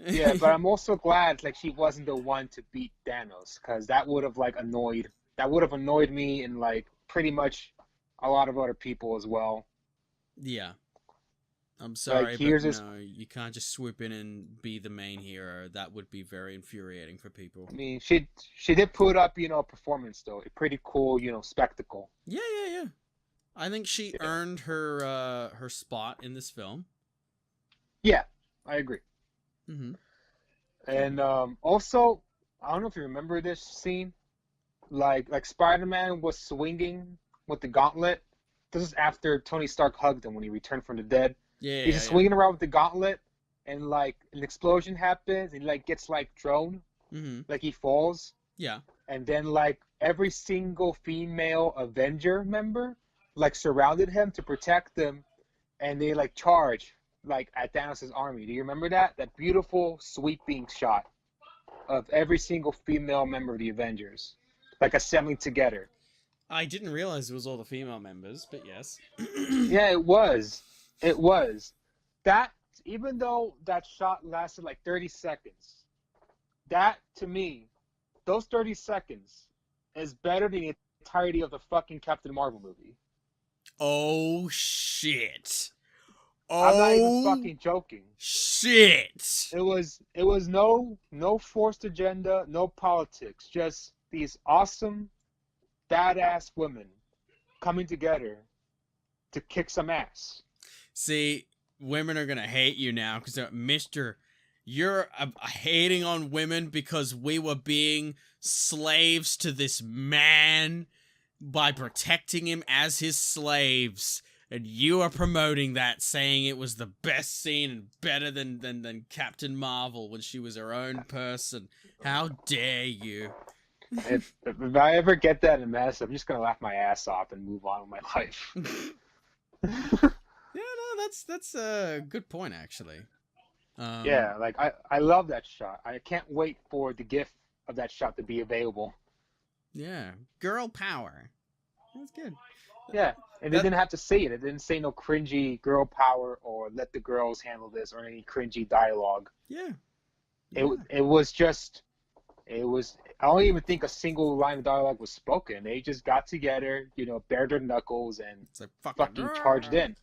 Yeah, but I'm also glad like she wasn't the one to beat Thanos, because that would have annoyed me and like pretty much a lot of other people as well. Yeah. I'm sorry, here's but this- no, you can't just swoop in and be the main hero. That would be very infuriating for people. I mean, she did put up a performance though, a pretty cool spectacle. Yeah. I think she earned her spot in this film. Yeah, I agree. Mm-hmm. And also, I don't know if you remember this scene, like Spider-Man was swinging with the gauntlet. This is after Tony Stark hugged him when he returned from the dead. Yeah. He's just swinging around with the gauntlet, and like an explosion happens, and he like gets like thrown, like he falls. Yeah. And then like every single female Avenger member like surrounded him to protect him, and they like charge like at Thanos' army. Do you remember that? That beautiful sweeping shot of every single female member of the Avengers, like assembling together. I didn't realize it was all the female members, but yes. Yeah, it was. It was. That, even though that shot lasted like 30 seconds, that, to me, those 30 seconds is better than the entirety of the fucking Captain Marvel movie. Oh, shit. Oh, I'm not even fucking joking. Shit. It was no forced agenda, no politics, just these awesome, badass women coming together to kick some ass. See, women are gonna hate you now because Mister, you're hating on women because we were being slaves to this man by protecting him as his slaves, and you are promoting that, saying it was the best scene and better than Captain Marvel when she was her own person. How dare you? If I ever get that in mess, I'm just gonna laugh my ass off and move on with my life. Yeah, no, that's a good point, actually. Yeah, like I love that shot. I can't wait for the GIF of that shot to be available. Yeah, girl power. That's good. Yeah, and they didn't have to say it. It didn't say no cringy girl power or let the girls handle this or any cringy dialogue. Yeah. It was just. It was. I don't even think a single line of dialogue was spoken. They just got together, bared their knuckles and It's like fucking charged in.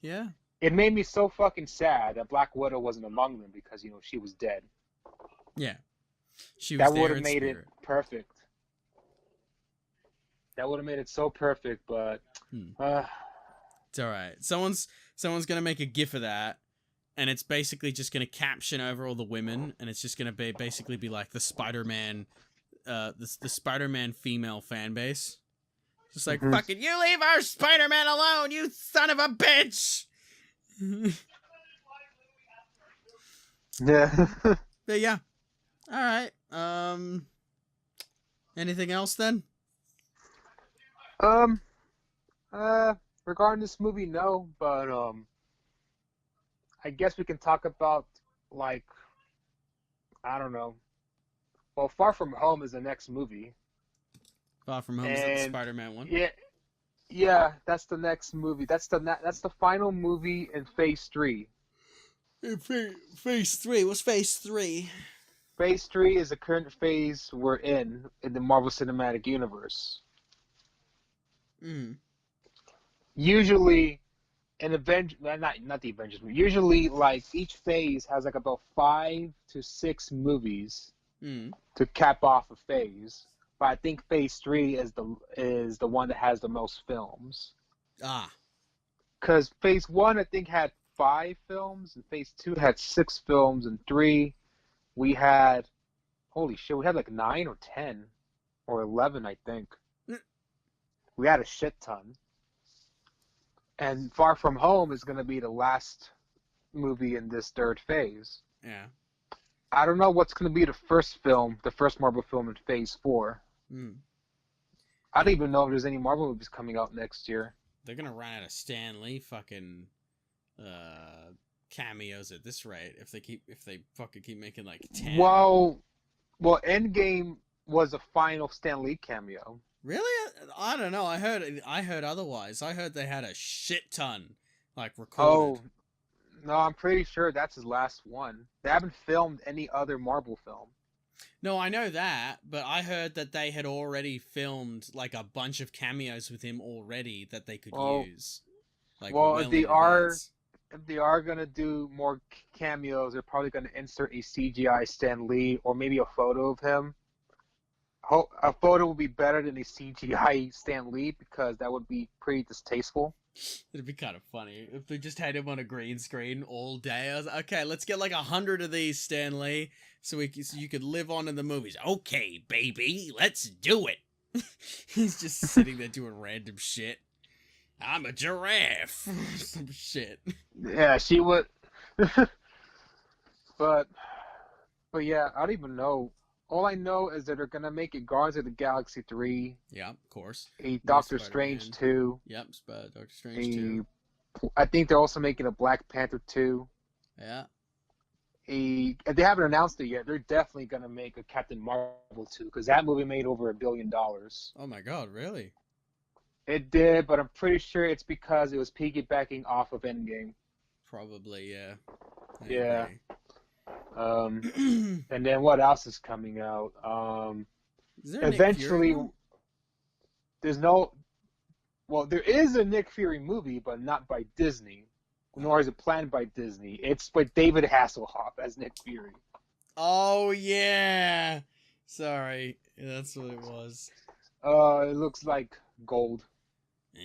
Yeah. It made me so fucking sad that Black Widow wasn't among them because she was dead. Yeah. She was That there would have in made spirit. it perfect. That would have made it so perfect, but It's all right. Someone's gonna make a gif of that, and it's basically just gonna caption over all the women, and it's just gonna basically be like the Spider-Man, the Spider-Man female fan base. Just like, fucking, you leave our Spider-Man alone, you son of a bitch! yeah. But yeah. Alright. Anything else then? Regarding this movie, no, but I guess we can talk about like, I don't know. Well, Far From Home is the next movie. Far From Home, is that the Spider-Man one? Yeah, that's the next movie. That's the final movie in Phase 3. Phase 3? What's Phase 3? Phase 3 is the current phase we're in the Marvel Cinematic Universe. Usually, not the Avengers, but usually like each phase has like about 5 to 6 movies to cap off a phase. But I think Phase 3 is the one that has the most films. Because Phase 1 I think had 5 films, and Phase 2 had 6 films, and 3 we had, holy shit, we had like 9 or 10 or 11 I think. We had a shit ton. And Far From Home is going to be the last movie in this third phase. Yeah. I don't know what's going to be the first Marvel film in Phase 4. I don't even know if there's any Marvel movies coming out next year. They're going to run out of Stan Lee fucking cameos at this rate if they fucking keep making like 10. Well, Endgame was a final Stan Lee cameo. Really? I don't know. I heard otherwise. I heard they had a shit ton like recorded. Oh, no, I'm pretty sure that's his last one. They haven't filmed any other Marvel film. No, I know that, but I heard that they had already filmed like a bunch of cameos with him already that they could use. Like, if they are gonna do more cameos, they're probably gonna insert a CGI Stan Lee or maybe a photo of him. A photo would be better than a CGI Stan Lee because that would be pretty distasteful. It'd be kind of funny if they just had him on a green screen all day. I was like, okay, let's get like 100 of these, Stan Lee, so you could live on in the movies. Okay, baby, let's do it. He's just sitting there doing random shit. I'm a giraffe. Some shit. Yeah, she would. But yeah, I don't even know. All I know is that they're gonna make a Guardians of the Galaxy 3, Yeah, of course. a More Doctor Spider-Man. Strange 2, Yep, Doctor Strange 2. I think they're also making a Black Panther 2. Yeah. They haven't announced it yet. They're definitely gonna make a Captain Marvel 2 because that movie made over $1 billion. Oh my god, really? It did, but I'm pretty sure it's because it was piggybacking off of Endgame. Probably, yeah. I Yeah. agree. And then what else is coming out? Is there a Nick Eventually, Fury one? there's no. Well, there is a Nick Fury movie, but not by Disney, nor is it planned by Disney. It's with David Hasselhoff as Nick Fury. Oh yeah. Sorry, that's what it was. It looks like gold. Eh.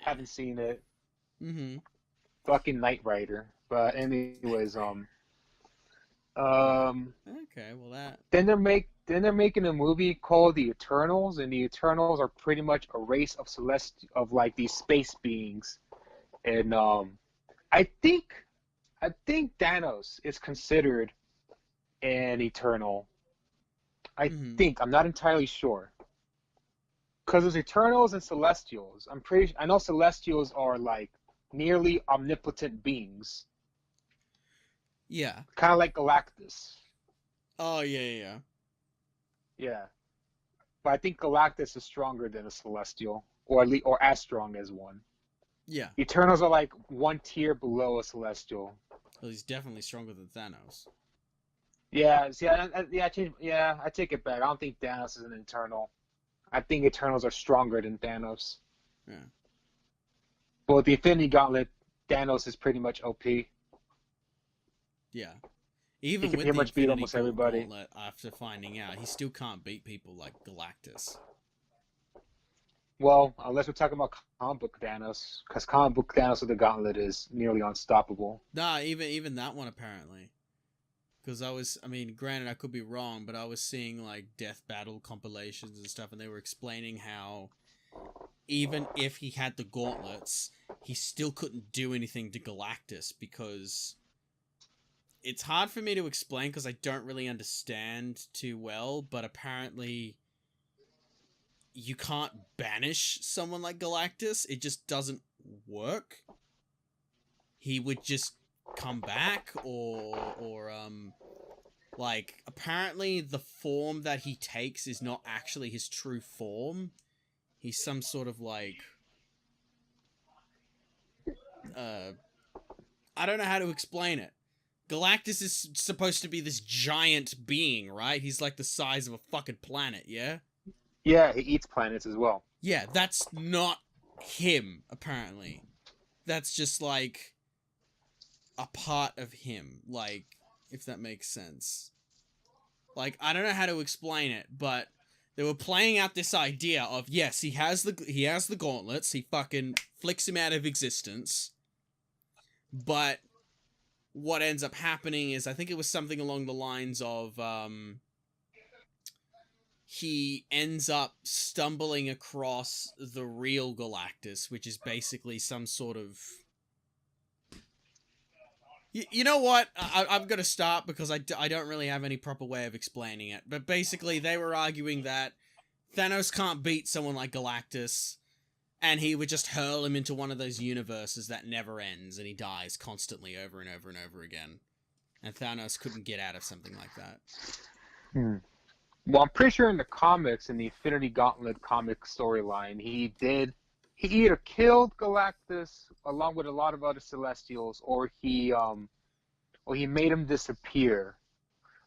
Haven't seen it. Mm-hmm. Fucking Knight Rider. But anyways, Okay, well that. then they're making a movie called The Eternals, and the Eternals are pretty much a race of like these space beings, and I think Thanos is considered an Eternal. I Mhm. think I'm not entirely sure, because there's Eternals and Celestials. I know Celestials are like nearly omnipotent beings, Yeah. kind of like Galactus. Oh yeah. Yeah. But I think Galactus is stronger than a Celestial, or as strong as one. Yeah. Eternals are like one tier below a Celestial. Well, he's definitely stronger than Thanos. Yeah, see, I take it back. I don't think Thanos is an Eternal. I think Eternals are stronger than Thanos. Yeah. But with the Infinity Gauntlet, Thanos is pretty much OP. Yeah. Even can with pretty the much beat Infinity almost everybody. Gauntlet, after finding out, he still can't beat people like Galactus. Well, unless we're talking about comic book Thanos, because comic book Thanos with the Gauntlet is nearly unstoppable. Nah, even that one apparently. Because granted, I could be wrong, but I was seeing like death battle compilations and stuff, and they were explaining how even if he had the gauntlets, he still couldn't do anything to Galactus because it's hard for me to explain because I don't really understand too well, but apparently you can't banish someone like Galactus. It just doesn't work. He would just come back or like apparently the form that he takes is not actually his true form. He's some sort of like I don't know how to explain it. Galactus is supposed to be this giant being, right? He's like the size of a fucking planet, yeah? Yeah, he eats planets as well. Yeah, that's not him, apparently. That's just like a part of him, like, if that makes sense. Like, I don't know how to explain it, but they were playing out this idea of, yes, he has the gauntlets, he fucking flicks him out of existence, but what ends up happening is, I think it was something along the lines of, he ends up stumbling across the real Galactus, which is basically some sort of... You know what? I'm going to stop because I don't really have any proper way of explaining it. But basically, they were arguing that Thanos can't beat someone like Galactus, and he would just hurl him into one of those universes that never ends, and he dies constantly over and over and over again. And Thanos couldn't get out of something like that. Well, I'm pretty sure in the comics, in the Infinity Gauntlet comic storyline, he either killed Galactus along with a lot of other Celestials, or he made him disappear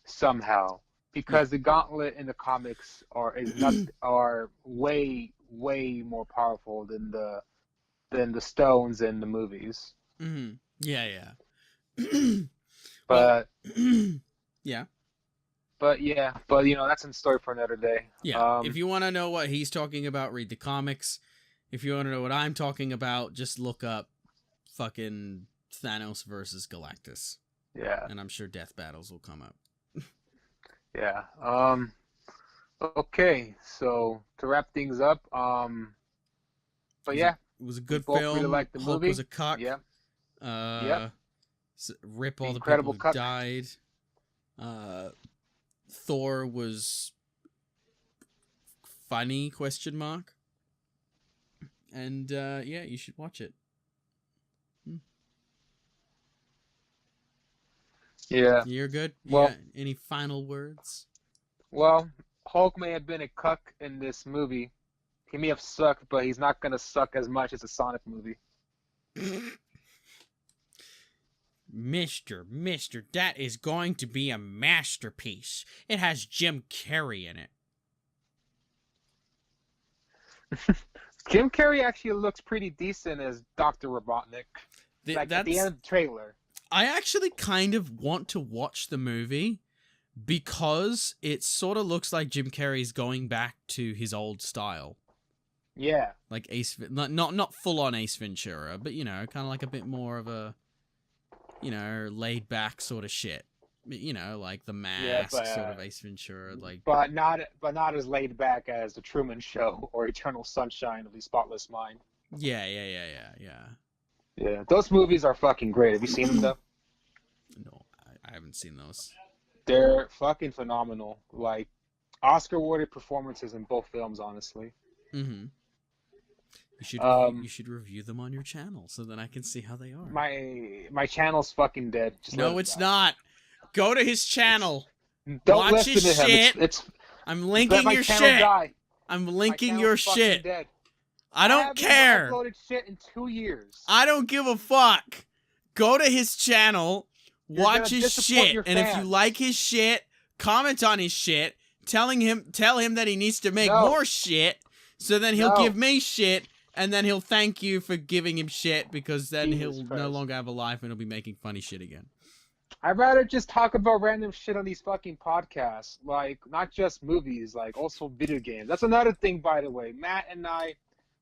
somehow. Because the Gauntlet in the comics are way more powerful than the stones in the movies. Mm-hmm. Yeah. But yeah. But that's in story for another day. Yeah. If you want to know what he's talking about, read the comics. If you want to know what I'm talking about, just look up fucking Thanos versus Galactus. Yeah. And I'm sure death battles will come up. Yeah. Okay. So to wrap things up, but yeah, it was a good both film. really liked the Hulk movie. was a cuck. Yep. Rip all the Incredible people who cuck. died. Thor was funny, question mark. And yeah, you should watch it. Yeah. You're good? Well- got any final words? Well, Hulk may have been a cuck in this movie. He may have sucked, but he's not gonna suck as much as a Sonic movie. Mister, that is going to be a masterpiece. It has Jim Carrey in it. Jim Carrey actually looks pretty decent as Dr. Robotnik. At the end of the trailer. I actually kind of want to watch the movie because it sort of looks like Jim Carrey's going back to his old style. Yeah. Like not full on Ace Ventura, but kind of like a bit more of a laid back sort of shit. Like the Mask, sort of Ace Ventura, like. But not as laid back as the Truman Show or Eternal Sunshine of the Spotless Mind. Yeah. Yeah, those movies are fucking great. Have you seen them though? No, I haven't seen those. They're fucking phenomenal. Like Oscar-awarded performances in both films, honestly. Mm-hmm. You should review them on your channel so that I can see how they are. My channel's fucking dead. Just no, it's not. Go to his channel. Don't Watch listen his to him. shit. It's I'm let linking my your channel shit. die. I'm My linking channel's your fucking shit. Dead. I don't care. I haven't uploaded shit in 2 years. I don't give a fuck. Go to his channel, watch his shit, and if you like his shit, comment on his shit, tell him that he needs to make more shit, so then he'll give me shit, and then he'll thank you for giving him shit, because then Jesus he'll Christ. no longer have a life and he'll be making funny shit again. I'd rather just talk about random shit on these fucking podcasts. Like, not just movies, like also video games. That's another thing, by the way. Matt and I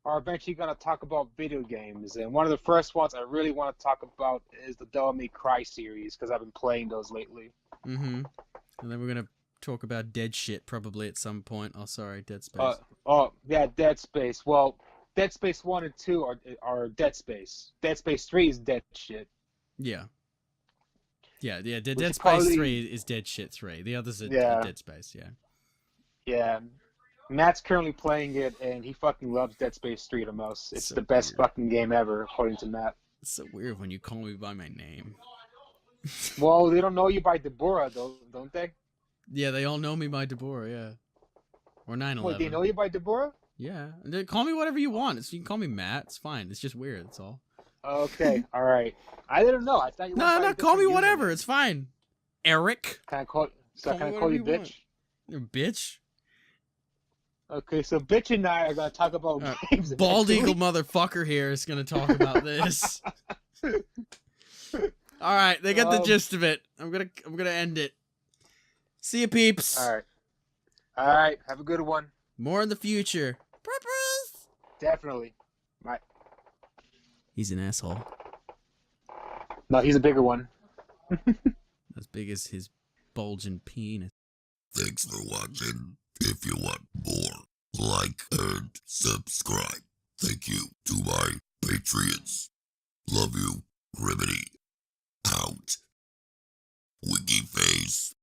are eventually going to talk about video games. And one of the first ones I really want to talk about is the Devil May Cry series, because I've been playing those lately. Mm-hmm. And then we're going to talk about dead shit probably at some point. Oh, sorry, Dead Space. Yeah, Dead Space. Well, Dead Space 1 and 2 are Dead Space. Dead Space 3 is dead shit. Yeah. Dead Space probably... 3 is Dead Shit 3. The others are Dead Space, yeah. Yeah. Matt's currently playing it, and he fucking loves Dead Space 3 the most. It's so the best weird. fucking game ever, according to Matt. It's so weird when you call me by my name. Well, they don't know you by Deborah, though, don't they? Yeah, they all know me by Deborah, yeah. Or 9/11. Wait, they know you by Deborah? Yeah. Call me whatever you want. You can call me Matt. It's fine. It's just weird, that's all. Okay, all right. I didn't know. I thought you No, call me whatever. It's fine. Eric. Can I call you bitch? Bitch. Okay, so bitch and I are gonna talk about games. Bald eagle motherfucker here is gonna talk about this. All right, they get the gist of it. I'm gonna end it. See you, peeps. All right. Have a good one. More in the future. Purpose. Definitely. Bye. He's an asshole. No, he's a bigger one. As big as his bulging penis. Thanks for watching. If you want more, like and subscribe. Thank you to my Patreons. Love you, RIbbity. Out. Wiki face.